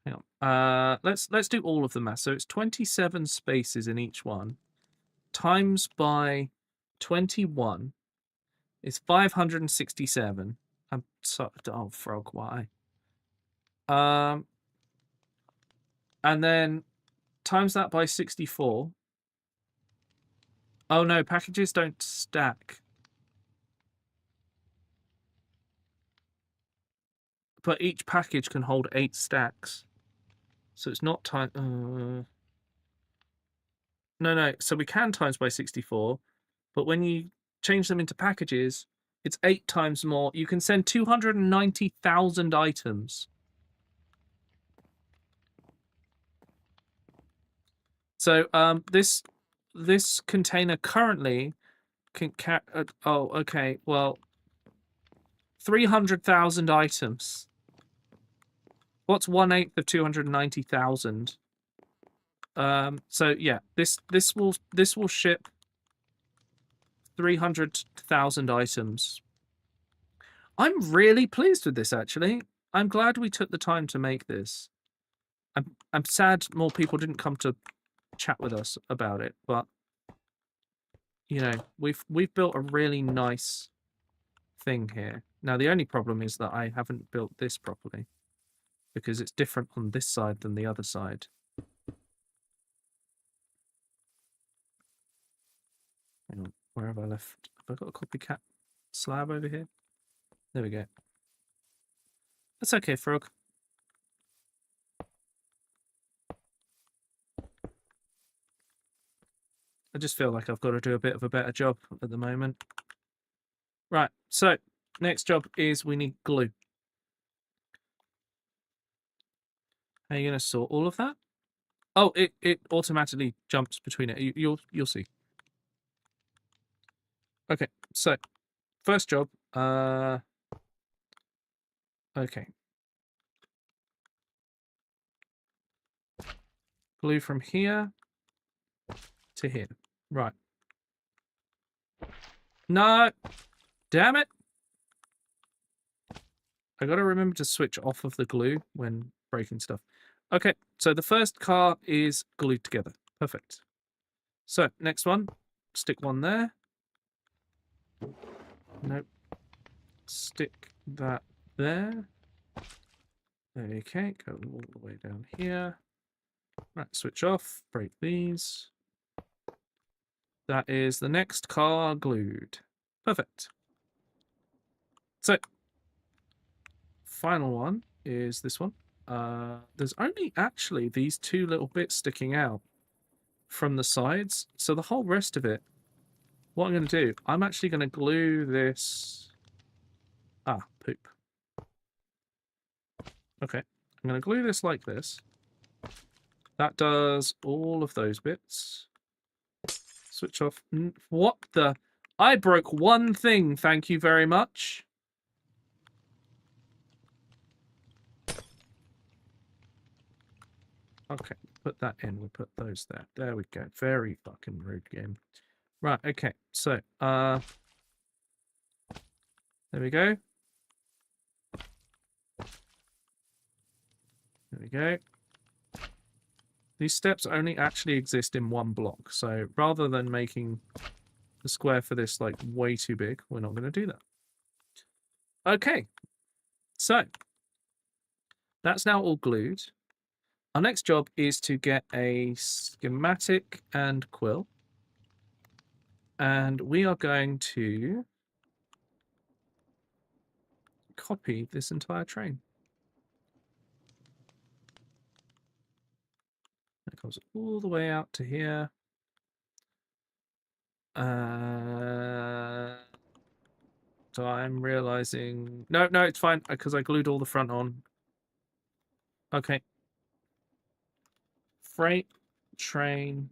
A: Hang on. Let's do all of the math. So it's 27 spaces in each one, times by 21 is 567. I'm sorry. Oh, frog, why? And then times that by 64. Oh no, packages don't stack. But each package can hold 8 stacks. So it's not time. No. So we can times by 64. But when you change them into packages, it's 8 times more. You can send 290,000 items. So this container currently can oh, okay. Well, 300,000 items. What's 1/8 of 290,000? So yeah, this will ship 300,000 items. I'm really pleased with this, actually. I'm glad we took the time to make this. I'm sad more people didn't come to chat with us about it, but you know, we've built a really nice thing here. Now the only problem is that I haven't built this properly because it's different on this side than the other side. Hang on, where have I left? Have I got a copycat slab over here? There we go. That's okay, Frog. I just feel like I've got to do a bit of a better job at the moment. Right, so next job is we need glue. How are you going to sort all of that? Oh, it automatically jumps between it. You'll see. Okay, so first job. Okay. Glue from here to here. Right. No! Damn it! I gotta remember to switch off of the glue when breaking stuff. Okay, so the first car is glued together. Perfect. So, next one. Stick one there. Nope. Stick that there. Okay, go all the way down here. Right, switch off. Break these. That is the next car glued. Perfect. So, final one is this one. There's only actually these 2 little bits sticking out from the sides. So the whole rest of it, what I'm going to do, I'm actually going to glue this... Ah, poop. Okay, I'm going to glue this like this. That does all of those bits. Switch off. What the... I broke one thing, thank you very much. Okay, put that in. We'll put those there. There we go. Very fucking rude game. Right, okay. So, there we go. There we go. These steps only actually exist in one block. So rather than making the square for this like way too big, we're not going to do that. Okay. So that's now all glued. Our next job is to get a schematic and quill. And we are going to copy this entire train. It comes all the way out to here. So I'm realizing... No, it's fine, because I glued all the front on. Okay. Freight train.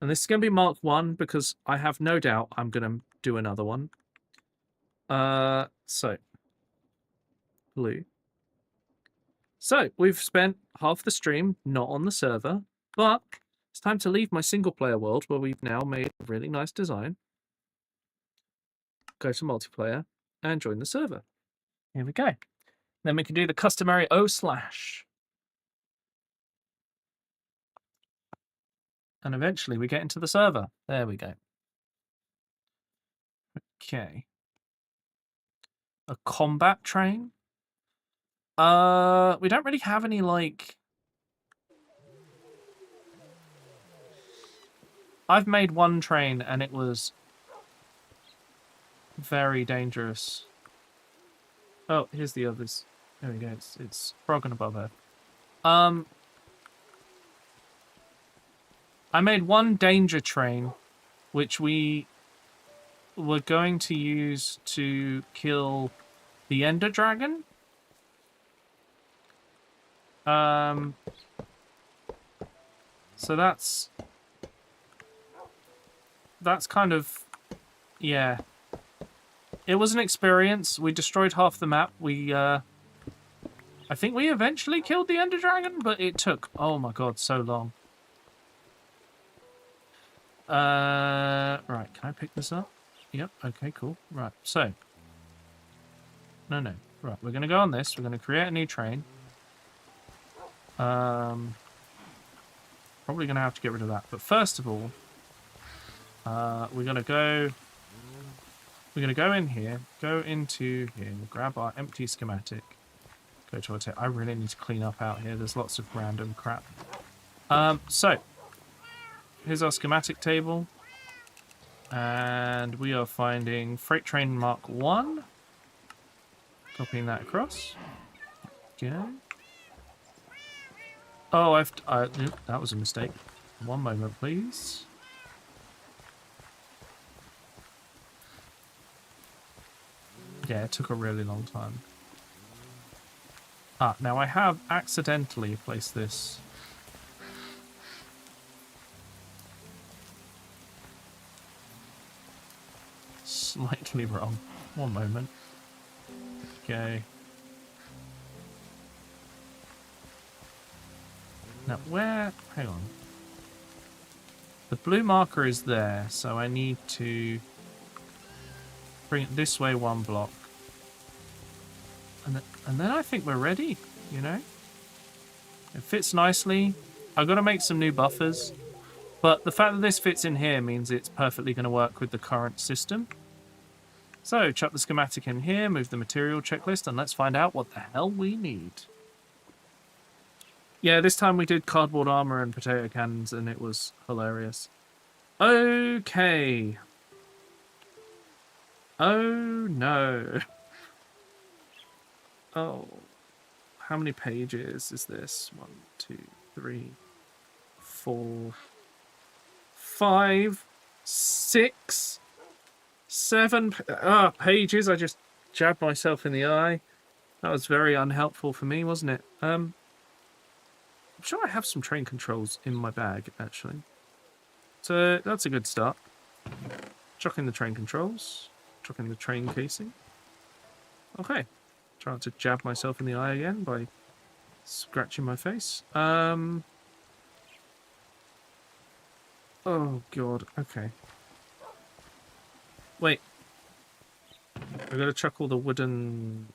A: And this is going to be Mark 1, because I have no doubt I'm going to do another one. So. Glue. So, we've spent half the stream not on the server, but it's time to leave my single-player world, where we've now made a really nice design. Go to multiplayer, and join the server. Here we go. Then we can do the customary O/. And eventually we get into the server. There we go. Okay. A combat train? We don't really have any, like... I've made one train and it was very dangerous. Oh, here's the others. There we go. It's Frog and above Earth. I made one danger train, which we were going to use to kill the Ender Dragon. So that's kind of, yeah. It was an experience. We destroyed half the map. I think we eventually killed the Ender Dragon, but it took, oh my god, so long. Right, can I pick this up? Yep, okay, cool. Right, so. No. Right, we're going to go on this. We're going to create a new train. Probably going to have to get rid of that. But first of all, we're going to go in here, go into here, we'll grab our empty schematic, go to our I really need to clean up out here. There's lots of random crap. So, here's our schematic table. And we are finding Freight Train Mark 1. Copying that across. Okay. Oh, that was a mistake. One moment, please. Yeah, it took a really long time. Now I have accidentally placed this. Slightly wrong. One moment. Okay. Now where... Hang on. The blue marker is there, so I need to bring it this way one block. And then I think we're ready, you know? It fits nicely. I've got to make some new buffers. But the fact that this fits in here means it's perfectly going to work with the current system. So, chuck the schematic in here, move the material checklist, and let's find out what the hell we need. Yeah, this time we did cardboard armor and potato cannons, and it was hilarious. Okay. Oh, no. Oh. How many pages is this? 1, 2, 3, 4, 5, 6, 7 pages. I just jabbed myself in the eye. That was very unhelpful for me, wasn't it? I'm sure I have some train controls in my bag, actually. So that's a good start. Chucking the train controls. Chucking the train casing. Okay. Trying to jab myself in the eye again by Scratching my face. Oh god. Okay. Wait. I gotta chuck all the wooden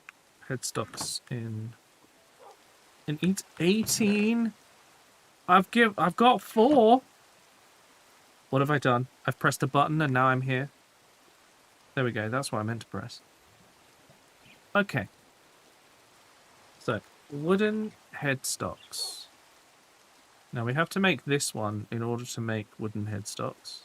A: headstocks in. And eat 18. I've got 4. What have I done? I've pressed a button and now I'm here. There we go. That's what I meant to press. Okay. So, wooden headstocks. Now we have to make this one in order to make wooden headstocks.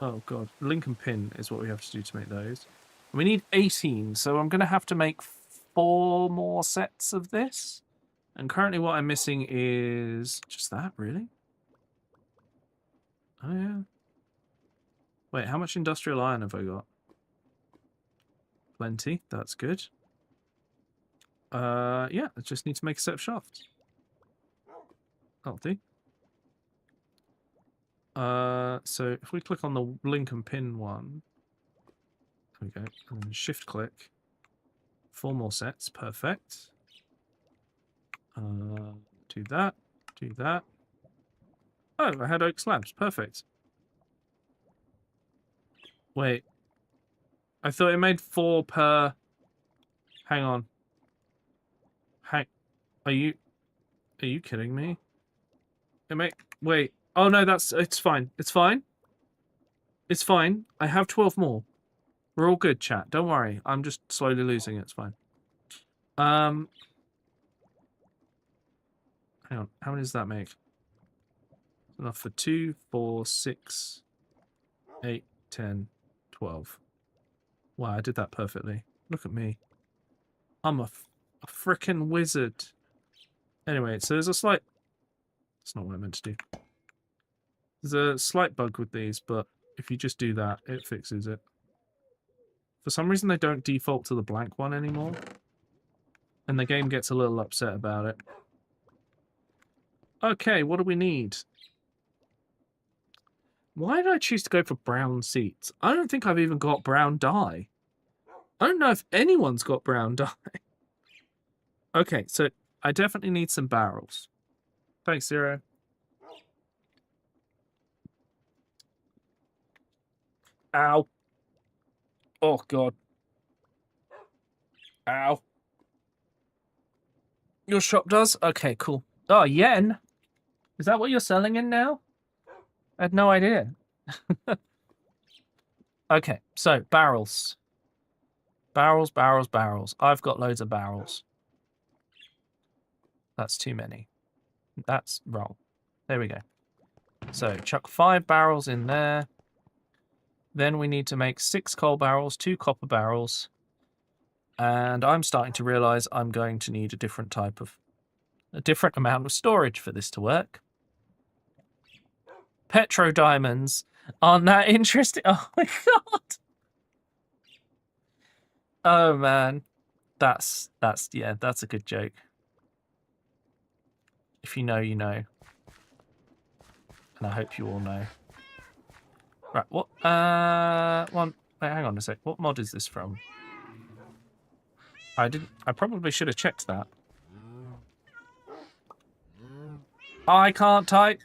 A: Oh god, Lincoln pin is what we have to do to make those. We need 18, so I'm going to have to make 4 more sets of this. And currently what I'm missing is just that, really? Oh yeah. Wait, how much industrial iron have I got? Plenty, that's good. Yeah, I just need to make a set of shafts. That'll do. So if we click on the Lincoln pin one, there we go, and then shift click, 4 more sets, perfect. Do that, do that. Oh, I had oak slabs, perfect. Wait, I thought it made 4 per. Hang on. Are you kidding me? Wait. Oh no, it's fine. It's fine. It's fine. I have 12 more. We're all good, chat. Don't worry. I'm just slowly losing it. It's fine. Hang on. How many does that make? Enough for 2, 4, 6, 8, 10, 12. Wow, I did that perfectly. Look at me. I'm a frickin' wizard. Anyway, so there's a slight... That's not what I meant to do. There's a slight bug with these, but if you just do that, it fixes it. For some reason, they don't default to the blank one anymore. And the game gets a little upset about it. Okay, what do we need? Why did I choose to go for brown seats? I don't think I've even got brown dye. I don't know if anyone's got brown dye. Okay, so I definitely need some barrels. Thanks, Zero. Ow. Oh, God. Ow. Your shop does? Okay, cool. Oh, yen? Is that what you're selling in now? I had no idea. Okay, so barrels. Barrels, barrels, barrels. I've got loads of barrels. That's too many. That's wrong. There we go. So chuck 5 barrels in there. Then we need to make 6 coal barrels, 2 copper barrels. And I'm starting to realize I'm going to need a different amount of storage for this to work. Petro diamonds aren't that interesting. Oh my god. Oh man. That's a good joke. If you know, you know. And I hope you all know. Right, what wait, hang on a sec. What mod is this from? I probably should have checked that. I can't type.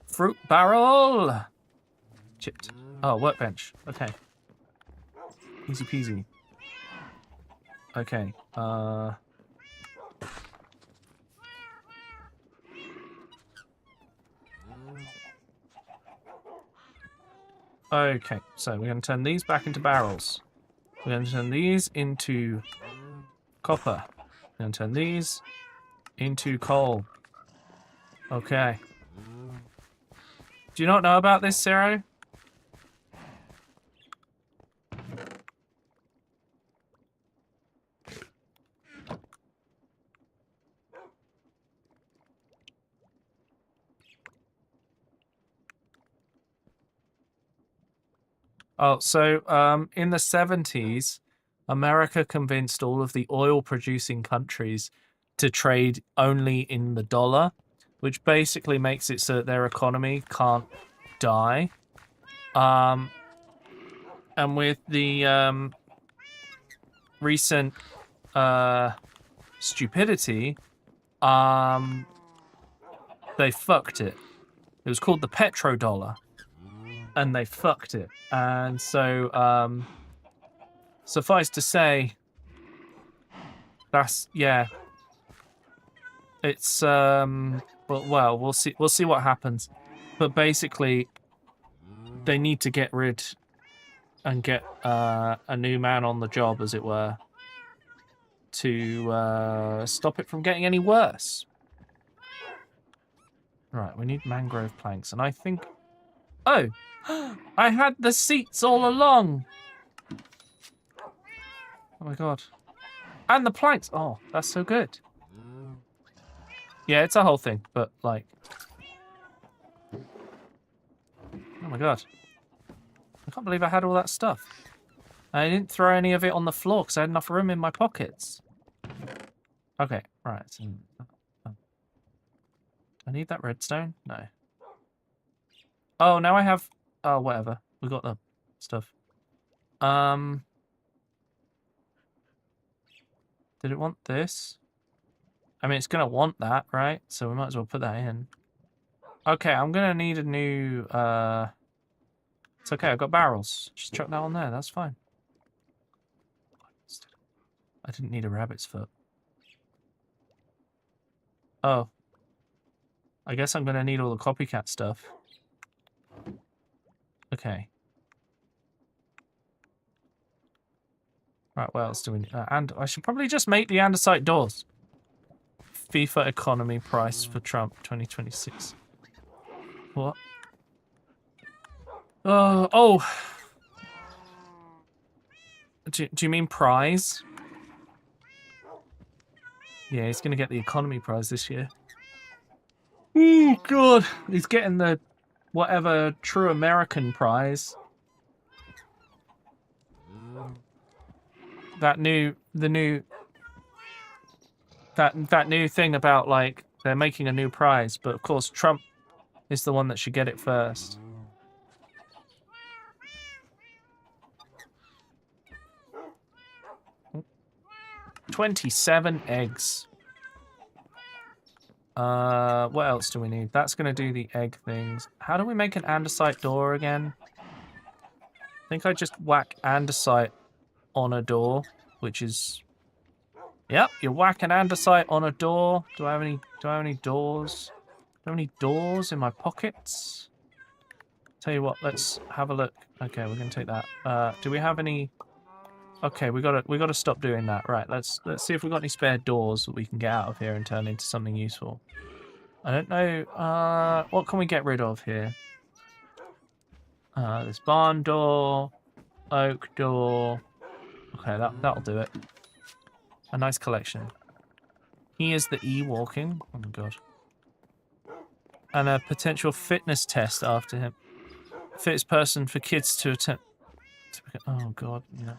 A: Fruit barrel. Chipped. Oh, workbench. Okay. Easy peasy. Okay. Okay, so we're going to turn these back into barrels. We're going to turn these into copper. We're going to turn these into coal. Okay. Do you not know about this, Zero? Oh, so in the 70s, America convinced all of the oil-producing countries to trade only in the dollar, which basically makes it so that their economy can't die. And with the recent stupidity, they fucked it. It was called the petrodollar, and they fucked it. And so, suffice to say, that's yeah. It's well, we'll see what happens. But basically, they need to get rid and get a new man on the job, as it were, to stop it from getting any worse. Right, we need mangrove planks, and I think... Oh! I had the seats all along! Oh my god. And the planks! Oh, that's so good. Yeah, it's a whole thing, but, like... Oh my god. I can't believe I had all that stuff. I didn't throw any of it on the floor because I had enough room in my pockets. Okay, right. So, do I need that redstone? No. Oh, now I have... Oh, whatever. We got the stuff. Did it want this? I mean, it's going to want that, right? So we might as well put that in. Okay, I'm going to need a new... It's okay, I've got barrels. Just chuck that on there, that's fine. I didn't need a rabbit's foot. Oh. I guess I'm going to need all the copycat stuff. Okay. Right, what else do we need? And I should probably just make the andesite doors. FIFA economy price for Trump 2026. What? Oh. Do you mean prize? Yeah, he's going to get the economy prize this year. Oh, God. He's getting the whatever true American prize. That new thing about, like, they're making a new prize, but of course Trump is the one that should get it first. Oh. 27 eggs. What else do we need? That's gonna do the egg things. How do we make an andesite door again? I think I just whack andesite on a door, which is... Yep, you whack an andesite on a door. Do I have any doors? Do I have any doors in my pockets? Tell you what, let's have a look. Okay, we're gonna take that. Do we have any... Okay, we gotta stop doing that. Right, let's see if we've got any spare doors that we can get out of here and turn into something useful. I don't know, what can we get rid of here? This barn door, oak door. Okay, that'll do it. A nice collection. He is the E-walking. Oh my god. And a potential fitness test after him. Fittest person for kids to attempt. Oh god, yeah.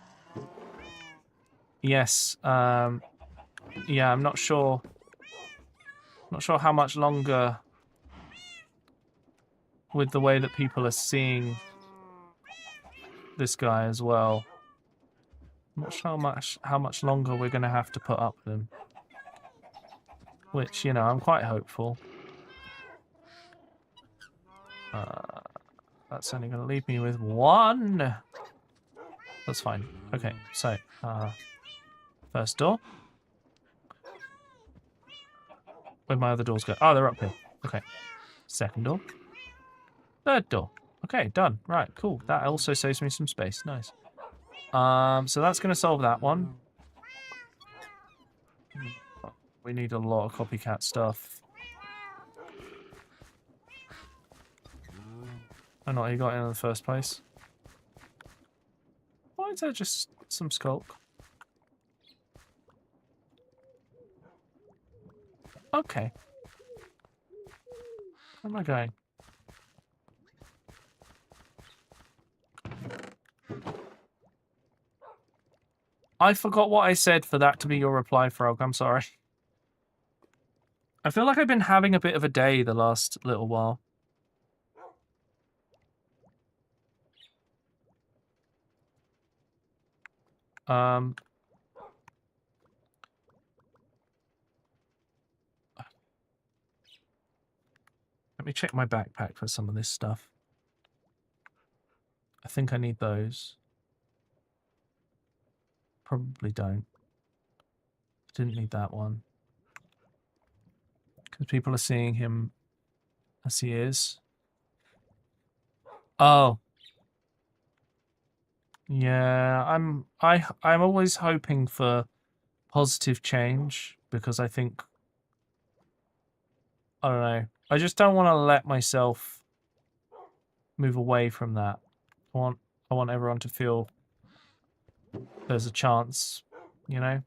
A: Yes. Yeah, I'm not sure. Not sure how much longer. With the way that people are seeing this guy as well. I'm not sure how much longer we're going to have to put up with him. Which, you know, I'm quite hopeful. That's only going to leave me with one. That's fine. Okay, so, first door. Where'd my other doors go? Oh, they're up here. Okay. Second door. Third door. Okay, done. Right, cool. That also saves me some space. Nice. So that's going to solve that one. We need a lot of copycat stuff. I know what you got in the first place. Why is there just some skulk? Okay. Where am I going? I forgot what I said for that to be your reply, Frog. I'm sorry. I feel like I've been having a bit of a day the last little while. Let me check my backpack for some of this stuff. I think I need those. Probably don't. Didn't need that one. Because people are seeing him as he is. Oh. Yeah, I'm always hoping for positive change because I think I don't know. I just don't want to let myself move away from that. I want everyone to feel there's a chance, you know?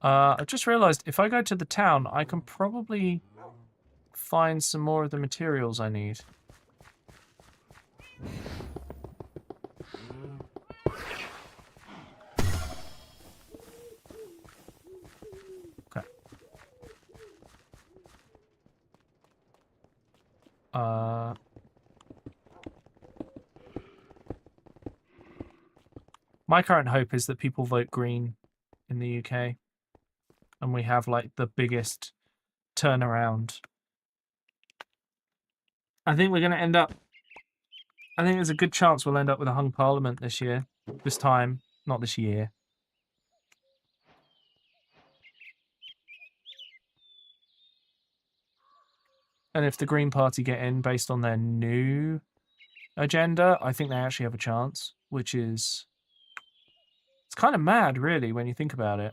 A: I just realized if I go to the town, I can probably find some more of the materials I need. Okay. My current hope is that people vote Green in the UK. And we have, like, the biggest turnaround. I think we're going to end up... I think there's a good chance we'll end up with a hung parliament this year. This time. Not this year. And if the Green Party get in based on their new agenda, I think they actually have a chance, which is... It's kind of mad, really, when you think about it.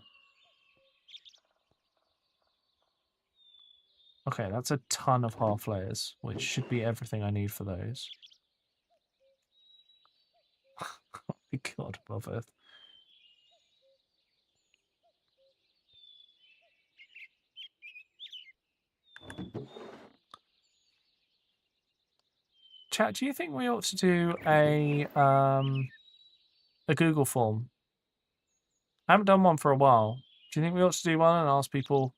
A: Okay, that's a ton of half layers, which should be everything I need for those. Oh my god, above Earth. Chat, do you think we ought to do a Google form? I haven't done one for a while. Do you think we ought to do one and ask people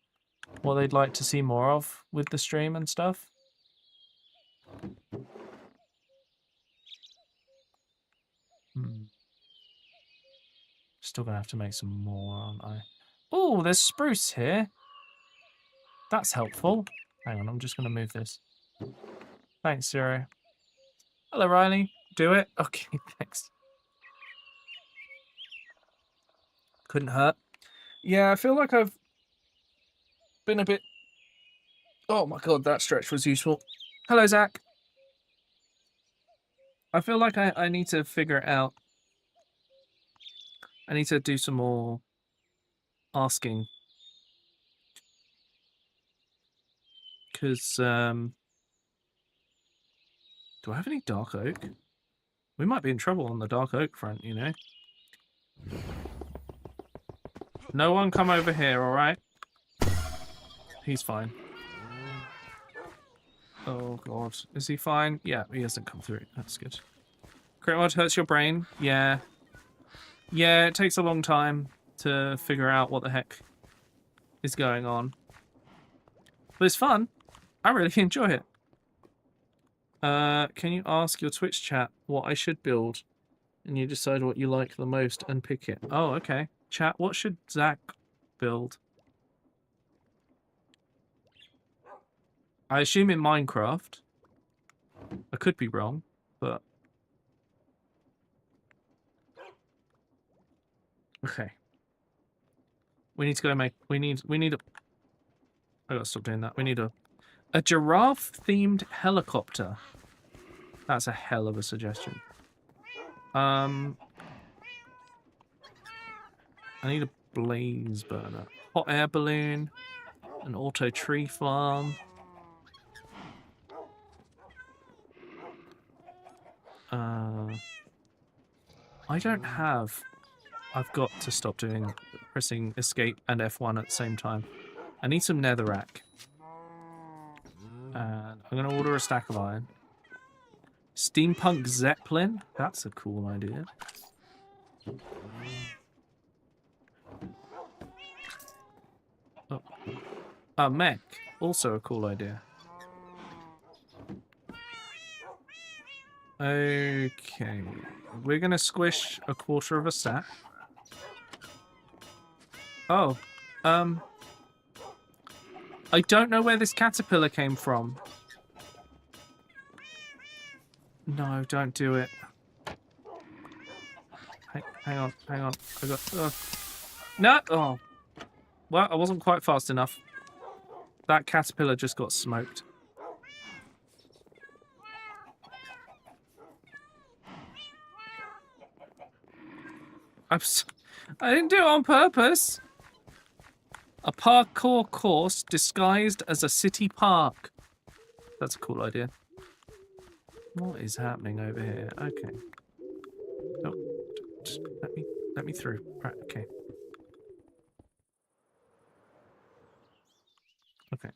A: what they'd like to see more of with the stream and stuff? Still gonna have to make some more, aren't I? Oh, there's spruce here. That's helpful. Hang on, I'm just gonna move this. Thanks, Zero. Hello, Riley. Do it? Okay, thanks. Couldn't hurt. Yeah, I feel like I've been a bit... Oh my god, that stretch was useful. Hello, Zach. I feel like I need to figure it out. I need to do some more asking. Because, do I have any dark oak? We might be in trouble on the dark oak front, you know? No one come over here, alright? He's fine. Oh god. Is he fine? Yeah, he hasn't come through. That's good. Createmod hurts your brain? Yeah. Yeah, it takes a long time to figure out what the heck is going on. But it's fun. I really enjoy it. Can you ask your Twitch chat what I should build? And you decide what you like the most and pick it. Oh, okay. Chat, what should Zach build? I assume in Minecraft. I could be wrong, but... Okay. We need to go make... We need a... I gotta stop doing that. We need a giraffe-themed helicopter. That's a hell of a suggestion. I need a blaze burner. Hot air balloon. An auto tree farm. I don't have... I've got to stop pressing escape and F1 at the same time. I need some netherrack. And I'm going to order a stack of iron. Steampunk Zeppelin? That's a cool idea. Oh. A mech. Also a cool idea. Okay. We're going to squish a quarter of a stack. Oh. I don't know where this caterpillar came from. No, don't do it. Hang on. I got... No! Oh. Well, I wasn't quite fast enough. That caterpillar just got smoked. I didn't do it on purpose. A parkour course disguised as a city park. That's a cool idea. What is happening over here? Okay. Oh, just let me through. Right, okay. Okay.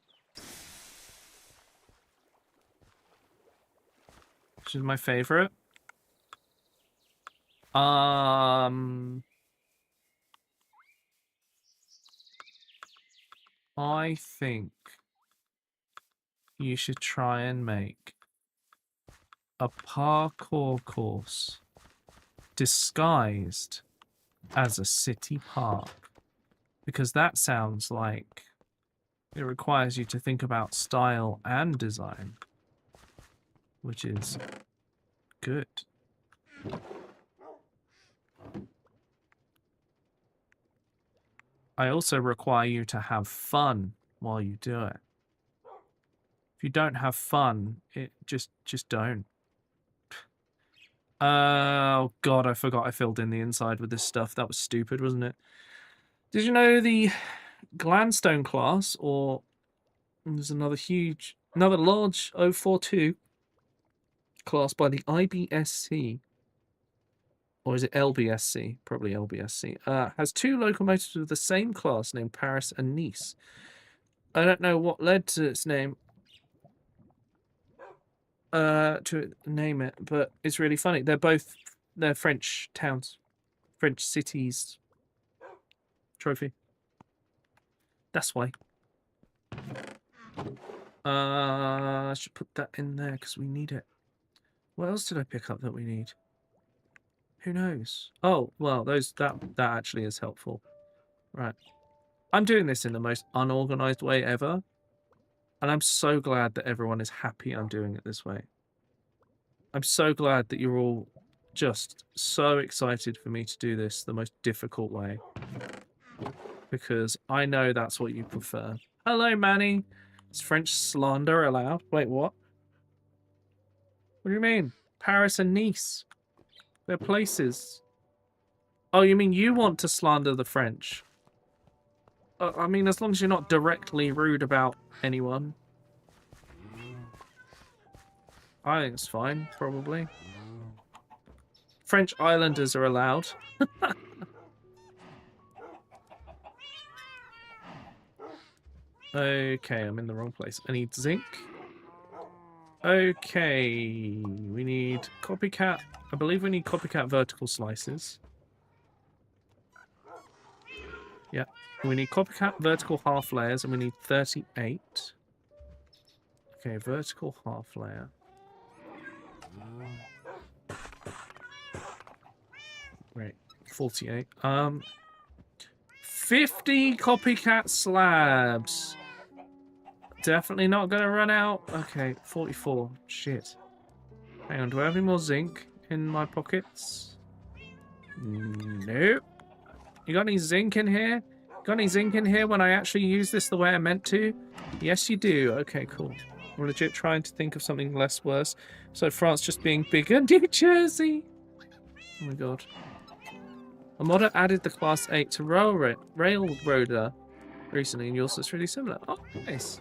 A: Which is my favorite. I think you should try and make a parkour course disguised as a city park, because that sounds like it requires you to think about style and design, which is good. I also require you to have fun while you do it. If you don't have fun, it just don't. Oh god, I forgot I filled in the inside with this stuff. That was stupid, wasn't it? Did you know the Glandstone class, or there's another large 042 class by the IBSC, or is it LBSC? Probably LBSC. Has two locomotives of the same class named Paris and Nice. I don't know what led to its name, to name it, but it's really funny. They're French towns, French cities. Trophy. That's why. I should put that in there because we need it. What else did I pick up that we need? Who knows? Oh, well, that actually is helpful. Right. I'm doing this in the most unorganized way ever. And I'm so glad that everyone is happy I'm doing it this way. I'm so glad that you're all just so excited for me to do this the most difficult way. Because I know that's what you prefer. Hello, Manny. Is French slander allowed? Wait, what? What do you mean? Paris and Nice. They're places. Oh, you mean you want to slander the French? I mean, as long as you're not directly rude about anyone. I think it's fine, probably. French islanders are allowed. Okay, I'm in the wrong place. I need zinc. Okay, we need copycat. I believe we need copycat vertical slices. Yeah, we need copycat vertical half layers, and we need 38. Okay, vertical half layer. Right, 48. 50 copycat slabs. Definitely not gonna run out. Okay, 44. Shit. Hang on, do I have any more zinc in my pockets? Nope. You got any zinc in here? Got any zinc in here when I actually use this the way I meant to? Yes, you do. Okay, cool. I'm legit trying to think of something less worse. So France just being bigger. New Jersey. Oh my god. A modder added the class 8 to Railroader recently, and yours looks really similar. Oh, nice.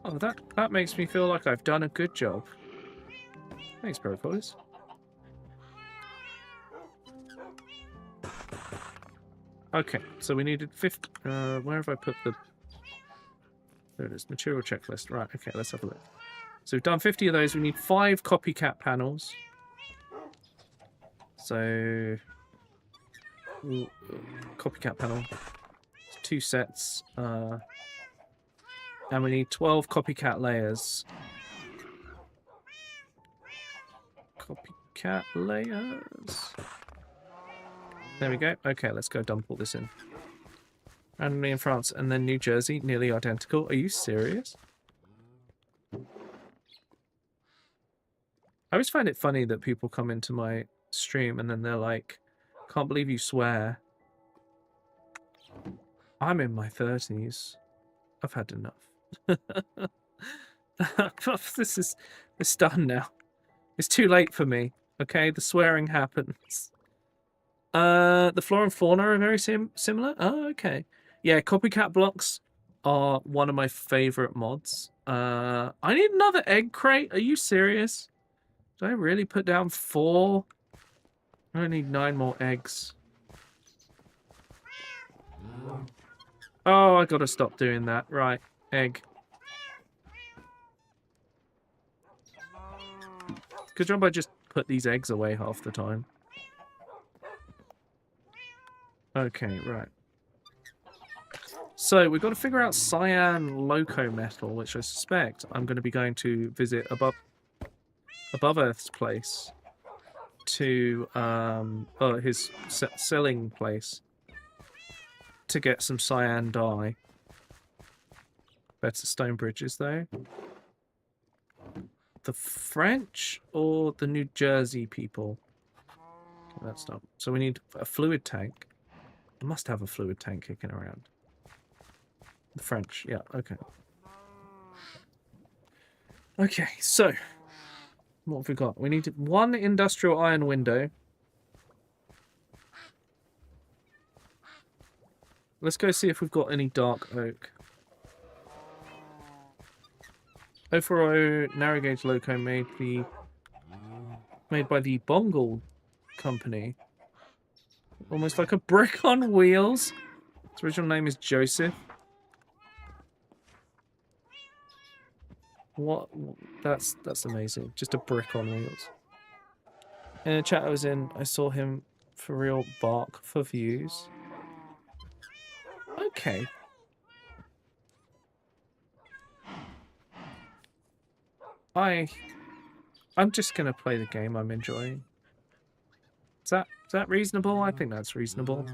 A: Oh, that makes me feel like I've done a good job. Thanks, Procolis. Okay, so we needed 50. Where have I put the... There it is, material checklist. Right, okay, let's have a look. So we've done 50 of those. We need 5 copycat panels. So... copycat panel. It's 2 sets. And we need 12 copycat layers. Copycat layers. There we go. Okay, let's go dump all this in. Randomly in France and then New Jersey, nearly identical. Are you serious? I always find it funny that people come into my stream and then they're like, can't believe you swear. I'm in my 30s. I've had enough. It's done now. It's too late for me. Okay, the swearing happens. The flora and fauna are very similar. Oh, okay. Yeah, copycat blocks are one of my favorite mods. I need another egg crate. Are you serious? Do I really put down 4? I need 9 more eggs. Oh, I gotta stop doing that. Right, egg. Good job I just put these eggs away half the time. Okay, right. So, we've got to figure out cyan loco metal, which I suspect I'm going to be going to visit above Earth's place to, his selling place to get some cyan dye. Better stone bridges, though. The French or the New Jersey people? Okay, that's not. So we need a fluid tank. I must have a fluid tank kicking around. The French, yeah, okay. Okay, so what have we got? We need 1 industrial iron window. Let's go see if we've got any dark oak. 040 narrow gauge loco made by the Bongal company. Almost like a brick on wheels. Its original name is Joseph. What? That's amazing. Just a brick on wheels. In a chat I was in, I saw him for real bark for views. Okay. I'm just gonna play the game I'm enjoying. Is that reasonable? I think that's reasonable.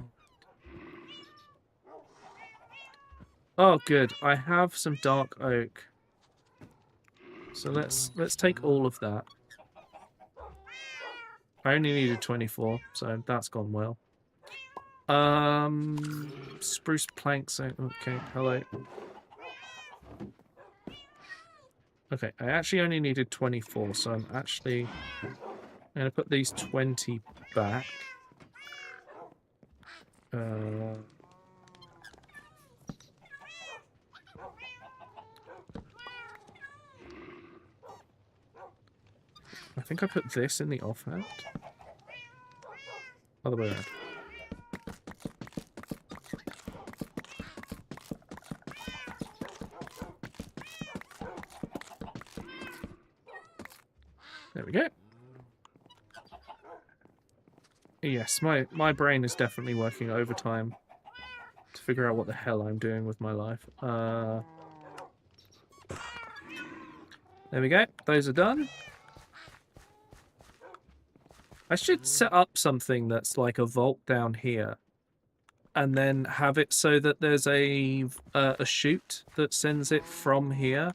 A: Oh, good. I have some dark oak. So let's take all of that. I only needed 24, so that's gone well. Spruce planks. Okay, hello. Okay, I actually only needed 24, so I'm actually going to put these 20 back. I think I put this in the offhand. Other way around. There we go. Yes, my brain is definitely working overtime to figure out what the hell I'm doing with my life. There we go. Those are done. I should set up something that's like a vault down here, and then have it so that there's a chute that sends it from here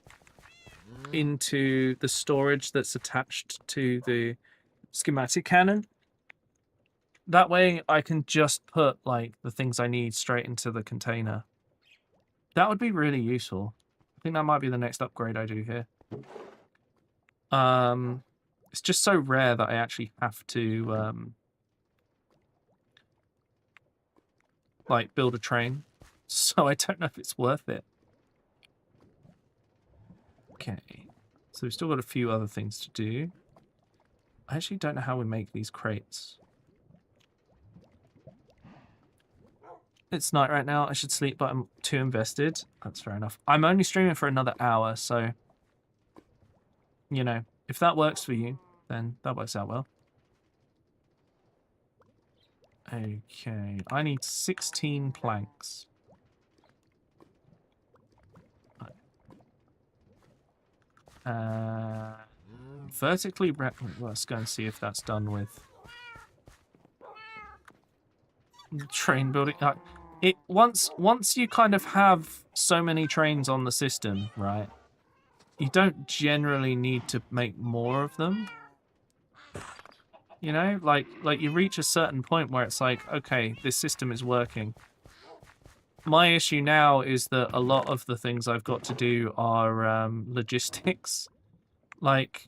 A: into the storage that's attached to the schematic cannon. That way I can just put like the things I need straight into the container. That would be really useful. I think that might be the next upgrade I do here. It's just so rare that I actually have to like build a train, so I don't know if it's worth it. Okay, so we've still got a few other things to do. I actually don't know how we make these crates. It's night right now. I should sleep, but I'm too invested. That's fair enough. I'm only streaming for another hour, so, you know, if that works for you, then that works out well. Okay, I need 16 planks. Vertically let's go and see if that's done with train building. once you kind of have so many trains on the system, right? You don't generally need to make more of them. You know, like you reach a certain point where it's like, okay, this system is working. My issue now is that a lot of the things I've got to do are logistics. Like,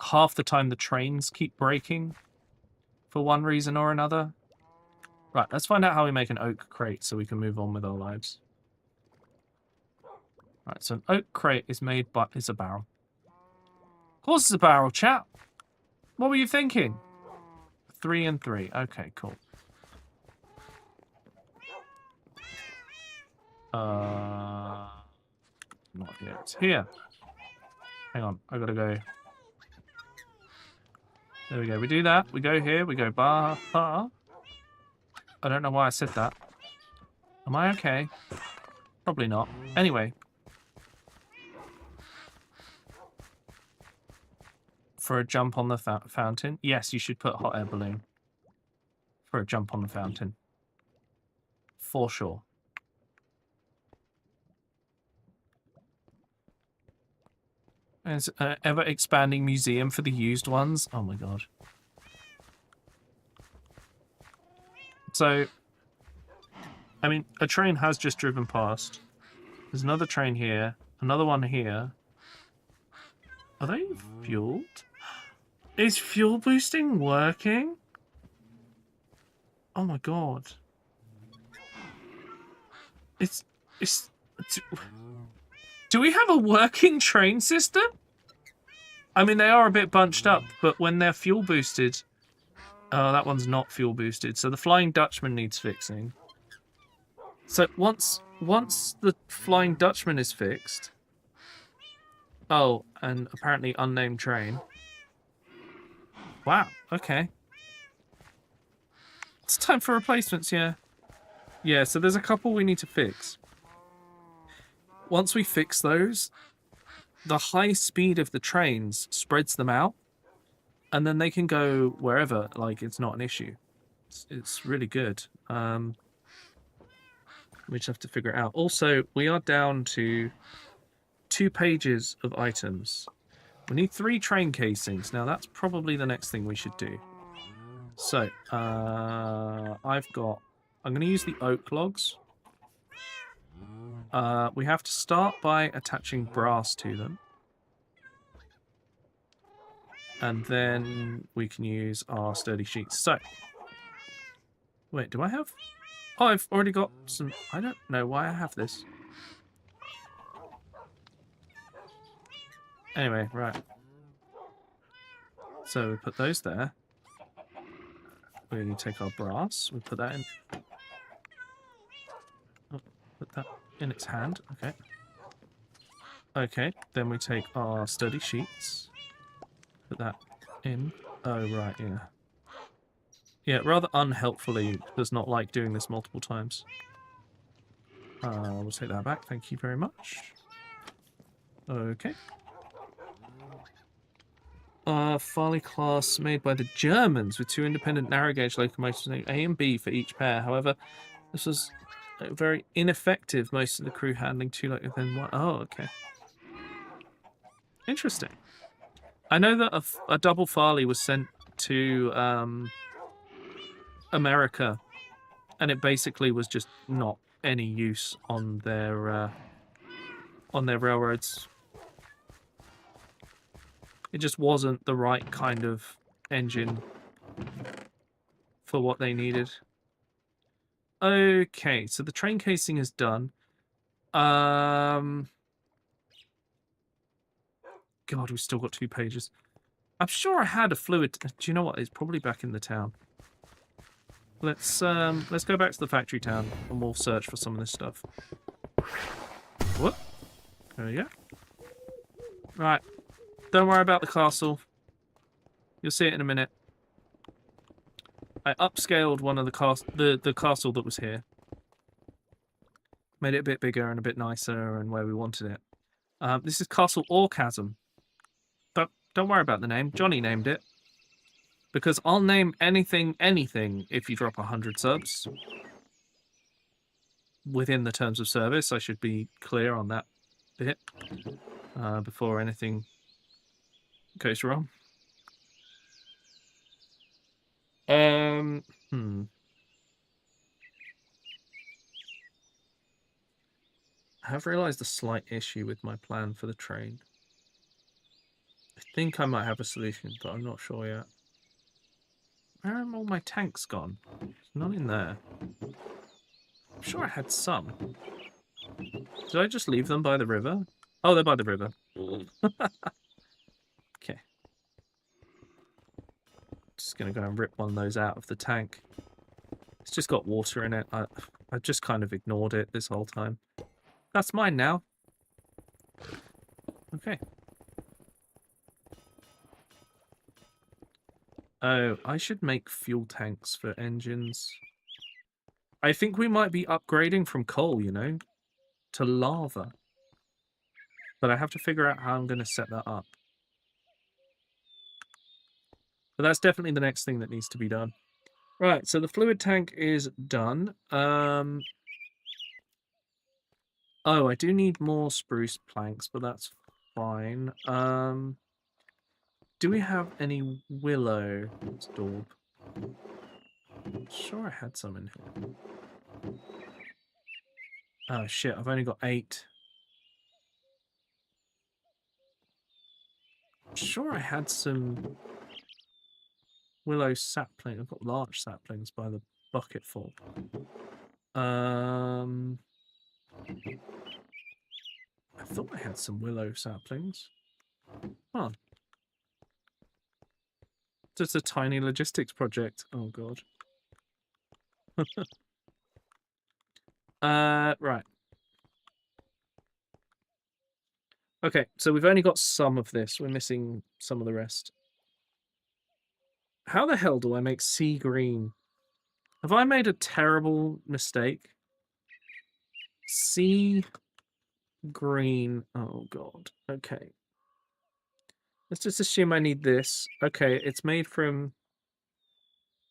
A: half the time the trains keep breaking for one reason or another. Right, let's find out how we make an oak crate so we can move on with our lives. Right, so an oak crate is made by... It's a barrel. Of course it's a barrel, chap. What were you thinking? 3 and 3. Okay, cool. Not here. It's here. Hang on, I gotta go. There we go. We do that. We go here. We go bar. I don't know why I said that. Am I okay? Probably not. Anyway. For a jump on the fountain. Yes, you should put hot air balloon. For a jump on the fountain. For sure. There's an ever-expanding museum for the used ones. Oh my god. So, I mean, a train has just driven past. There's another train here. Another one here. Are they fueled? Is fuel boosting working? Oh my god. Do we have a working train system? I mean, they are a bit bunched up, but when they're fuel boosted... Oh, that one's not fuel boosted. So the Flying Dutchman needs fixing. So once the Flying Dutchman is fixed... Oh, and apparently unnamed train. Wow, okay. It's time for replacements, yeah. Yeah, so there's a couple we need to fix. Once we fix those, the high speed of the trains spreads them out, and then they can go wherever, like, it's not an issue. It's really good. We just have to figure it out. Also, we are down to 2 pages of items. We need 3 train casings. Now, that's probably the next thing we should do. So, I'm going to use the oak logs. We have to start by attaching brass to them. And then we can use our sturdy sheets. So, wait, do I have... Oh, I've already got some... I don't know why I have this. Anyway, right. So we put those there. We're going to take our brass. We put that in... Oh, put that in its hand. Okay. Okay, then we take our sturdy sheets. Put that in. Oh, right, yeah. Yeah, rather unhelpfully does not like doing this multiple times. We'll take that back. Thank you very much. Okay. Farley class made by the Germans with 2 independent narrow gauge locomotives, A and B for each pair. However, this was very ineffective. Most of the crew handling 2 like then one. Oh, okay. Interesting. I know that a double Farley was sent to America, and it basically was just not any use on their railroads. It just wasn't the right kind of engine for what they needed. Okay, so the train casing is done. God, we've still got 2 pages. I'm sure I had a fluid... Do you know what? It's probably back in the town. Let's go back to the factory town and we'll search for some of this stuff. What? There we go. Right. Don't worry about the castle. You'll see it in a minute. I upscaled one of the castle that was here. Made it a bit bigger and a bit nicer and where we wanted it. This is Castle Orchasm. Don't worry about the name. Johnny named it. Because I'll name anything if you drop 100 subs. within the terms of service. I should be clear on that bit before anything goes wrong. I have realised a slight issue with my plan for the train. I think I might have a solution, but I'm not sure yet. Where are all my tanks gone? There's none in there. I'm sure I had some. Did I just leave them by the river? Oh, they're by the river. Okay. Just going to go and rip one of those out of the tank. It's just got water in it. I just kind of ignored it this whole time. That's mine now. Okay. Oh, I should make fuel tanks for engines. I think we might be upgrading from coal, you know, to lava. But I have to figure out how I'm going to set that up. But that's definitely the next thing that needs to be done. Right, so the fluid tank is done. Oh, I do need more spruce planks, but that's fine. Do we have any willow stored? I'm sure I had some in here. Oh shit, I've only got 8. I'm sure I had some willow sapling. I've got large saplings by the bucketful. I thought I had some willow saplings. Huh. Just a tiny logistics project. Oh god. Right. Okay, so we've only got some of this. We're missing some of the rest. How the hell do I make sea green? Have I made a terrible mistake? Sea green. Oh god. Okay. Let's just assume I need this. Okay, it's made from...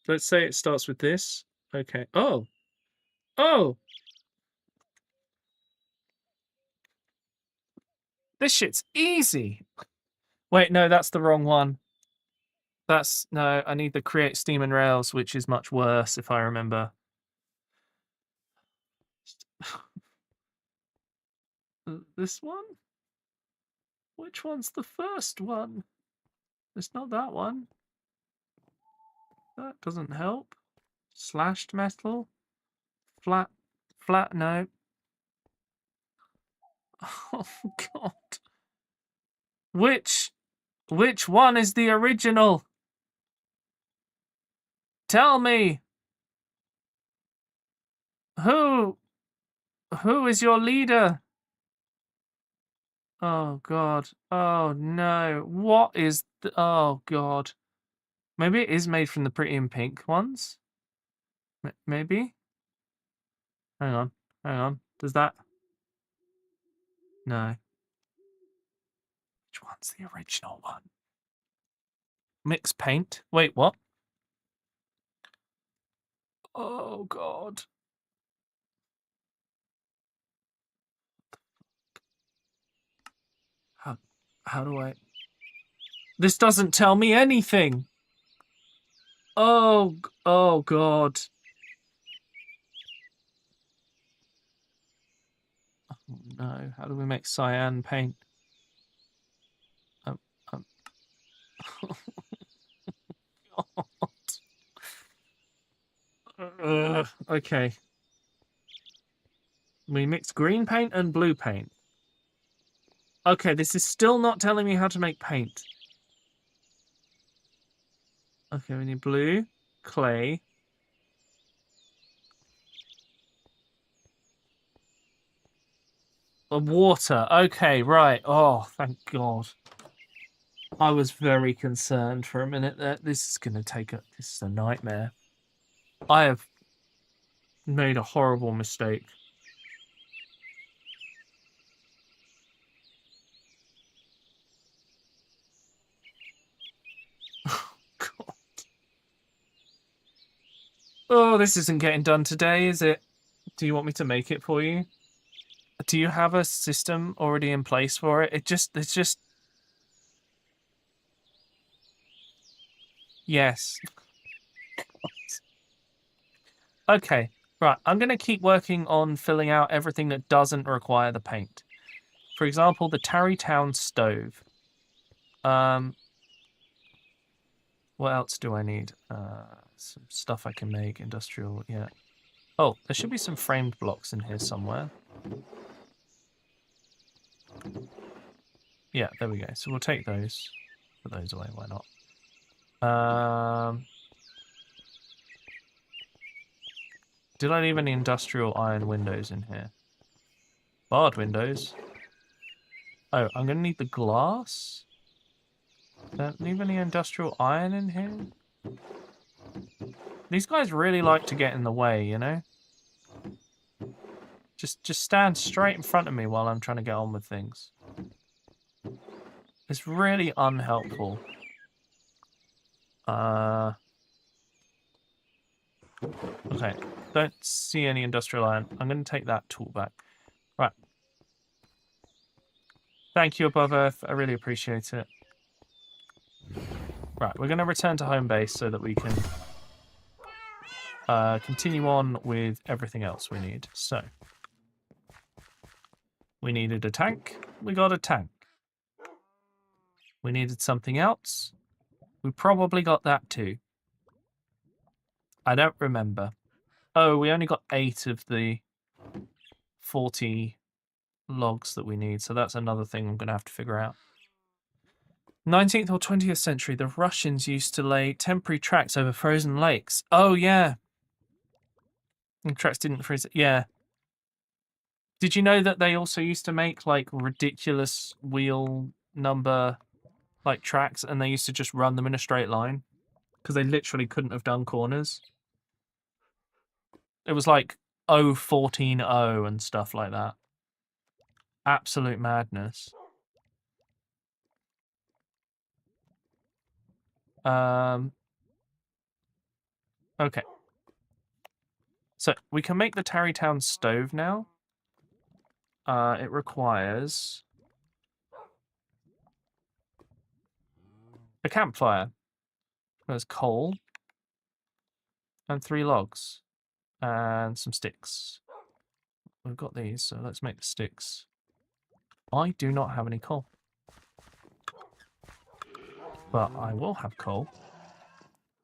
A: Let's say it starts with this. Okay. Oh! Oh! This shit's easy! Wait, no, that's the wrong one. That's... No, I need the create steam and rails, which is much worse, if I remember. This one? Which one's the first one? It's not that one. That doesn't help. Slashed metal? Flat, no. Oh, God. Which one is the original? Tell me. Who is your leader? Oh, God. Oh, no. What is oh, God. Maybe it is made from the pretty in pink ones? Maybe? Hang on. Does that... No. Which one's the original one? Mixed paint? Wait, what? Oh, God. How do I... This doesn't tell me anything. Oh, God. Oh, no. How do we make cyan paint? God. Okay. We mix green paint and blue paint. Okay, this is still not telling me how to make paint. Okay, we need blue, clay. Water. Okay, right. Oh, thank God. I was very concerned for a minute that this is going to take a... This is a nightmare. I have made a horrible mistake. Oh, God. Oh, this isn't getting done today, is it? Do you want me to make it for you? Do you have a system already in place for it? It's just... Yes. Okay, right. I'm going to keep working on filling out everything that doesn't require the paint. For example, the Tarrytown stove. What else do I need? Some stuff I can make, industrial, yeah. Oh, there should be some framed blocks in here somewhere. Yeah, there we go. So we'll take those. Put those away, why not? Did I leave any industrial iron windows in here? Barred windows. Oh, I'm going to need the glass? Don't leave any industrial iron in here? These guys really like to get in the way, you know? Just stand straight in front of me while I'm trying to get on with things. It's really unhelpful. Okay, don't see any industrial iron. I'm going to take that tool back. Right. Thank you, Above Earth. I really appreciate it. Right, we're going to return to home base so that we can continue on with everything else we need. So, we needed a tank. We got a tank. We needed something else. We probably got that too. I don't remember. Oh, we only got 8 of the 40 logs that we need, so that's another thing I'm going to have to figure out. 19th or 20th century, the Russians used to lay temporary tracks over frozen lakes. Oh, yeah. The tracks didn't freeze. Yeah. Did you know that they also used to make, like, ridiculous wheel number, like, tracks, and they used to just run them in a straight line? Because they literally couldn't have done corners. It was like 014 and stuff like that. Absolute madness. Okay. So we can make the Tarrytown stove now. It requires a campfire. There's coal and 3 logs and some sticks. We've got these, so let's make the sticks. I do not have any coal, but I will have coal.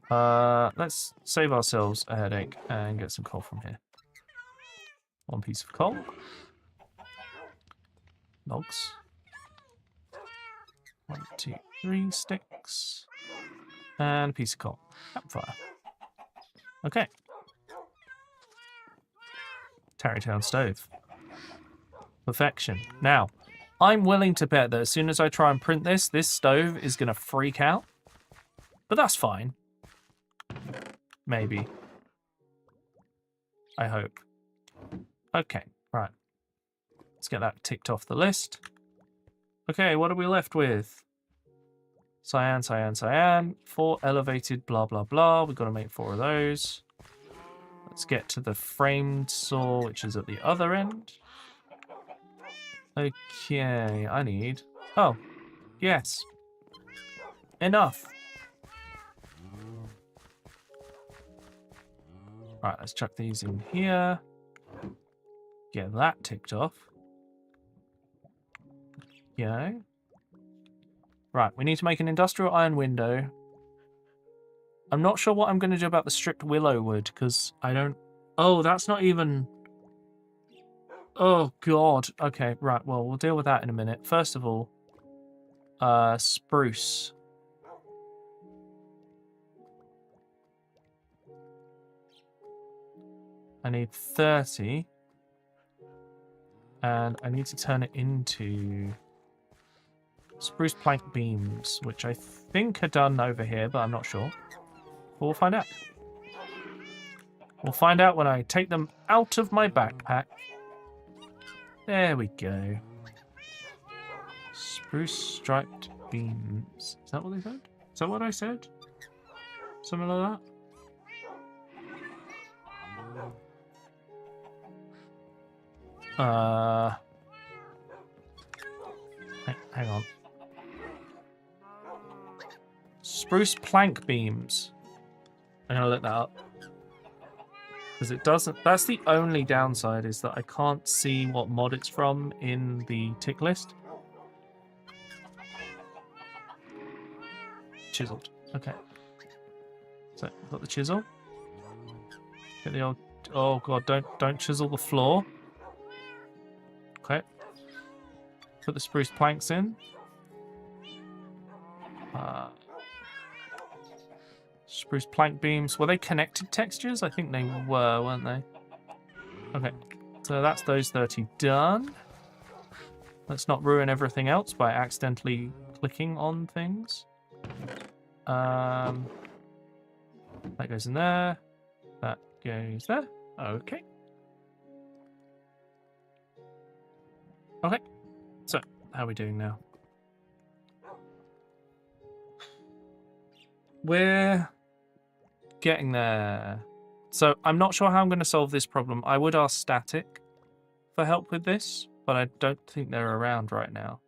A: Let's save ourselves a headache and get some coal from here. 1 piece of coal. Logs. 1, 2, 3 sticks. And a piece of coal. Campfire. Okay. Tarrytown stove. Perfection. Now, I'm willing to bet that as soon as I try and print this, this stove is going to freak out. But that's fine. Maybe. I hope. Okay, right. Let's get that ticked off the list. Okay, what are we left with? Cyan, cyan, cyan. 4 elevated, blah, blah, blah. We've got to make 4 of those. Let's get to the framed saw, which is at the other end. Okay, I need... Oh, yes. Enough. Right, let's chuck these in here. Get that ticked off. Yeah. Right, we need to make an industrial iron window. I'm not sure what I'm going to do about the stripped willow wood, because I don't... Oh, that's not even... Oh, God. Okay, right, well, we'll deal with that in a minute. First of all, spruce. I need 30. And I need to turn it into spruce plank beams, which I think are done over here, but I'm not sure. But we'll find out. We'll find out when I take them out of my backpack. There we go. Spruce striped beams. Is that what they said? Is that what I said? Something like that? Hang on. Spruce plank beams. I'm gonna look that up. Because it doesn't... That's the only downside, is that I can't see what mod it's from in the tick list. Chiseled. Okay. So, I've got the chisel. Get the old... Oh god, don't chisel the floor. Okay. Put the spruce planks in. Spruce plank beams. Were they connected textures? I think they were, weren't they? Okay. So that's those 30 done. Let's not ruin everything else by accidentally clicking on things. That goes in there. That goes there. Okay. Okay. So, how are we doing now? We're getting there. So, I'm not sure how I'm going to solve this problem. I would ask Static for help with this, but I don't think they're around right now.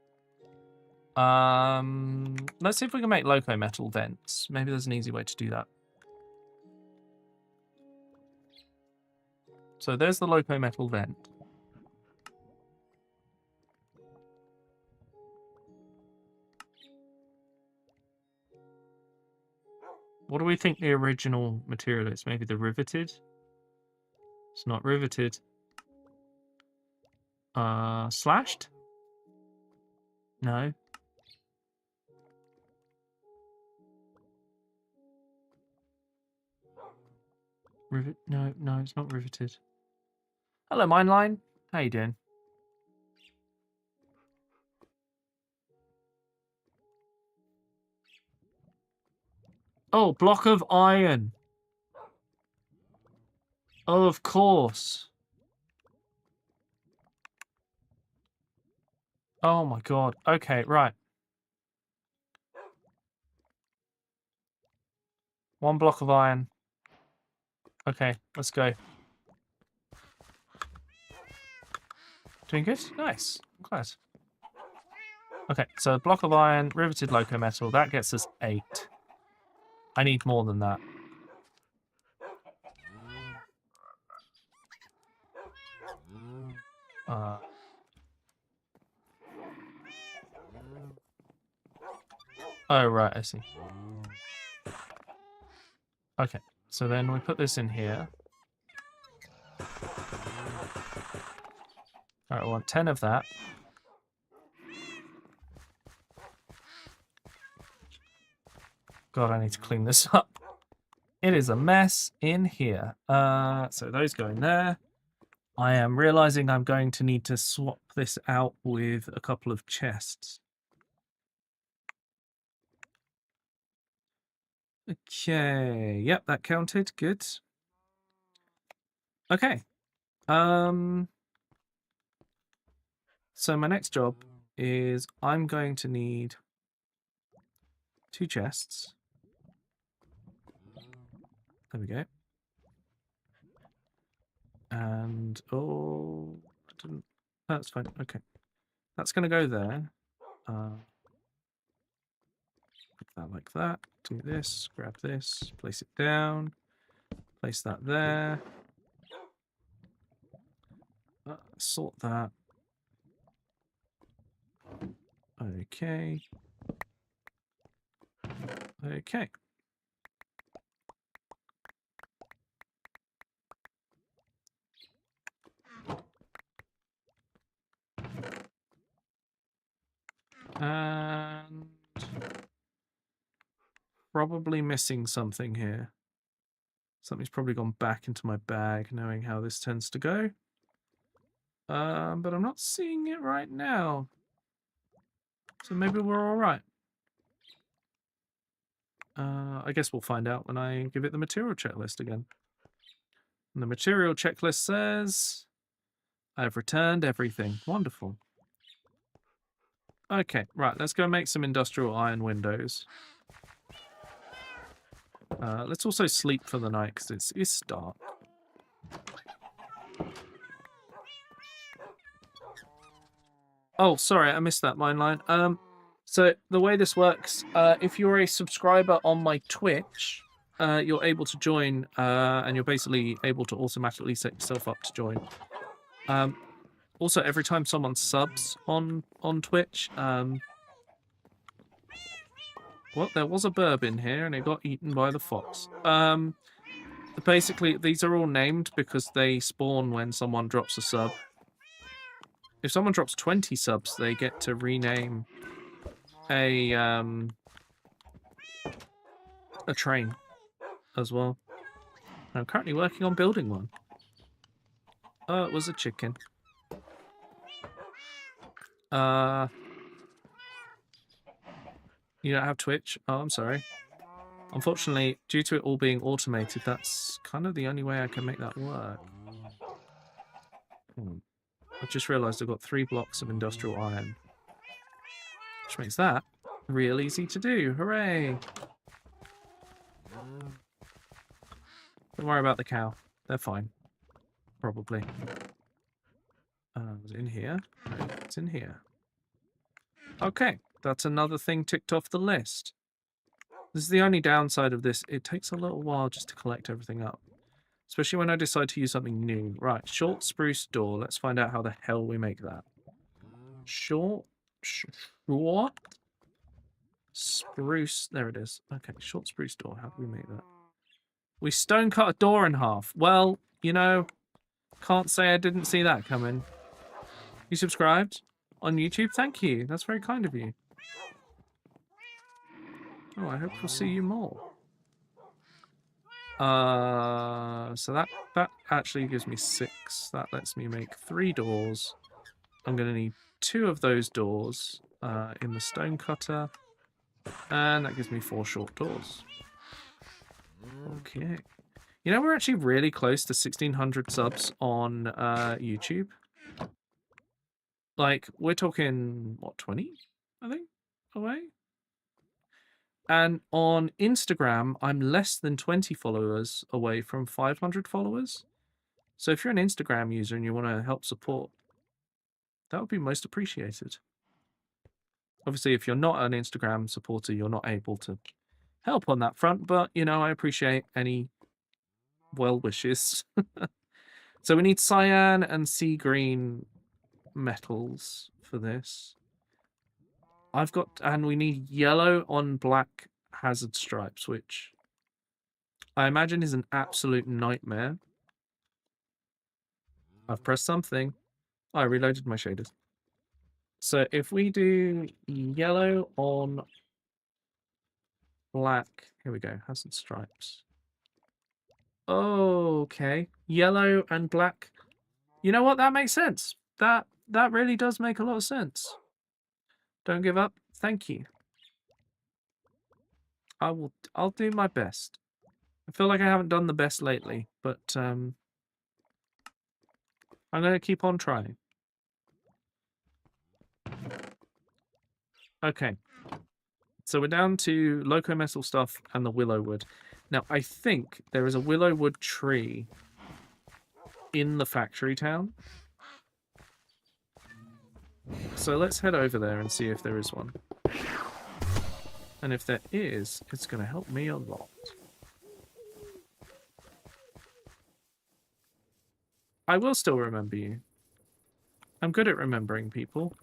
A: Let's see if we can make loco metal vents. Maybe there's an easy way to do that. So there's the loco metal vent. What do we think the original material is? Maybe the riveted? It's not riveted. Slashed? No. Rivet? No, it's not riveted. Hello, Mineline. How you doing? Oh, block of iron. Oh, of course. Oh my god. Okay, right. One block of iron. Okay, let's go. Doing good? Nice. I'm glad. Okay, so a block of iron, riveted loco metal. That gets us 8. I need more than that. Oh, right, I see. Okay, so then we put this in here. Alright, I want 10 of that. God, I need to clean this up. It is a mess in here. So those go in there. I am realizing I'm going to need to swap this out with a couple of chests. Okay, yep, that counted. Good. Okay. So my next job is I'm going to need 2 chests. There we go. And oh, I didn't. That's fine. Okay, that's going to go there. Put that like that. Do this. Grab this. Place it down. Place that there. Sort that. Okay. Okay. And probably missing something here. Something's probably gone back into my bag, knowing how this tends to go. But I'm not seeing it right now. So maybe we're all right. I guess we'll find out when I give it the material checklist again. And the material checklist says I've returned everything. Wonderful. Okay, right, let's go make some industrial iron windows. Let's also sleep for the night because it's dark. Oh, sorry, I missed that mine line. So the way this works, if you're a subscriber on my Twitch, you're able to join, and you're basically able to automatically set yourself up to join. Also, every time someone subs on Twitch, well, there was a burb in here, and it got eaten by the fox. Basically, these are all named because they spawn when someone drops a sub. If someone drops 20 subs, they get to rename a train as well. I'm currently working on building one. Oh, it was a chicken. You don't have Twitch? Oh, I'm sorry. Unfortunately, due to it all being automated, that's kind of the only way I can make that work. I just realised I've got 3 blocks of industrial iron. Which makes that real easy to do. Hooray! Don't worry about the cow. They're fine. Probably. Was it in here? No, it's in here. Okay, that's another thing ticked off the list. This is the only downside of this. It takes a little while just to collect everything up. Especially when I decide to use something new. Right, short spruce door. Let's find out how the hell we make that. Short spruce. There it is. Okay, short spruce door. How do we make that? We stone cut a door in half. Well, you know, can't say I didn't see that coming. You subscribed on YouTube? Thank you. That's very kind of you. Oh, I hope we'll see you more. So that actually gives me 6. That lets me make 3 doors. I'm going to need 2 of those doors in the stone cutter. And that gives me 4 short doors. Okay. You know, we're actually really close to 1,600 subs on YouTube. Like, we're talking, what, 20, I think, away? And on Instagram, I'm less than 20 followers away from 500 followers. So if you're an Instagram user and you want to help support, that would be most appreciated. Obviously, if you're not an Instagram supporter, you're not able to help on that front. But, you know, I appreciate any well wishes. So we need cyan and sea green metals for this. And we need yellow on black hazard stripes, which I imagine is an absolute nightmare. I've pressed something. I reloaded my shaders. So if we do yellow on black, here we go, hazard stripes. Oh, okay. Yellow and black. You know what? That makes sense. That really does make a lot of sense. Don't give up. Thank you. I'll do my best. I feel like I haven't done the best lately, but I'm going to keep on trying. Okay. So we're down to loco metal stuff and the willow wood. Now, I think there is a willow wood tree in the factory town. So let's head over there and see if there is one. And if there is, it's going to help me a lot. I will still remember you. I'm good at remembering people.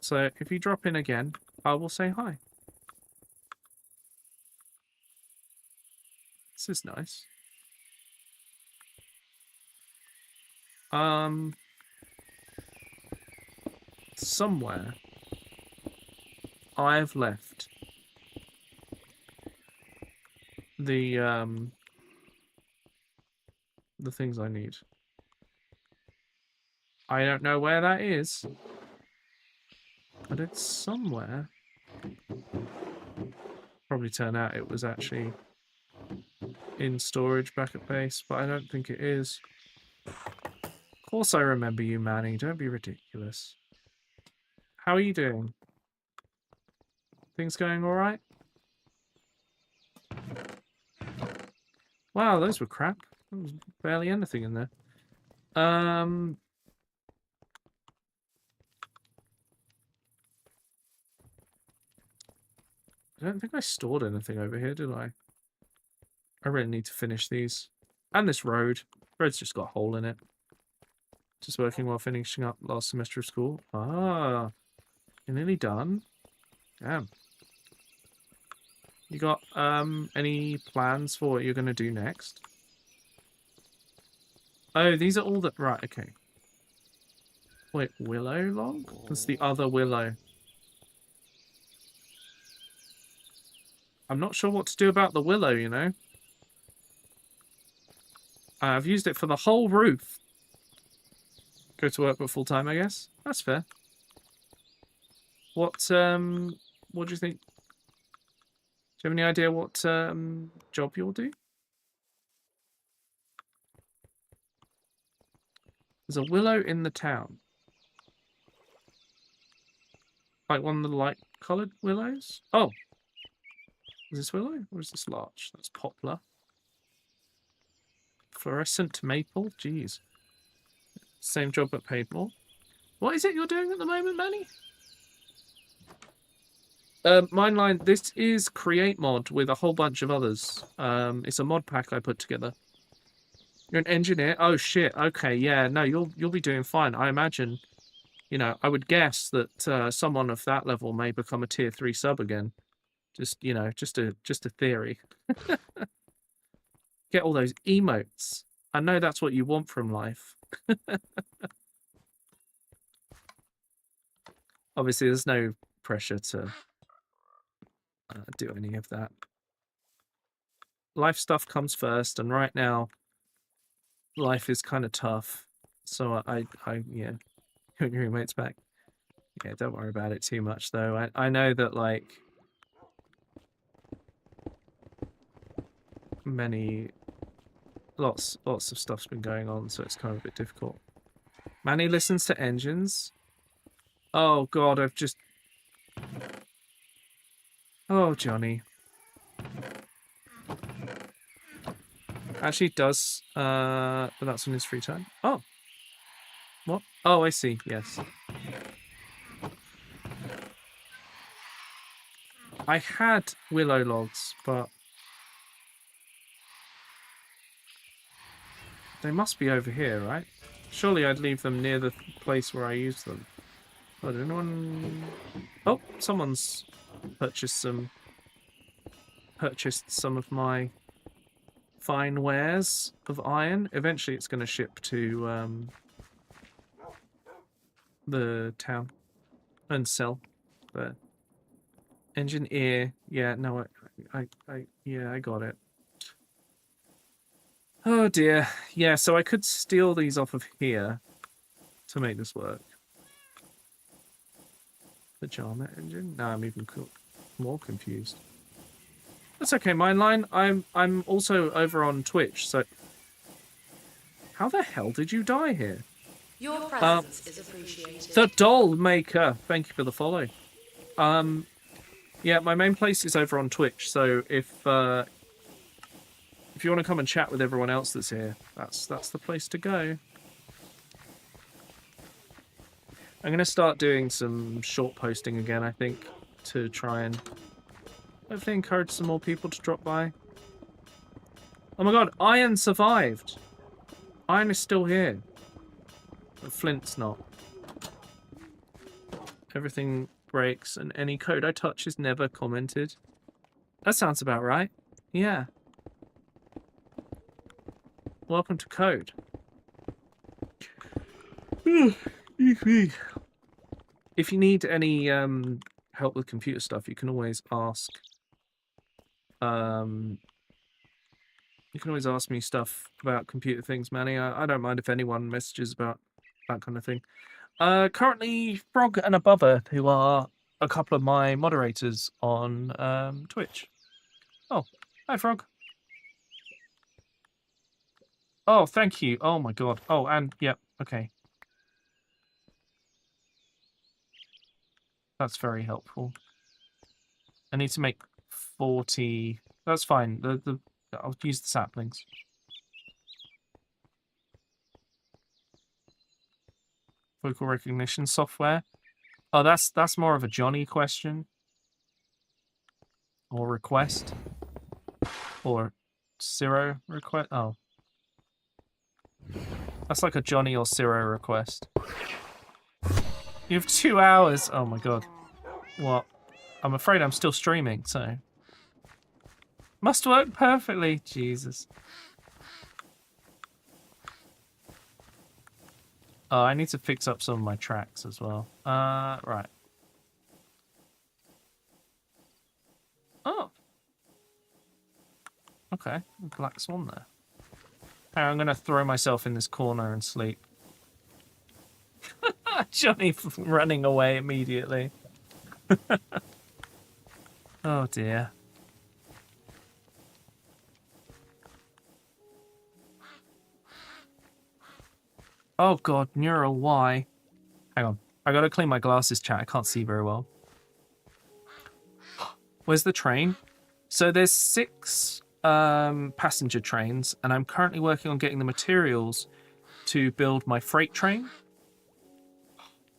A: So if you drop in again, I will say hi. This is nice. Somewhere I've left the things I need. I don't know where that is, but it's somewhere. Probably turn out it was actually in storage back at base, but I don't think it is. Of course I remember you, Manny. Don't be ridiculous. How are you doing? Things going alright? Wow, those were crap. There was barely anything in there. I don't think I stored anything over here, did I? I really need to finish these. And this road. Road's just got a hole in it. Just working while finishing up last semester of school. Ah, you're nearly done. Damn. You got any plans for what you're gonna do next? Oh, these are all the right, okay. Wait, willow log? That's the other willow. I'm not sure what to do about the willow, you know? I've used it for the whole roof. Go to work but full time, I guess. That's fair. What do you think? Do you have any idea what job you'll do? There's a willow in the town. Like one of the light-coloured willows? Oh! Is this willow? Or is this larch? That's poplar. Fluorescent maple? Jeez. Same job but paid more. What is it you're doing at the moment, Manny? Mineline, this is createmod with a whole bunch of others. It's a mod pack I put together. You're an engineer? Oh shit, okay, yeah, no, you'll be doing fine. I imagine, you know, I would guess that someone of that level may become a tier 3 sub again. Just, you know, just a theory. Get all those emotes. I know that's what you want from life. Obviously, there's no pressure to do any of that. Life stuff comes first, and right now, life is kind of tough. So I yeah, your roommate's back. Yeah, don't worry about it too much, though. I know that, like, lots of stuff's been going on, so it's kind of a bit difficult. Manny listens to engines. Oh god, I've just... Oh, Johnny. Actually does, but that's in his free time. Oh. What? Oh, I see, yes. I had willow logs, but... They must be over here, right? Surely I'd leave them near the place where I use them. Oh, did anyone... Oh, someone's purchased some of my fine wares of iron. Eventually it's going to ship to the town and sell. But engineer, yeah, no, yeah, I got it. Oh dear. Yeah, so I could steal these off of here to make this work. Pajama engine? No, I'm even more confused. That's okay, Mineline. I'm also over on Twitch, so... How the hell did you die here?
D: Your presence is appreciated.
A: The Doll Maker! Thank you for the follow. Yeah, my main place is over on Twitch, so if you want to come and chat with everyone else that's here, that's the place to go. I'm going to start doing some short posting again, I think, to try and hopefully encourage some more people to drop by. Oh my god, Iron survived! Iron is still here. But Flint's not. Everything breaks and any code I touch is never commented. That sounds about right. Yeah. Welcome to code. If you need any help with computer stuff, you can always ask. You can always ask me stuff about computer things, Manny. I don't mind if anyone messages about that kind of thing. Currently, Frog and Above Earth, who are a couple of my moderators on Twitch. Oh, hi, Frog. Oh, thank you. Oh my god. Oh, and yep, okay. That's very helpful. I need to make 40. That's fine. I'll use the saplings. Vocal recognition software. Oh, that's more of a Johnny question. or request. Or Ciro request. Oh. That's like a Johnny or Ciro request. You have 2 hours. Oh my god. What? I'm afraid I'm still streaming, so. Must work perfectly. Jesus. Oh, I need to fix up some of my tracks as well. Right. Oh. Okay. Black swan there. Hey, I'm going to throw myself in this corner and sleep. Johnny running away immediately. Oh dear. Oh god, neural Y. Hang on. I gotta clean my glasses, chat. I can't see very well. Where's the train? So there's 6 passenger trains, and I'm currently working on getting the materials to build my freight train,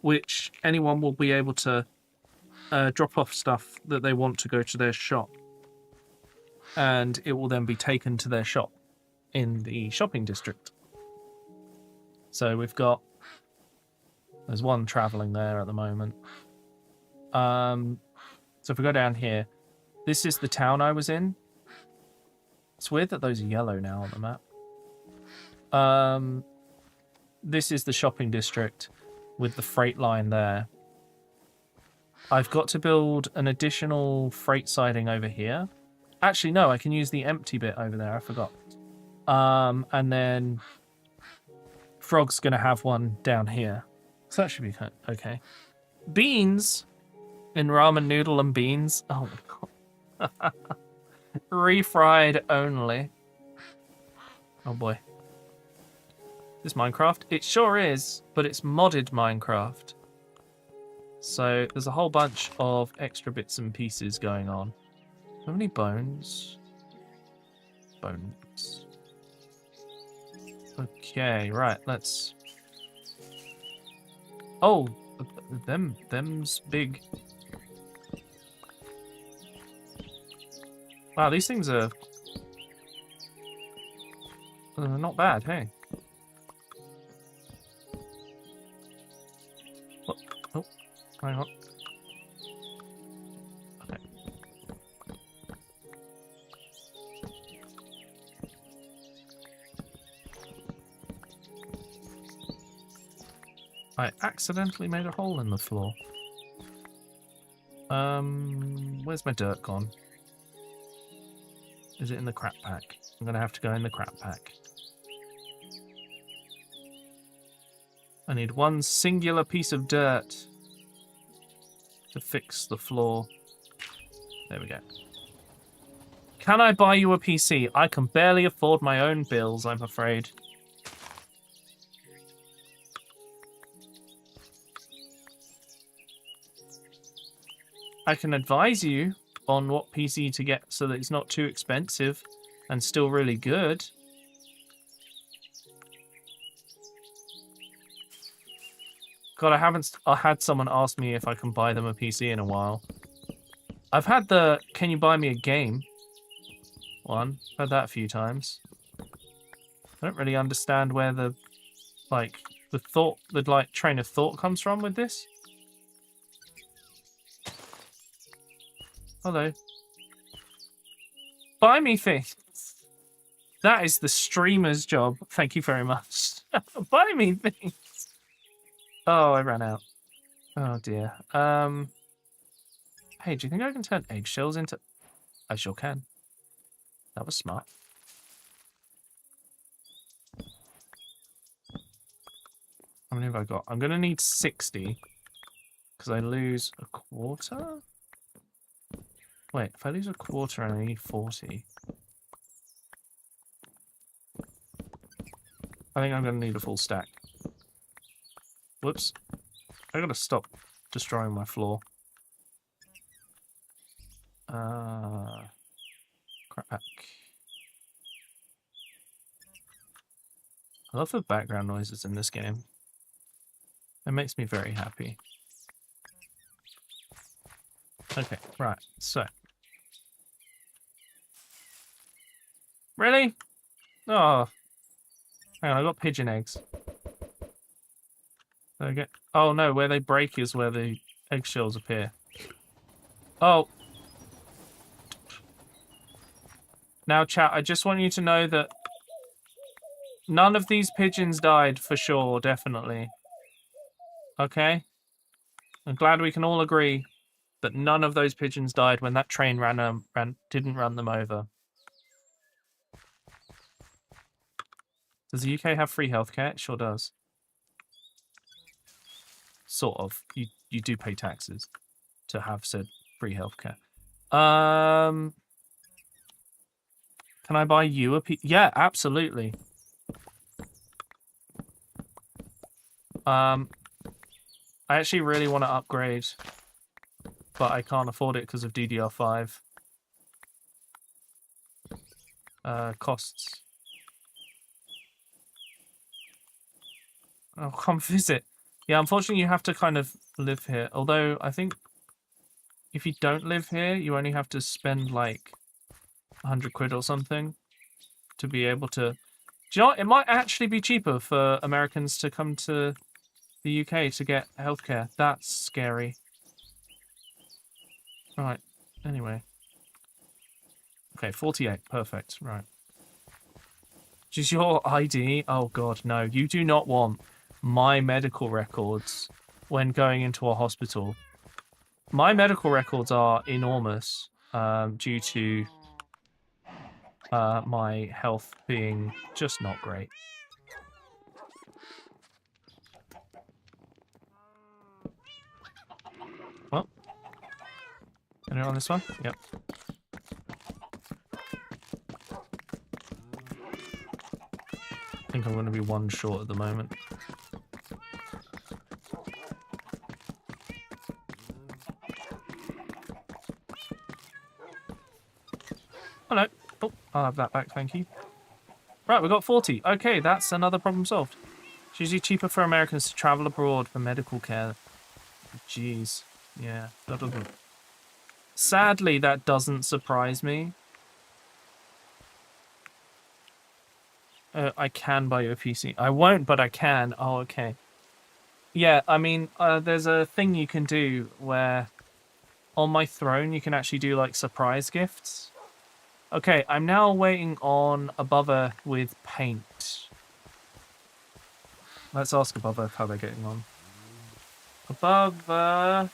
A: which anyone will be able to drop off stuff that they want to go to their shop. And it will then be taken to their shop in the shopping district. So we've got... There's one travelling there at the moment. So if we go down here, this is the town I was in. It's weird that those are yellow now on the map. This is the shopping district with the freight line there. I've got to build an additional freight siding over here. Actually, no, I can use the empty bit over there. I forgot. And then Frog's going to have one down here. So that should be okay. Beans in ramen noodle and beans. Oh my god. Refried only. Oh boy. This Minecraft? It sure is, but it's modded Minecraft. So there's a whole bunch of extra bits and pieces going on. How many bones? Bones. Okay, right, let's... Oh, them's big. Wow, these things are not bad, hey? What? Oh, hang on. Okay. I accidentally made a hole in the floor. Where's my dirt gone? Is it in the crap pack? I'm gonna have to go in the crap pack. I need one singular piece of dirt to fix the floor. There we go. Can I buy you a PC? I can barely afford my own bills, I'm afraid. I can advise you on what PC to get so that it's not too expensive and still really good. God, I had someone ask me if I can buy them a PC in a while. I've had the "can you buy me a game" one. I've had that a few times. I don't really understand where the train of thought comes from with this. Hello. Buy me things. That is the streamer's job. Thank you very much. Buy me things. Oh, I ran out. Oh dear. Hey, do you think I can turn eggshells into... I sure can. That was smart. How many have I got? I'm going to need 60. Because I lose a quarter? Wait, if I lose a quarter and I need 40... I think I'm going to need a full stack. Whoops. I gotta stop destroying my floor. Crack. I love the background noises in this game. It makes me very happy. Okay, right, so Really? Oh, hang on, I got pigeon eggs. Okay. Oh no, where they break is where the eggshells appear. Oh. Now, chat, I just want you to know that none of these pigeons died for sure, definitely. Okay? I'm glad we can all agree that none of those pigeons died when that train didn't run them over. Does the UK have free healthcare? It sure does. Sort of. You do pay taxes to have said free healthcare. Can I buy you a piece? Yeah, absolutely. I actually really want to upgrade, but I can't afford it because of DDR5. Costs. Oh, come visit. Yeah, unfortunately you have to kind of live here. Although, I think if you don't live here, you only have to spend like 100 quid or something to be able to... Do you know what? It might actually be cheaper for Americans to come to the UK to get healthcare. That's scary. Right. Anyway. Okay, 48. Perfect. Right. Is your ID? Oh god, no. You do not want my medical records when going into a hospital. My medical records are enormous due to my health being just not great. Well, can I on this one? Yep. I think I'm going to be one short at the moment. Oh no. Oh, I'll have that back, thank you. Right, we got 40. Okay, that's another problem solved. It's usually cheaper for Americans to travel abroad for medical care. Jeez. Yeah, that doesn't... Sadly, that doesn't surprise me. I can buy you a PC. I won't, but I can. Oh, okay. Yeah, I mean, there's a thing you can do where on my throne you can actually do like surprise gifts. Okay, I'm now waiting on Above Earth with paint. Let's ask Above Earth how they're getting on. Above Earth,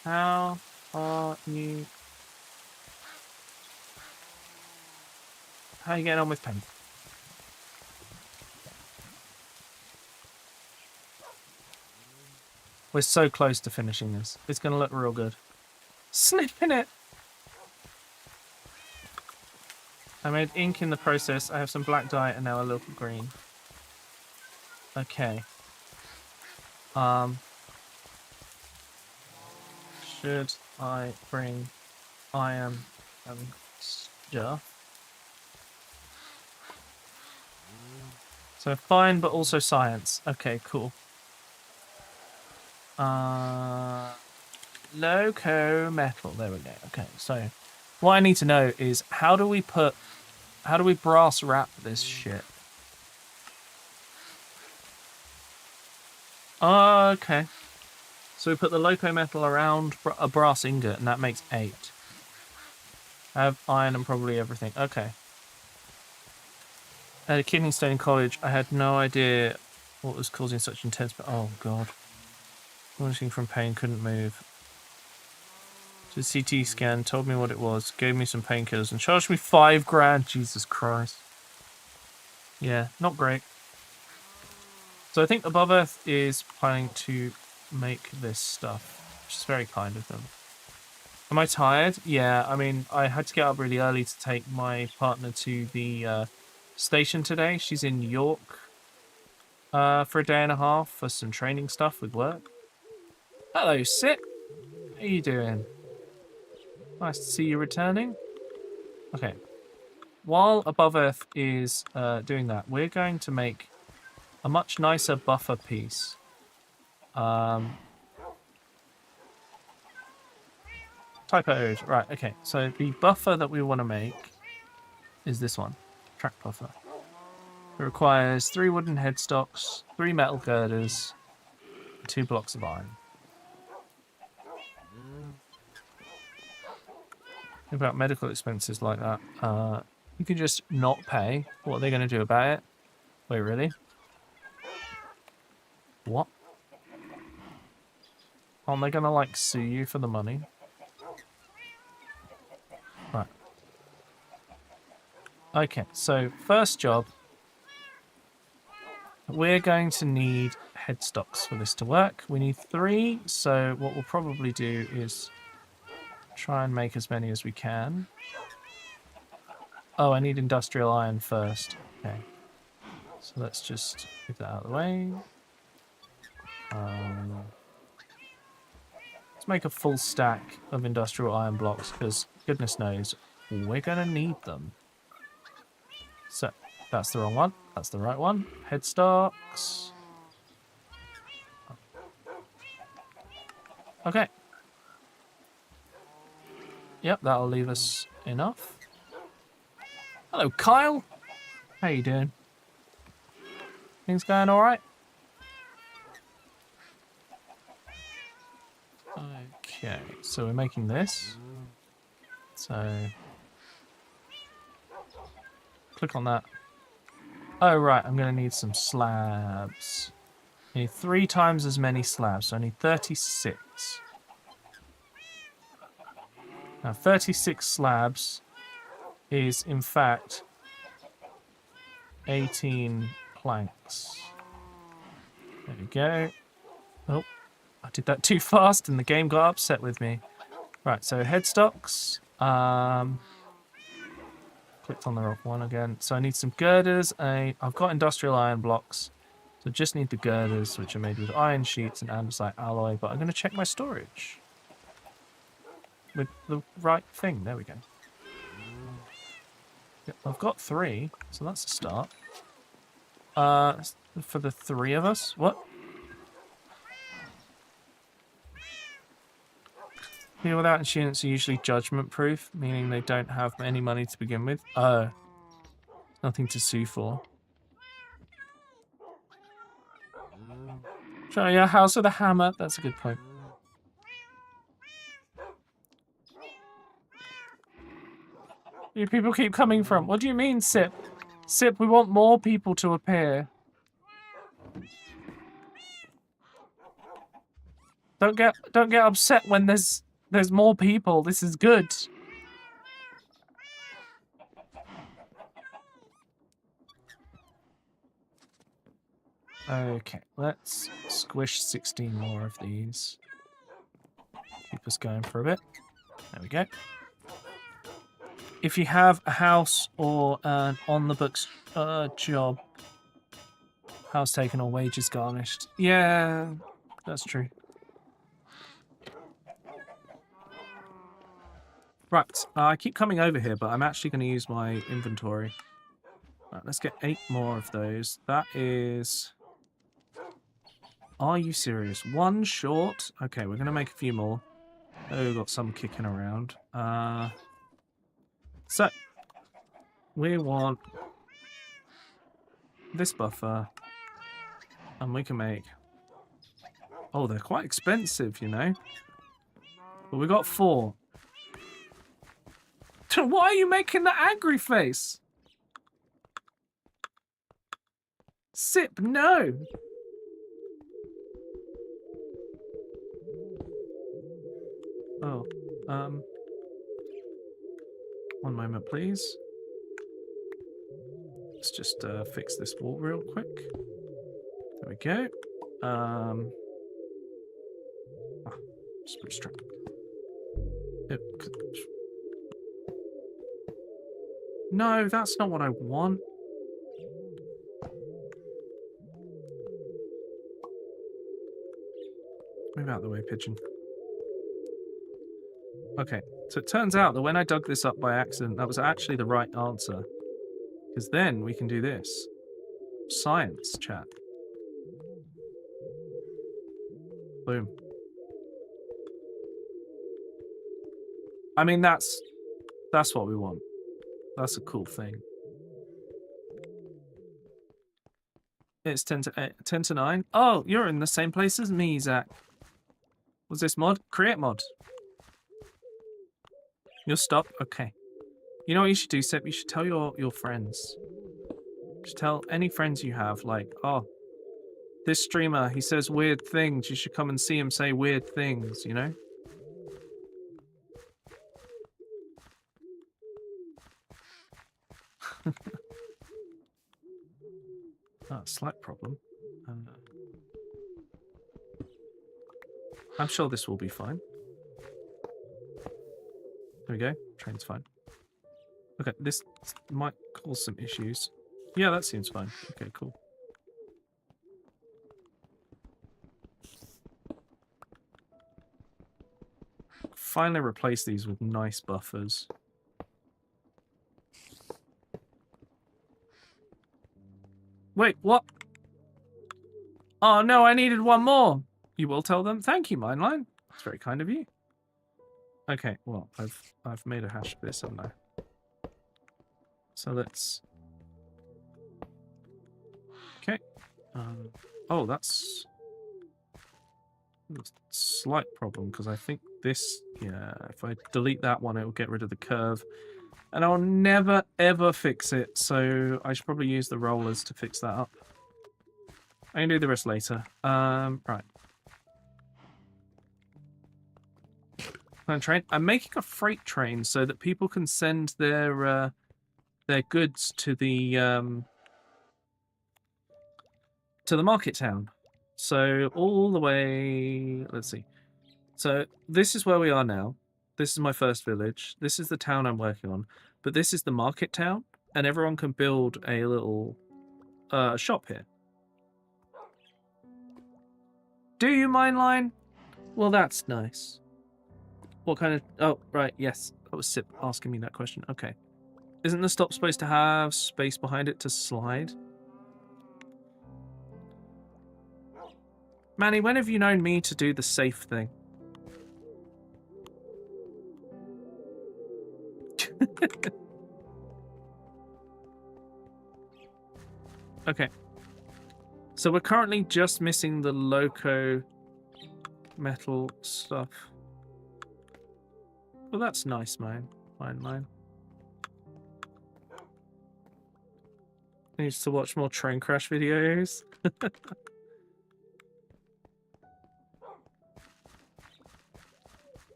A: how are you? How are you getting on with paint? We're so close to finishing this. It's going to look real good. Snipping it! I made ink in the process. I have some black dye and now a little green. Okay. Should I bring iron and stuff? So fine, but also science. Okay, cool. Loco metal. There we go. Okay, so what I need to know is how do we brass wrap this shit? Okay. So we put the loco metal around a brass ingot, and that makes 8. I have iron and probably everything. Okay. At a kidney stone in college, I had no idea what was causing such intense... Oh, God. Vomiting from pain, couldn't move. Did a CT scan, told me what it was, gave me some painkillers, and charged me 5 grand. Jesus Christ. Yeah, not great. So I think Above Earth is planning to make this stuff, which is very kind of them. Am I tired? Yeah, I mean, I had to get up really early to take my partner to the station today. She's in New York for a day and a half for some training stuff with work. Hello, Sit. How you doing? Nice to see you returning. Okay. While Above Earth is doing that, we're going to make a much nicer buffer piece. Typoed. Right, okay. So the buffer that we want to make is this one. Track buffer. It requires 3 wooden headstocks, 3 metal girders, 2 blocks of iron. Think about medical expenses like that. You can just not pay. What are they going to do about it? Wait, really? What? Aren't they going to, like, sue you for the money? Right. Okay, so first job. We're going to need headstocks for this to work. We need 3, so what we'll probably do is try and make as many as we can. Oh, I need industrial iron first. Okay. So let's just get that out of the way. Let's make a full stack of industrial iron blocks, because goodness knows, we're going to need them. So, that's the wrong one. That's the right one. Headstocks. Okay. Yep, that'll leave us enough. Hello, Kyle. How you doing? Things going all right? Okay, so we're making this. So click on that. Oh right, I'm gonna need some slabs. I need 3 times as many slabs, so I need 36. Now 36 slabs is in fact 18 planks. There we go. Oh, I did that too fast and the game got upset with me. Right, so headstocks. Clicked on the wrong one again. So I need some girders. I've got industrial iron blocks. So I just need the girders, which are made with iron sheets and andesite alloy. But I'm going to check my storage. With the right thing. There we go. Yep, I've got 3, so that's a start. For the 3 of us. What? People without insurance are usually judgment proof, meaning they don't have any money to begin with. Oh. Nothing to sue for. Show your house with a hammer. That's a good point. You people keep coming from. What do you mean, Sip? Sip, we want more people to appear. Don't get upset when there's more people. This is good. Okay, let's squish 16 more of these. Keep us going for a bit. There we go. If you have a house or an on-the-books job, house taken or wages garnished. Yeah, that's true. Right, I keep coming over here, but I'm actually going to use my inventory. Right, let's get 8 more of those. That is... Are you serious? 1 short? Okay, we're going to make a few more. Oh, we've got some kicking around. So, we want this buffer, and we can make... Oh, they're quite expensive, you know. But we got 4. Why are you making the angry face? Sip, no! Oh, one moment, please. Let's just fix this wall real quick. There we go. Switch track. No, that's not what I want. Move out of the way, pigeon. Okay, so it turns out that when I dug this up by accident, that was actually the right answer. Because then we can do this. Science, chat. Boom. I mean, that's what we want. That's a cool thing. It's 10 to 8, 10 to 9. Oh, you're in the same place as me, Zach. What's this mod? Create mod. You'll stop? Okay. You know what you should do, Sep? You should tell your friends. You should tell any friends you have, like, oh, this streamer, he says weird things. You should come and see him say weird things, you know? Oh, slight problem. I'm sure this will be fine. There we go. Train's fine. Okay, this might cause some issues. Yeah, that seems fine. Okay, cool. Finally replace these with nice buffers. Wait, what? Oh no, I needed one more. You will tell them? Thank you, Mineline. That's very kind of you. Okay, well, I've made a hash of this, haven't I? So let's... Okay. Oh, that's a slight problem, because I think this... Yeah, if I delete that one, it will get rid of the curve. And I'll never, ever fix it, so I should probably use the rollers to fix that up. I can do the rest later. Right. Train. I'm making a freight train so that people can send their goods to the market town. So all the way, let's see. So this is where we are now. This is my first village. This is the town I'm working on. But this is the market town, and everyone can build a little shop here. Do you, Mineline? Well, that's nice. What kind of... Oh, right, yes. That was Sip asking me that question. Okay. Isn't the stop supposed to have space behind it to slide? Manny, when have you known me to do the safe thing? Okay. So we're currently just missing the loco metal stuff. Well, that's nice, mine. Mine. Needs to watch more train crash videos.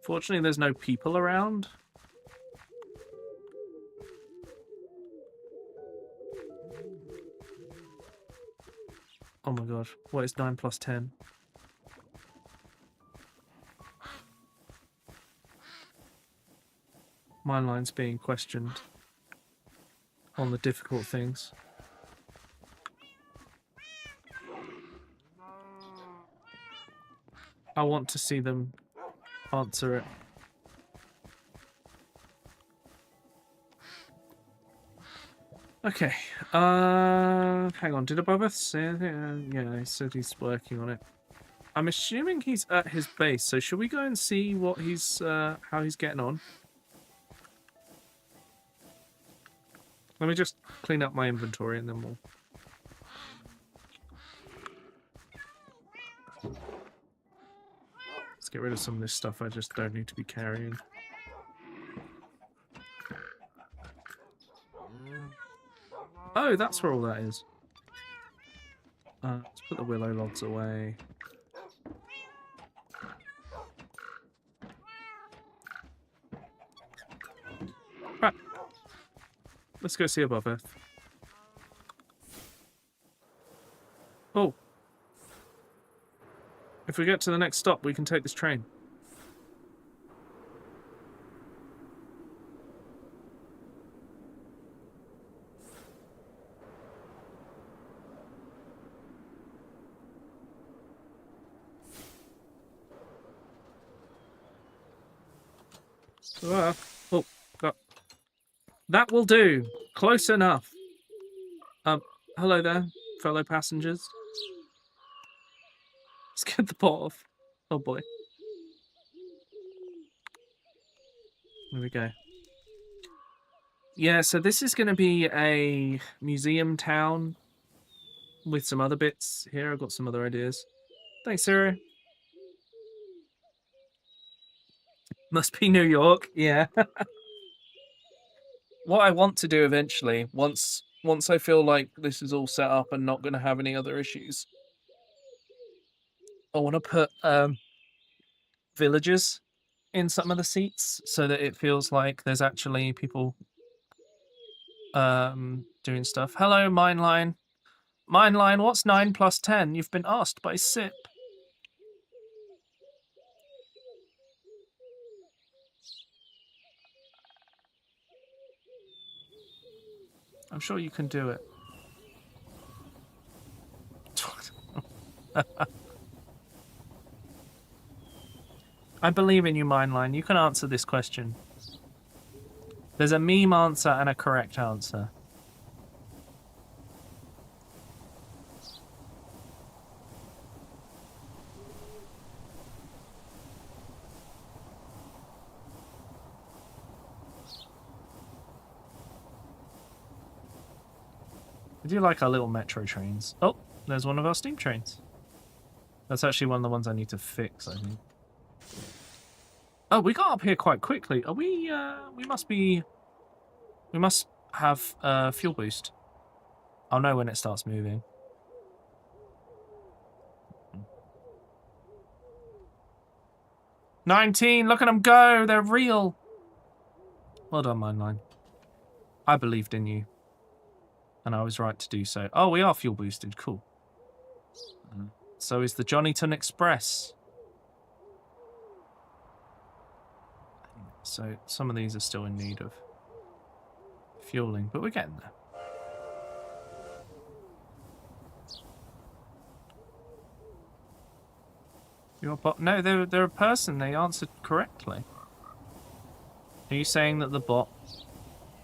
A: Fortunately, there's no people around. Oh my god, what is 9 plus 10? My line's being questioned on the difficult things. I want to see them answer it. Okay. Hang on. Did Above say anything? Yeah, he said he's working on it. I'm assuming he's at his base. So should we go and see what he's how he's getting on? Let me just clean up my inventory and then we'll... Let's get rid of some of this stuff I just don't need to be carrying. Oh, that's where all that is. Let's put the willow logs away. Right. Let's go see Above Earth. Oh. If we get to the next stop, we can take this train. Oh, that will do. Close enough. Hello there, fellow passengers. Let's get the pot off. Oh boy. There we go. Yeah, so this is going to be a museum town with some other bits here. I've got some other ideas. Thanks, Sarah. Must be New York. Yeah. What I want to do eventually, once I feel like this is all set up and not going to have any other issues, I want to put villagers in some of the seats so that it feels like there's actually people doing stuff. Hello, Mineline. Mineline, what's 9 plus 10? You've been asked by Sip. I'm sure you can do it. I believe in you, Mineline. You can answer this question. There's a meme answer and a correct answer. I do like our little metro trains. Oh, there's one of our steam trains. That's actually one of the ones I need to fix, I think. Oh, we got up here quite quickly. Are we, we must have a fuel boost. I'll know when it starts moving. "19, look at them go, they're real." Well done, Mineline. I believed in you. And I was right to do so. Oh, we are fuel boosted, cool. So is the Johnnyton Express. So some of these are still in need of fueling, but we're getting there. You're a bot? No, they're a person. They answered correctly. Are you saying that the bot...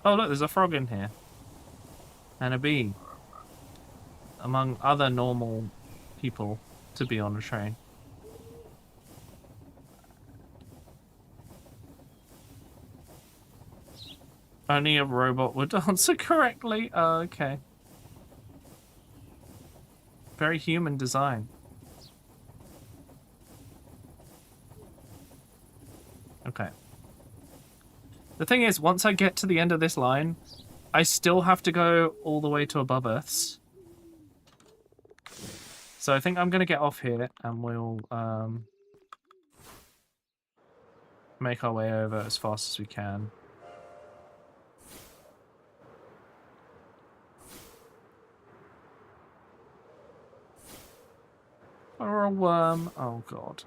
A: Oh, look, there's a frog in here. And a bee. Among other normal people to be on a train. Only a robot would answer correctly. Oh, okay. Very human design. Okay. The thing is, once I get to the end of this line, I still have to go all the way to above Earths. So I think I'm going to get off here and we'll make our way over as fast as we can. Or a worm. Oh, God.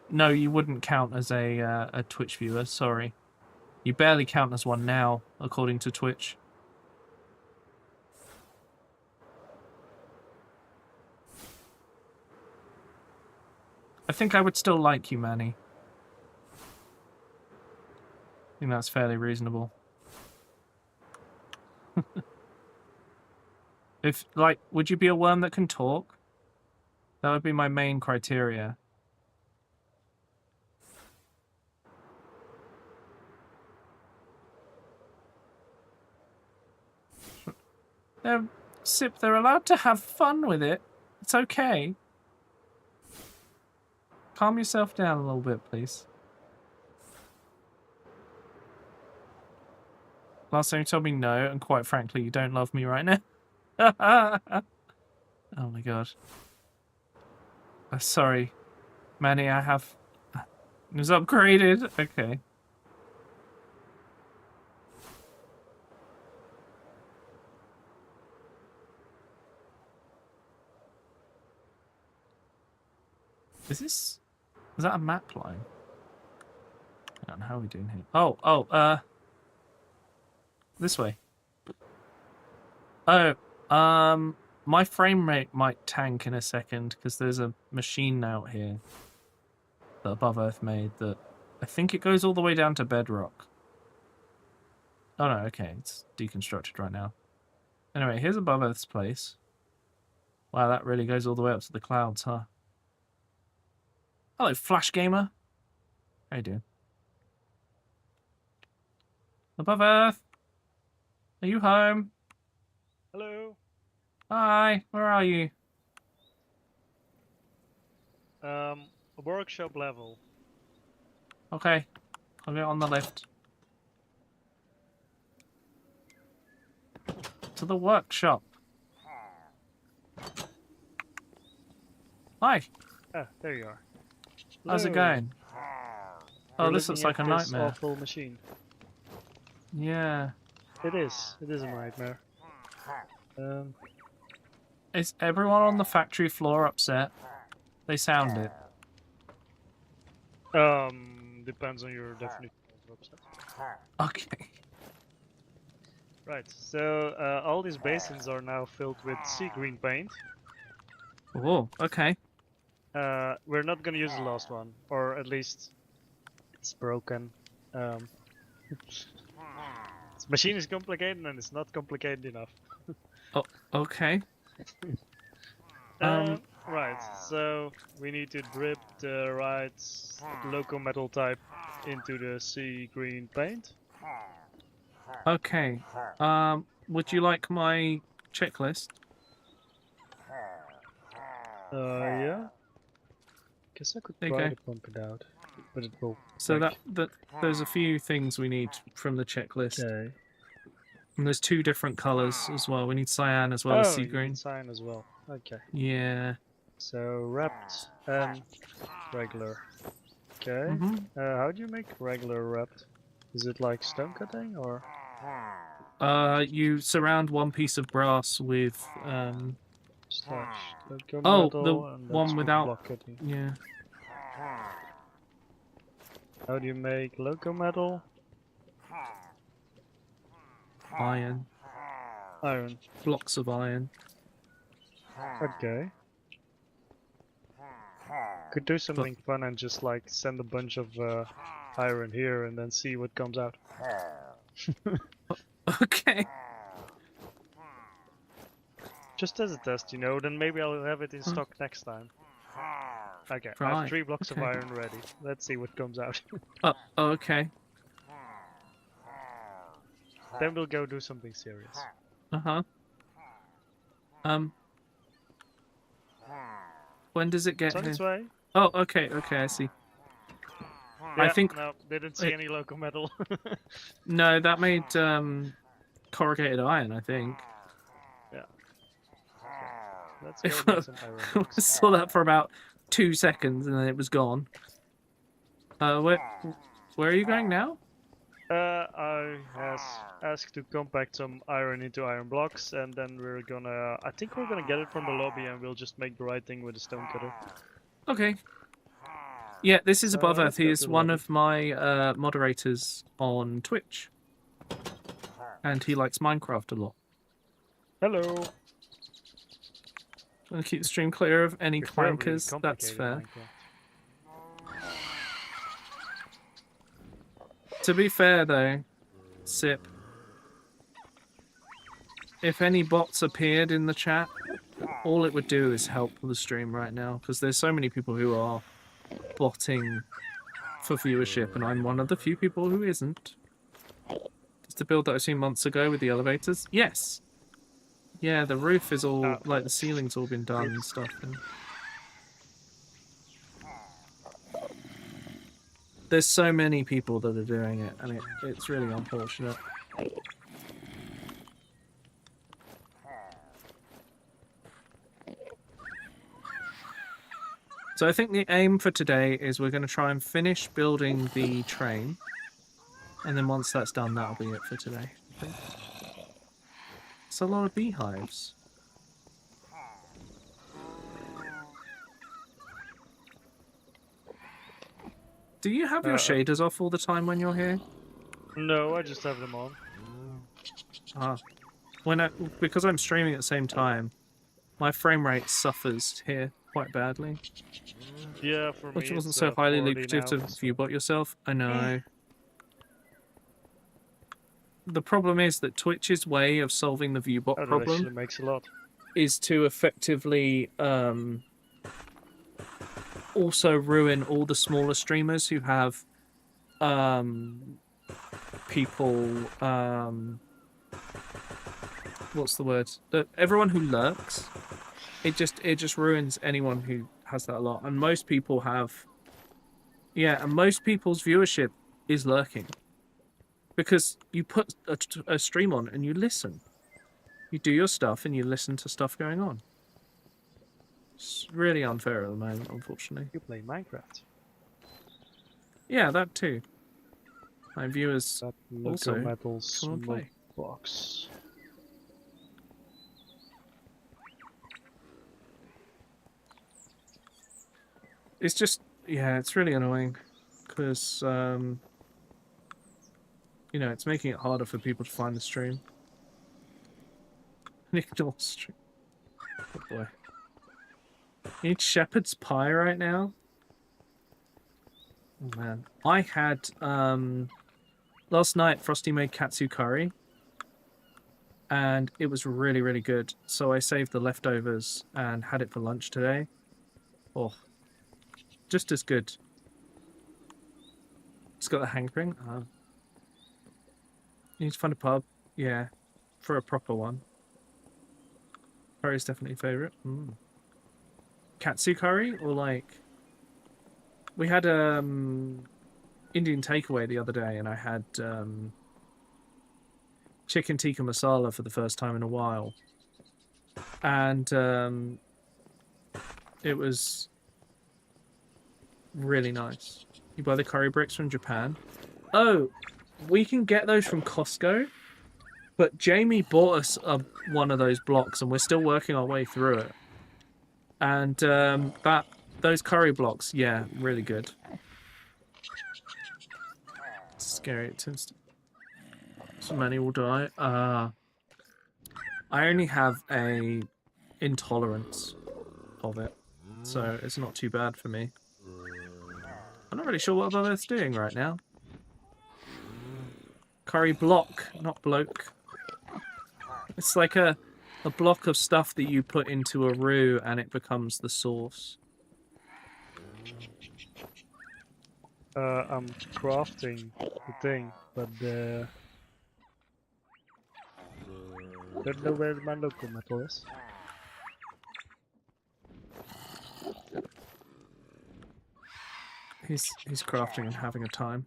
A: No, you wouldn't count as a Twitch viewer, sorry. You barely count as one now, according to Twitch. I think I would still like you, Manny. I think that's fairly reasonable. If, like, would you be a worm that can talk? That would be my main criteria. Sip, they're allowed to have fun with it. It's okay. Calm yourself down a little bit, please. Last time you told me no, and quite frankly, you don't love me right now. Oh my god. Sorry. Manny, I have... It was upgraded. Okay. Is that a map line? I don't know how are we doing here. Oh, this way. Oh, my frame rate might tank in a second because there's a machine out here that Above Earth made that I think it goes all the way down to bedrock. Oh no, okay, it's deconstructed right now. Anyway, here's Above Earth's place. Wow, that really goes all the way up to the clouds, huh? Hello, Flash Gamer. How you doing? Above Earth. Are you home?
E: Hello.
A: Hi. Where are you?
E: A workshop level.
A: Okay. I'll get on the lift. To the workshop. Hi.
E: Ah, there you are.
A: How's it
E: Hello.
A: going? Oh,
E: We're
A: this looks
E: looking
A: like a
E: at this
A: nightmare.
E: awful machine.
A: Yeah.
E: It is. It is a nightmare.
A: Is everyone on the factory floor upset? They sound it.
E: Depends on your definition of upset.
A: Okay.
E: Right. So all these basins are now filled with sea green paint.
A: Oh, okay.
E: We're not gonna use the last one, or at least it's broken. This machine is complicated and it's not complicated enough.
A: Oh, okay.
E: Right, so we need to drip the right local metal type into the sea green paint.
A: Okay. Would you like my checklist?
E: Yeah. Guess I could
A: There you
E: try
A: go.
E: to pump it out, but it will.
A: So
E: break.
A: there's a few things we need from the checklist.
E: Okay.
A: And there's two different colours as well. We need cyan as well as sea
E: you
A: green.
E: need cyan as well. Okay.
A: Yeah.
E: So wrapped and regular. Okay.
A: Mm-hmm.
E: How do you make regular wrapped? Is it like stone cutting or?
A: You surround one piece of brass with
E: Slash local
A: Oh,
E: metal,
A: the
E: and
A: one
E: that's with
A: without-
E: block cutting.
A: yeah.
E: How do you make local metal?
A: Iron.
E: Iron.
A: Blocks of iron.
E: Okay. Could do something fun and just like send a bunch of iron here and then see what comes out.
A: Okay.
E: Just as a test, you know, then maybe I'll have it in stock next time. Okay, I have
A: Right,
E: 3 blocks
A: okay.
E: of iron ready. Let's see what comes out.
A: Okay.
E: Then we'll go do something serious.
A: Uh-huh. When does it get
E: It's on
A: here?
E: its way.
A: Oh, okay, I see. I
E: Yeah,
A: think-
E: no, didn't see
A: wait.
E: any local metal.
A: No, that made corrugated iron, I think.
E: Let's go get some iron.
A: I
E: blocks.
A: saw that for about 2 seconds and then it was gone. Where are you going now?
E: I has asked to compact some iron into iron blocks, and then we're gonna. I think we're gonna get it from the lobby, and we'll just make the right thing with a stone cutter.
A: Okay. Yeah, this is Above Earth.
E: let's
A: He
E: go
A: is
E: to the
A: one
E: lobby.
A: of my moderators on Twitch. And he likes Minecraft a lot.
E: Hello.
A: I'm going to keep the stream clear of any
E: Preferably
A: clankers. That's
E: complicated
A: fair.
E: Minecraft.
A: To be fair, though, Sip, if any bots appeared in the chat, all it would do is help the stream right now, because there's so many people who are botting for viewership, and I'm one of the few people who isn't. Just the build that I've seen months ago with the elevators. Yes. Yeah, the roof is all, like, the ceiling's all been done and stuff. And there's so many people that are doing it, and it's really unfortunate. So I think the aim for today is we're going to try and finish building the train. And then once that's done, that'll be it for today. I think. It's a lot of beehives. Do you have your shaders off all the time when you're here?
E: No, I just have them on.
A: Ah. Because I'm streaming at the same time, my frame rate suffers here quite badly.
E: Yeah, for me.
A: Which wasn't
E: it's,
A: so highly
E: 40
A: lucrative to
E: now, so-
A: viewbot yourself. I know. The problem is that Twitch's way of solving the viewbot
E: Oh, that
A: problem
E: actually makes a lot.
A: is to effectively also ruin all the smaller streamers who have people, what's the word? Everyone who lurks, it just ruins anyone who has that a lot. And most people have, yeah, and most people's viewership is lurking. Because you put a stream on and you listen. You do your stuff and you listen to stuff going on. It's really unfair at the moment, unfortunately.
E: You play Minecraft.
A: Yeah, that too. My viewers
E: That
A: also
E: metals
A: come and play.
E: box.
A: It's just, yeah, it's really annoying. Because, you know, it's making it harder for people to find the stream. Ignore stream. Oh boy. You need shepherd's pie right now? Oh man. I had, last night Frosty made katsu curry. And it was really, really good. So I saved the leftovers and had it for lunch today. Oh. Just as good. It's got the hankering. You need to find a pub. Yeah. For a proper one. Curry is definitely a favourite. Katsu curry? Or like... We had Indian takeaway the other day and I had chicken tikka masala for the first time in a while. And it was really nice. You buy the curry bricks from Japan? Oh, we can get those from Costco. But Jamie bought us one of those blocks, and we're still working our way through it. And those curry blocks, yeah, really good. It's scary. It tends to... So many will die. I only have a intolerance of it, so it's not too bad for me. I'm not really sure what that's doing right now. Curry block, not bloke. It's like a block of stuff that you put into a roux and it becomes the sauce.
E: I'm crafting the thing, but don't know where my local metal is.
A: He's crafting and having a time.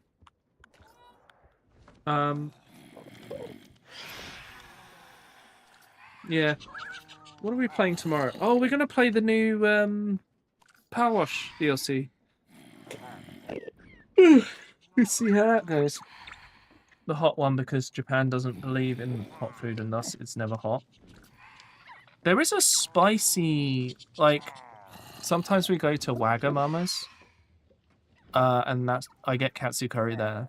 A: Yeah. What are we playing tomorrow? Oh, we're gonna play the new Power Wash DLC. Let's see how that goes. The hot one because Japan doesn't believe in hot food and thus it's never hot. There is a spicy, like, sometimes we go to Wagamama's. And I get katsu curry there.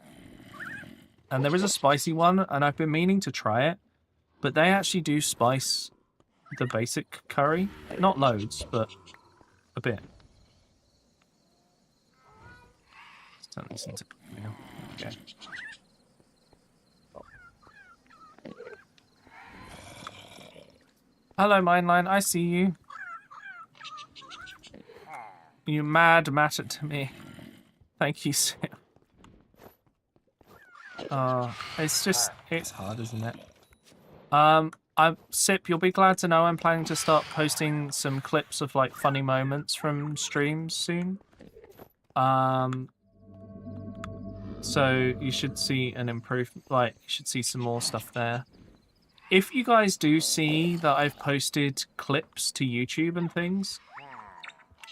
A: And there is a spicy one, and I've been meaning to try it. But they actually do spice the basic curry. Not loads, but a bit. Let's turn this into... Okay. Hello, Mineline, I see you. You mad mattered to me. Thank you, Sim. It's hard, isn't it? Sip, you'll be glad to know I'm planning to start posting some clips of, like, funny moments from streams soon. So you should see an improvement, like, you should see some more stuff there. If you guys do see that I've posted clips to YouTube and things,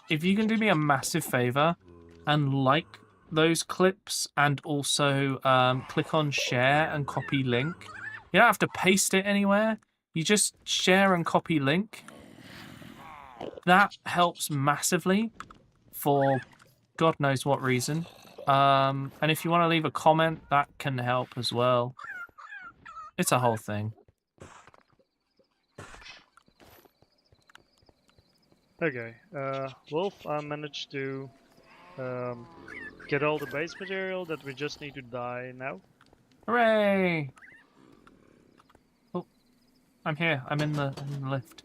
A: if you can do me a massive favor and like those clips and also click on share and copy link. You don't have to paste it anywhere. You just share and copy link. That helps massively for God knows what reason. And if you want to leave a comment, that can help as well. It's a whole thing.
E: Okay, Wolf, I managed to get all the base material that we just need to dye now.
A: Hooray! Oh, I'm here. I'm in the lift.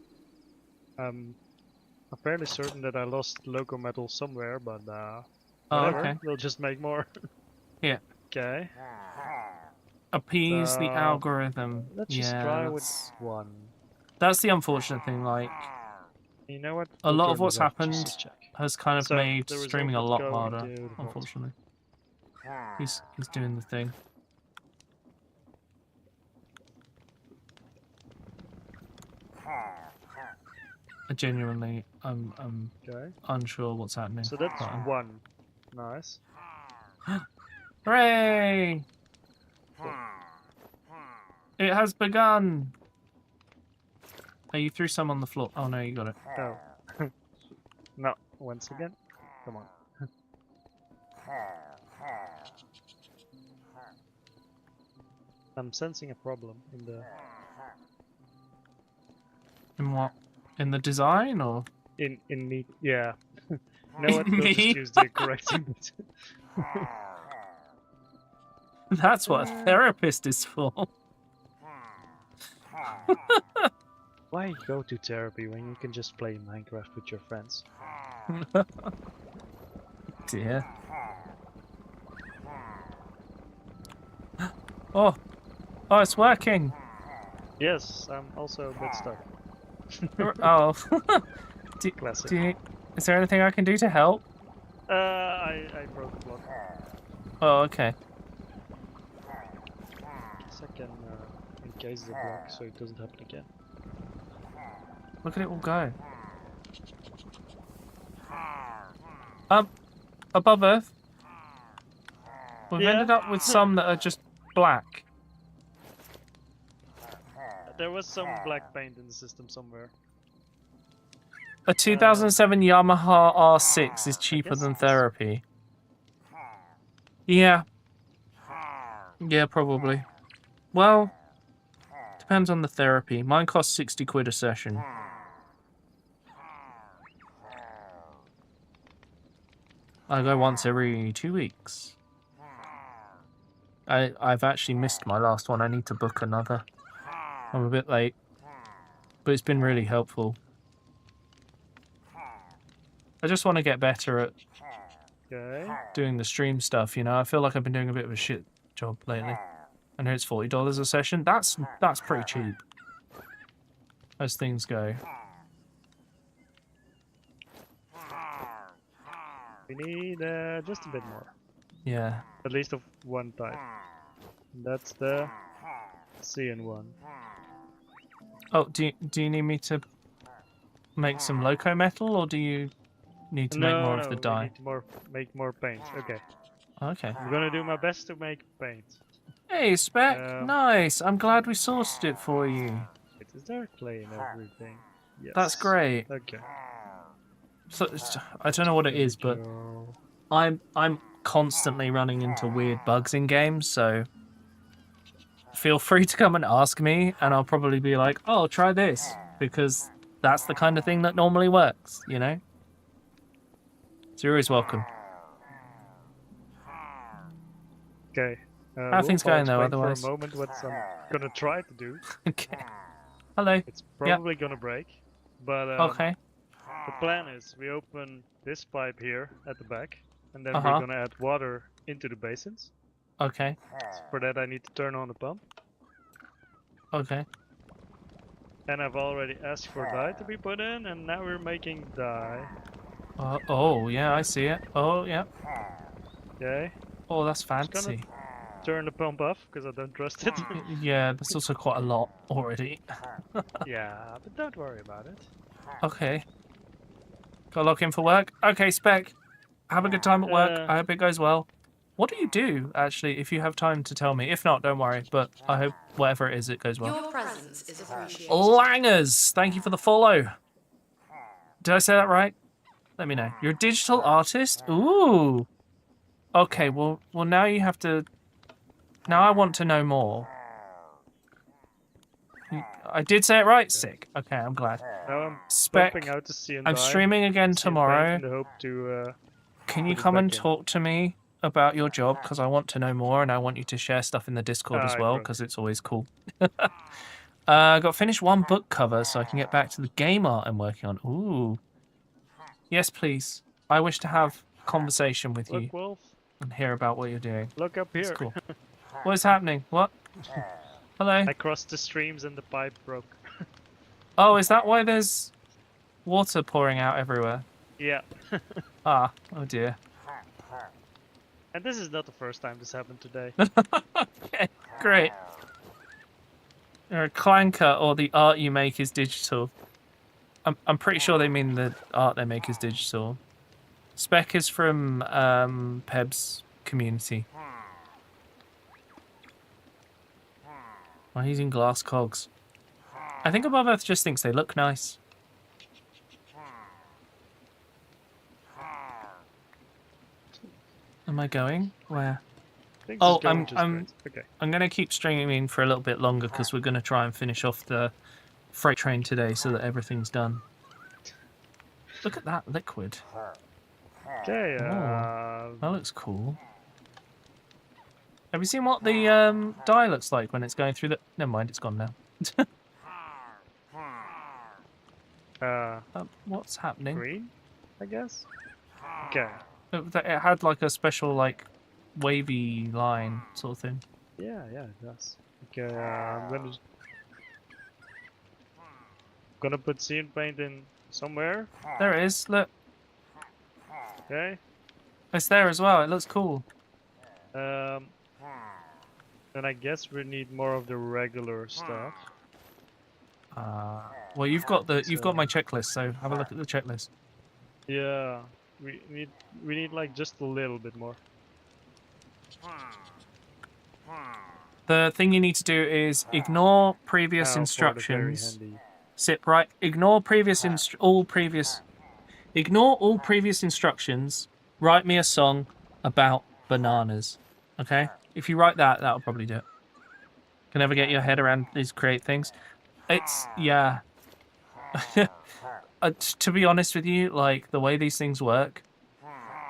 E: I'm fairly certain that I lost local metal somewhere, but
A: oh,
E: whatever.
A: okay.
E: We'll just make more.
A: Yeah.
E: Okay.
A: appease the algorithm.
E: Let's just
A: Yeah,
E: try with
A: that's,
E: one.
A: that's the unfortunate thing. Like,
E: You know what?
A: a
E: We'll
A: lot of
E: turn
A: what's
E: this off just
A: happened
E: to check.
A: has kind of
E: So,
A: made
E: the result
A: streaming a
E: would
A: lot
E: go
A: harder,
E: into the vault.
A: unfortunately. He's doing the thing. Genuinely, I'm
E: Okay.
A: unsure what's happening.
E: So that's
A: but,
E: one. Nice.
A: Hooray! It has begun! Oh, you threw some on the floor. Oh no, you got it.
E: Oh. No, once again. Come on. I'm sensing a problem in the
A: In what? In the design, or?
E: in me. Yeah. No, what? We'll
A: Me?
E: just use the correct image.
A: That's what a therapist is for.
E: Why go to therapy when you can just play Minecraft with your friends?
A: Dear. Oh, oh, it's working.
E: Yes, I'm also a bit stuck.
A: Oh,
E: Classic.
A: is there anything I can do to help?
E: I broke a block.
A: Oh, okay.
E: Guess I can encase the block so it doesn't happen again.
A: Look at it all go. Above Earth, we've
E: Yeah.
A: ended up with some that are just black.
E: There was some black paint in the system somewhere.
A: A 2007 Yamaha R6 is cheaper
E: guess
A: than
E: it's-
A: therapy. Yeah. Yeah, probably. Well, depends on the therapy. Mine costs 60 quid a session. I go once every 2 weeks. I've actually missed my last one. I need to book another. I'm a bit late. But it's been really helpful. I just want to get better at
E: Okay.
A: doing the stream stuff, you know. I feel like I've been doing a bit of a shit job lately. I know it's $40 a session. That's pretty cheap. As things go.
E: We need just a bit more.
A: Yeah.
E: At least of one type. That's the CN one.
A: Oh, do you need me to make some loco metal, or do you need to make more of the
E: we
A: dye?
E: need to make more paint. Okay.
A: Okay.
E: I'm gonna do my best to make paint.
A: Hey, Spec.
E: Um,
A: Nice. I'm glad we sorted it for you.
E: Wait, is there clay in everything? Yes.
A: That's great.
E: Okay.
A: So, I don't know what it is, but
E: So,
A: I'm constantly running into weird bugs in games, so feel free to come and ask me, and I'll probably be like, oh, try this, because that's the kind of thing that normally works, you know? So you're always welcome.
E: okay.
A: How are things going, though,
E: explain
A: otherwise?
E: For a moment, what I'm gonna try to do.
A: Okay. Hello.
E: It's probably gonna break, but
A: Okay.
E: the plan is we open this pipe here at the back, and then
A: Uh-huh.
E: we're gonna add water into the basins.
A: Okay.
E: So for that, I need to turn on the pump,
A: Okay.
E: and I've already asked for dye to be put in, and now we're making dye.
A: Oh, yeah, I see it. Oh, yeah.
E: Okay.
A: Oh, that's
E: gonna-
A: fancy.
E: Turn the pump off because I don't trust it.
A: Yeah, there's also quite a lot already.
E: Yeah, but don't worry about it.
A: Okay. Got to log in for work? Okay, Spec. Have a good time at work.
E: Uh,
A: I hope it goes well. What do you do, actually, if you have time to tell me? If not, don't worry, but I hope whatever it is, it goes well.
D: Your presence is appreciated.
A: Langers! Thank you for the follow. Did I say that right? Let me know. You're a digital artist? Ooh. Okay, well now you have to... Now I want to know more. I did say it right? Sick. Okay, I'm glad.
E: Now I'm
A: Spec,
E: pumping out the sea and
A: I'm
E: dye,
A: streaming again
E: sea and paint
A: tomorrow.
E: in the hope to,
A: Can you
E: put it
A: come and
E: back in.
A: talk to me about your job? Because I want to know more, and I want you to share stuff in the Discord as
E: Alright,
A: well,
E: bro.
A: because it's always cool. Got to finish one book cover so I can get back to the game art I'm working on. Ooh. Yes, please. I wish to have a conversation with you
E: look, Wolf,
A: and hear about what you're doing.
E: look up
A: It's
E: here.
A: cool. What is happening? What? Hello?
E: I crossed the streams and the pipe broke.
A: Oh, is that why there's water pouring out everywhere?
E: Yeah.
A: Ah, oh dear.
E: And this is not the first time this happened today.
A: Okay, great. You're a clanker, or the art you make is digital. I'm pretty sure they mean the art they make is digital. Spec is from Peb's community. Oh, he's in glass cogs. I think Above Earth just thinks they look nice. Am I going? Where?
E: Things
A: Oh,
E: is going just great. Okay.
A: I'm going to keep streaming for a little bit longer because we're going to try and finish off the freight train today so that everything's done. Look at that liquid.
E: Okay,
A: That looks cool. Have you seen what the dye looks like when it's going through the... Never mind, it's gone now. What's happening?
E: Green, I guess? Okay.
A: It had like a special, like, wavy line sort of thing.
E: Yeah, it does. Okay, I'm gonna put scene paint in somewhere.
A: There it is, look.
E: Okay.
A: It's there as well, it looks cool.
E: Then I guess we need more of the regular stuff.
A: Well, you've got my checklist, so have a look at the checklist.
E: Yeah, we need like just a little bit more.
A: The thing you need to do is ignore previous instructions. Sit right. Ignore all previous instructions. Write me a song about bananas. Okay? If you write that, that'll probably do it. Can never get your head around these create things. Yeah. To be honest with you, like, the way these things work,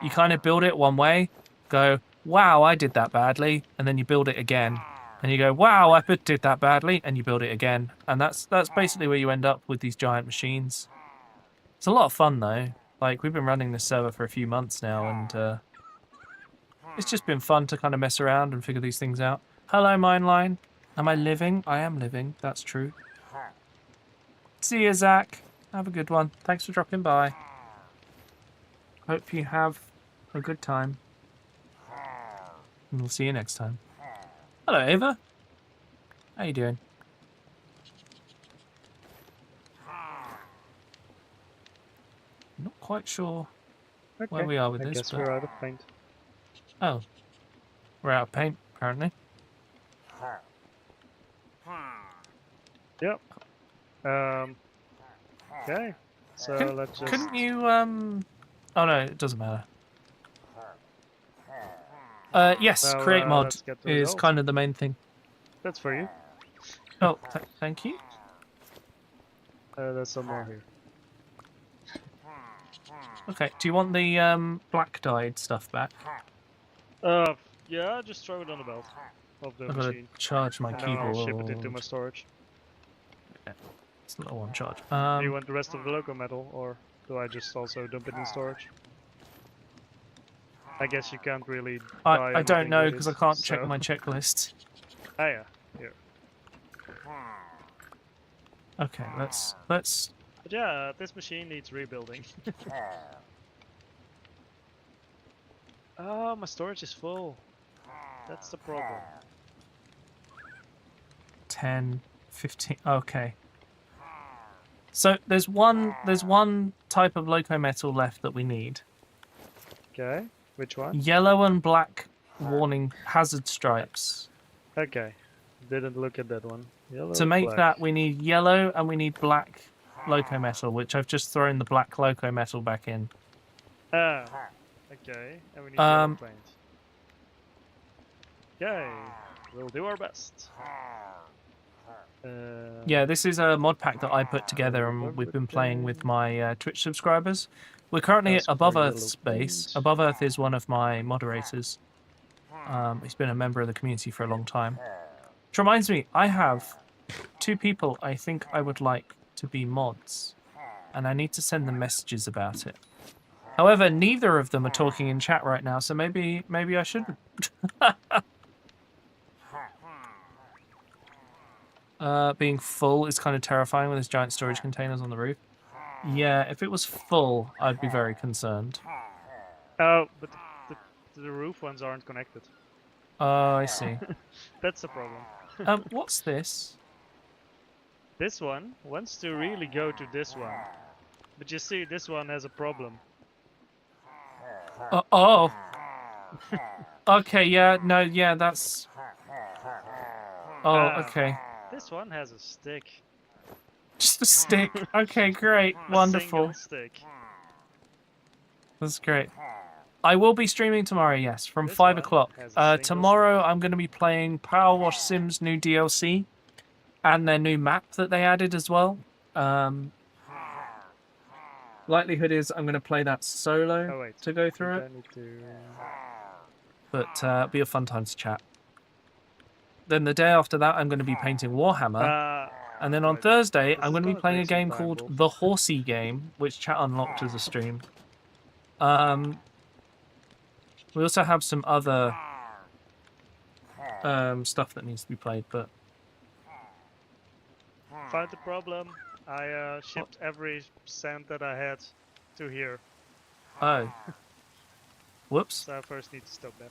A: you kind of build it one way, go, wow, I did that badly, and then you build it again. And you go, wow, I did that badly, and you build it again. And that's basically where you end up with these giant machines. It's a lot of fun, though. Like, we've been running this server for a few months now, and it's just been fun to kind of mess around and figure these things out. Hello, Mineline. Am I living? I am living. That's true. See you, Zach. Have a good one. Thanks for dropping by. Hope you have a good time. And we'll see you next time. Hello, Ava. How you doing? Not quite sure where we are with this.
E: I guess
A: but...
E: we're out of paint.
A: Oh. We're out of paint, apparently.
E: Yep. Okay. So let's just...
A: Couldn't you, Oh no, it doesn't matter. Yes,
E: So,
A: create mod
E: let's get the
A: is
E: results.
A: kind of the main thing.
E: That's for you.
A: Oh, thank you.
E: There's some more here.
A: Okay, do you want the black dyed stuff back?
E: Yeah, just throw it on the belt of the
A: I've got to
E: machine.
A: charge my
E: And then I'll
A: keyboard.
E: ship it into my storage.
A: It's not on charge.
E: Do you want the rest of the loco metal, or do I just also dump it in storage? I guess you can't really.
A: I don't know
E: because
A: because I can't check my checklist.
E: Ah yeah, here.
A: Okay, let's.
E: But yeah, this machine needs rebuilding. Oh, my storage is full. That's the problem.
A: 10, 15. Okay. So there's one type of loco metal left that we need.
E: Okay, which one?
A: Yellow and black warning hazard stripes.
E: Okay, didn't look at that one. Yellow,
A: To make
E: black.
A: that, we need yellow and we need black loco metal, which I've just thrown the black loco metal back in.
E: Ah, okay, and we need yellow paint. Okay, we'll do our best.
A: Yeah, this is a mod pack that I put together and we've been playing with my Twitch subscribers. We're currently at Above Earth's base. Above Earth is one of my moderators. He's been a member of the community for a long time. Which reminds me, I have 2 people I think I would like to be mods. And I need to send them messages about it. However, neither of them are talking in chat right now, so maybe I shouldn't. Being full is kind of terrifying with these giant storage containers on the roof. Yeah, if it was full, I'd be very concerned.
E: Oh, but the roof ones aren't connected.
A: Oh, I see.
E: That's the problem.
A: What's this?
E: This one wants to really go to this one. But you see, this one has a problem.
A: Oh. Okay, yeah, no, yeah, that's... Oh, okay.
E: This one has a stick.
A: Just a stick. Okay, great. Wonderful.
E: A single stick.
A: That's great. I will be streaming tomorrow, yes, from
E: This
A: 5
E: one
A: o'clock.
E: has a single
A: Tomorrow I'm going to be playing Power Wash Sims new DLC and their new map that they added as well. Likelihood is I'm going to play that solo to go through it.
E: I need to...
A: But it'll be a fun time to chat. Then the day after that, I'm going to be painting Warhammer. And then on Thursday, I'm going to be playing a game called The Horsey Game, which chat unlocked as a stream. We also have some other stuff that needs to be played, but...
E: Found the problem. I shipped every sand that I had to here.
A: Oh. Whoops.
E: So I first need to stop that.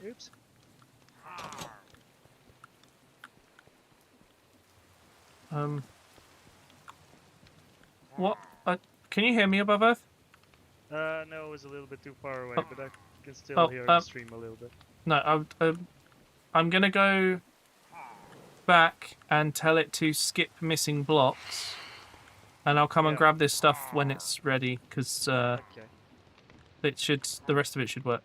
E: Oops.
A: What? Can you hear me above Earth?
E: No, it was a little bit too far away, but I can still hear the stream a little bit.
A: No, I'm gonna go back and tell it to skip missing blocks, and I'll come and grab this stuff when it's ready, because it should. The rest of it should work.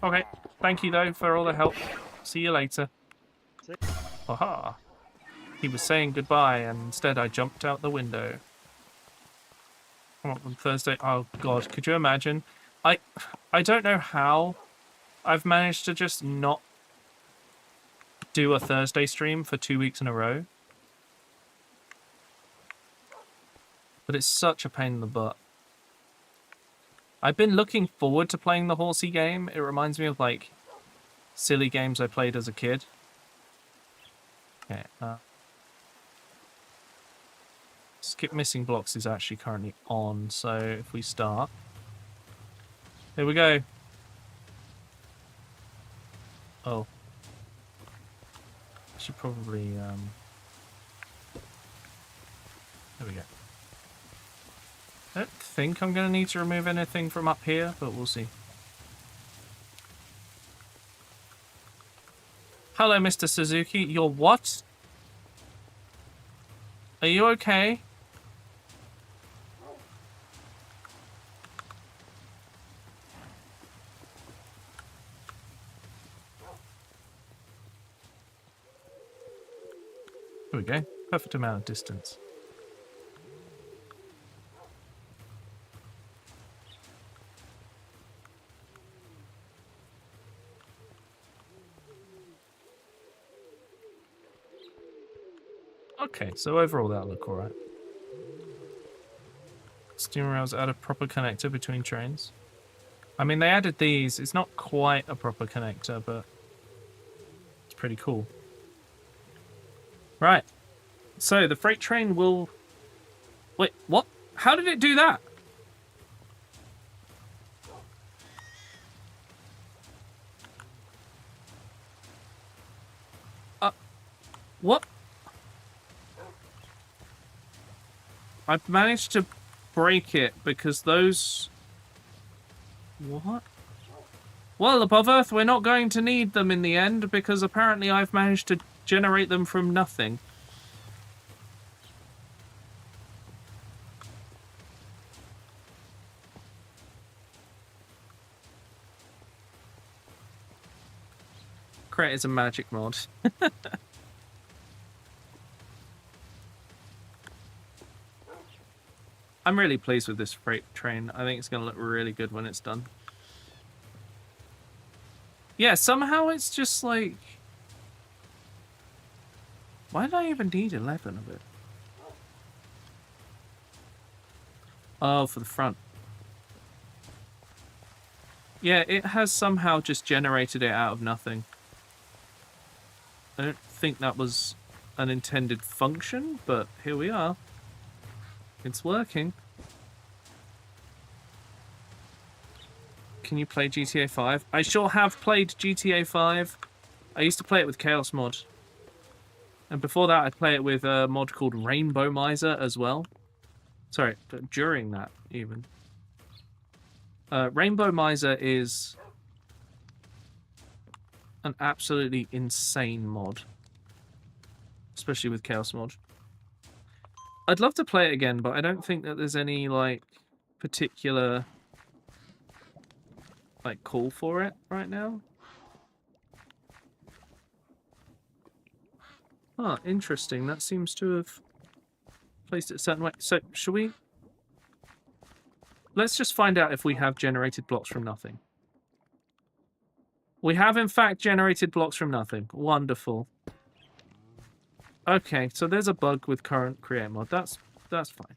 A: Okay. Thank you though for all the help. See you later. Aha. He was saying goodbye, and instead I jumped out the window. Come on Thursday. Oh God, could you imagine? I don't know how I've managed to just not do a Thursday stream for 2 weeks in a row. But it's such a pain in the butt. I've been looking forward to playing the Horsey game. It reminds me of like silly games I played as a kid. Okay. Skip missing blocks is actually currently on, so if we start. Here we go. Oh. I should probably there we go. I don't think I'm going to need to remove anything from up here, but we'll see. Hello, Mr. Suzuki. You're what? Are you okay? Here we go. Perfect amount of distance. Okay, so overall that'll look alright. Steam rails add a proper connector between trains. I mean, they added these. It's not quite a proper connector, but it's pretty cool. Right. So the freight train will... Wait, what? How did it do that? What? I've managed to break it because those... What? Well, above Earth, we're not going to need them in the end because apparently I've managed to generate them from nothing. Create is a magic mod. I'm really pleased with this freight train. I think it's going to look really good when it's done. Yeah, somehow it's just like... Why did I even need 11 of it? Oh, for the front. Yeah, it has somehow just generated it out of nothing. I don't think that was an intended function, but here we are. It's working. Can you play GTA 5? I sure have played GTA 5. I used to play it with Chaos Mod. And before that, I'd play it with a mod called Rainbow Miser as well. Sorry, during that, even. Rainbow Miser is an absolutely insane mod. Especially with Chaos Mod. I'd love to play it again, but I don't think that there's any, like, particular, like, call for it right now. Ah, interesting. That seems to have placed it a certain way. So, shall we... Let's just find out if we have generated blocks from nothing. We have, in fact, generated blocks from nothing. Wonderful. Okay, so there's a bug with current create mod. That's fine.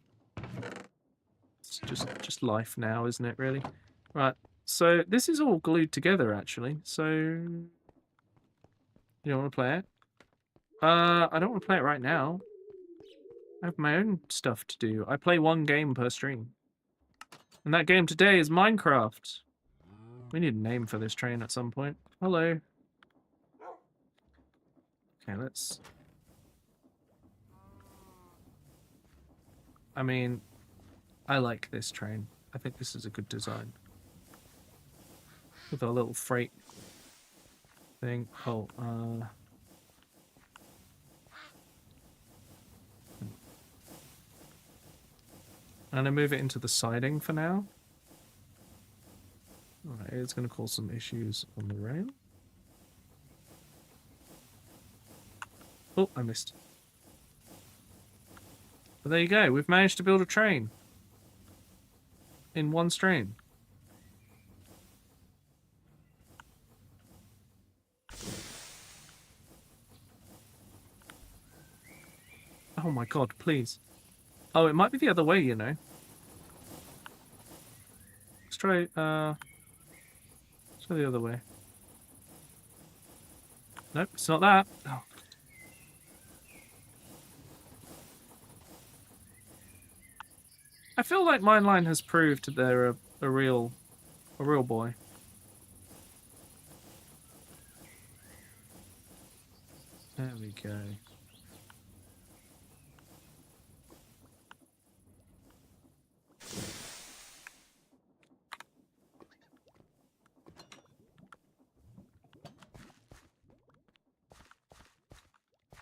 A: It's just life now, isn't it, really? Right, so this is all glued together, actually. So... You don't want to play it? I don't want to play it right now. I have my own stuff to do. I play one game per stream. And that game today is Minecraft. We need a name for this train at some point. Hello. Okay, let's... I mean, I like this train. I think this is a good design. With our little freight thing. Oh, I'm gonna move it into the siding for now. Alright, it's gonna cause some issues on the rail. Oh, I missed. But there you go, we've managed to build a train. In one stream. Oh my god, please. Oh, it might be the other way, you know. Let's try the other way. Nope, it's not that. Oh. I feel like Mineline has proved they're a real boy. There we go.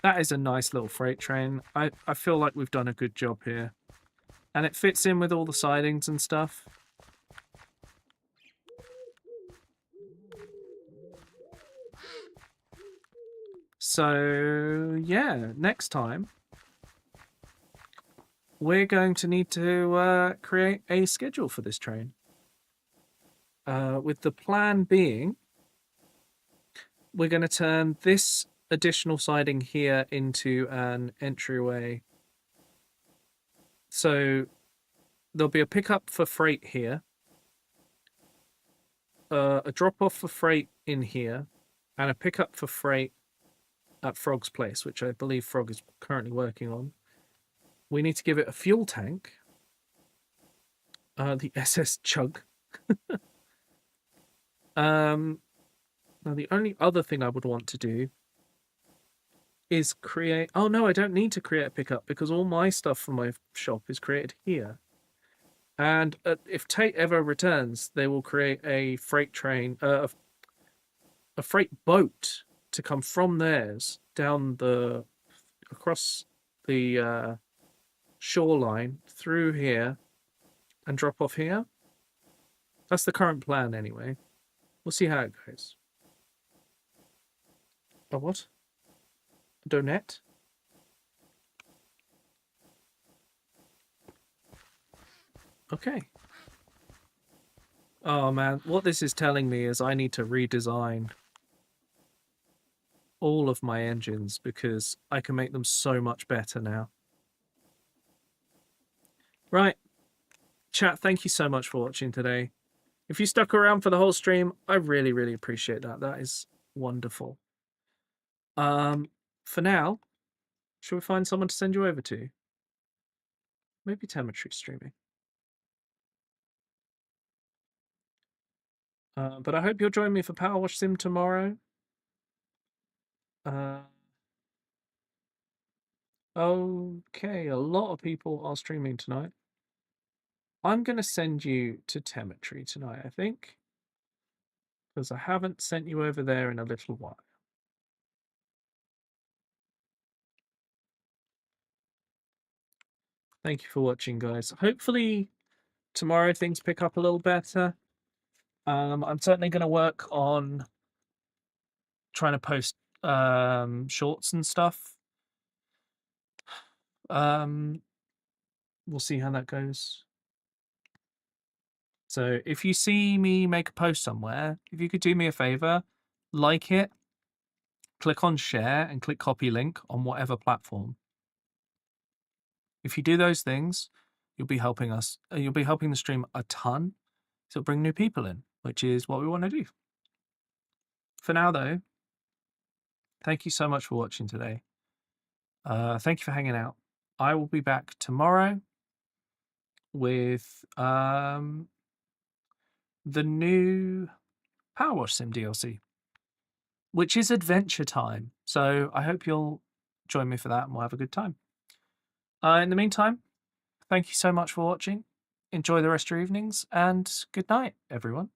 A: That is a nice little freight train. I feel like we've done a good job here. And it fits in with all the sidings and stuff. So, yeah, next time we're going to need to create a schedule for this train. With the plan being, we're going to turn this additional siding here into an entryway. So there'll be a pickup for freight here, a drop-off for freight in here, and a pickup for freight at Frog's place, which I believe Frog is currently working on. We need to give it a fuel tank. The SS Chug. Now, the only other thing I would want to do is create... Oh, no, I don't need to create a pickup because all my stuff for my shop is created here. And if Tate ever returns, they will create a freight train, a freight boat to come from theirs down across the shoreline through here and drop off here. That's the current plan anyway. We'll see how it goes. A what? A donut? Okay. Oh man, what this is telling me is I need to redesign all of my engines because I can make them so much better now. Right. Chat, thank you so much for watching today. If you stuck around for the whole stream, I really, really appreciate that. That is wonderful. For now, should we find someone to send you over to? Maybe Telemetry streaming. But I hope you'll join me for Power Wash Sim tomorrow. Okay, a lot of people are streaming tonight. I'm going to send you to Telemetry tonight, I think. Because I haven't sent you over there in a little while. Thank you for watching, guys. Hopefully tomorrow things pick up a little better. I'm certainly going to work on trying to post shorts and stuff. We'll see how that goes. So if you see me make a post somewhere, if you could do me a favor, like it, click on share, and click copy link on whatever platform. If you do those things, you'll be helping us. You'll be helping the stream a ton. So bring new people in, which is what we want to do. For now, though, thank you so much for watching today. Thank you for hanging out. I will be back tomorrow with the new Power Wash Sim DLC, which is Adventure Time. So I hope you'll join me for that and we'll have a good time. In the meantime, thank you so much for watching. Enjoy the rest of your evenings and good night, everyone.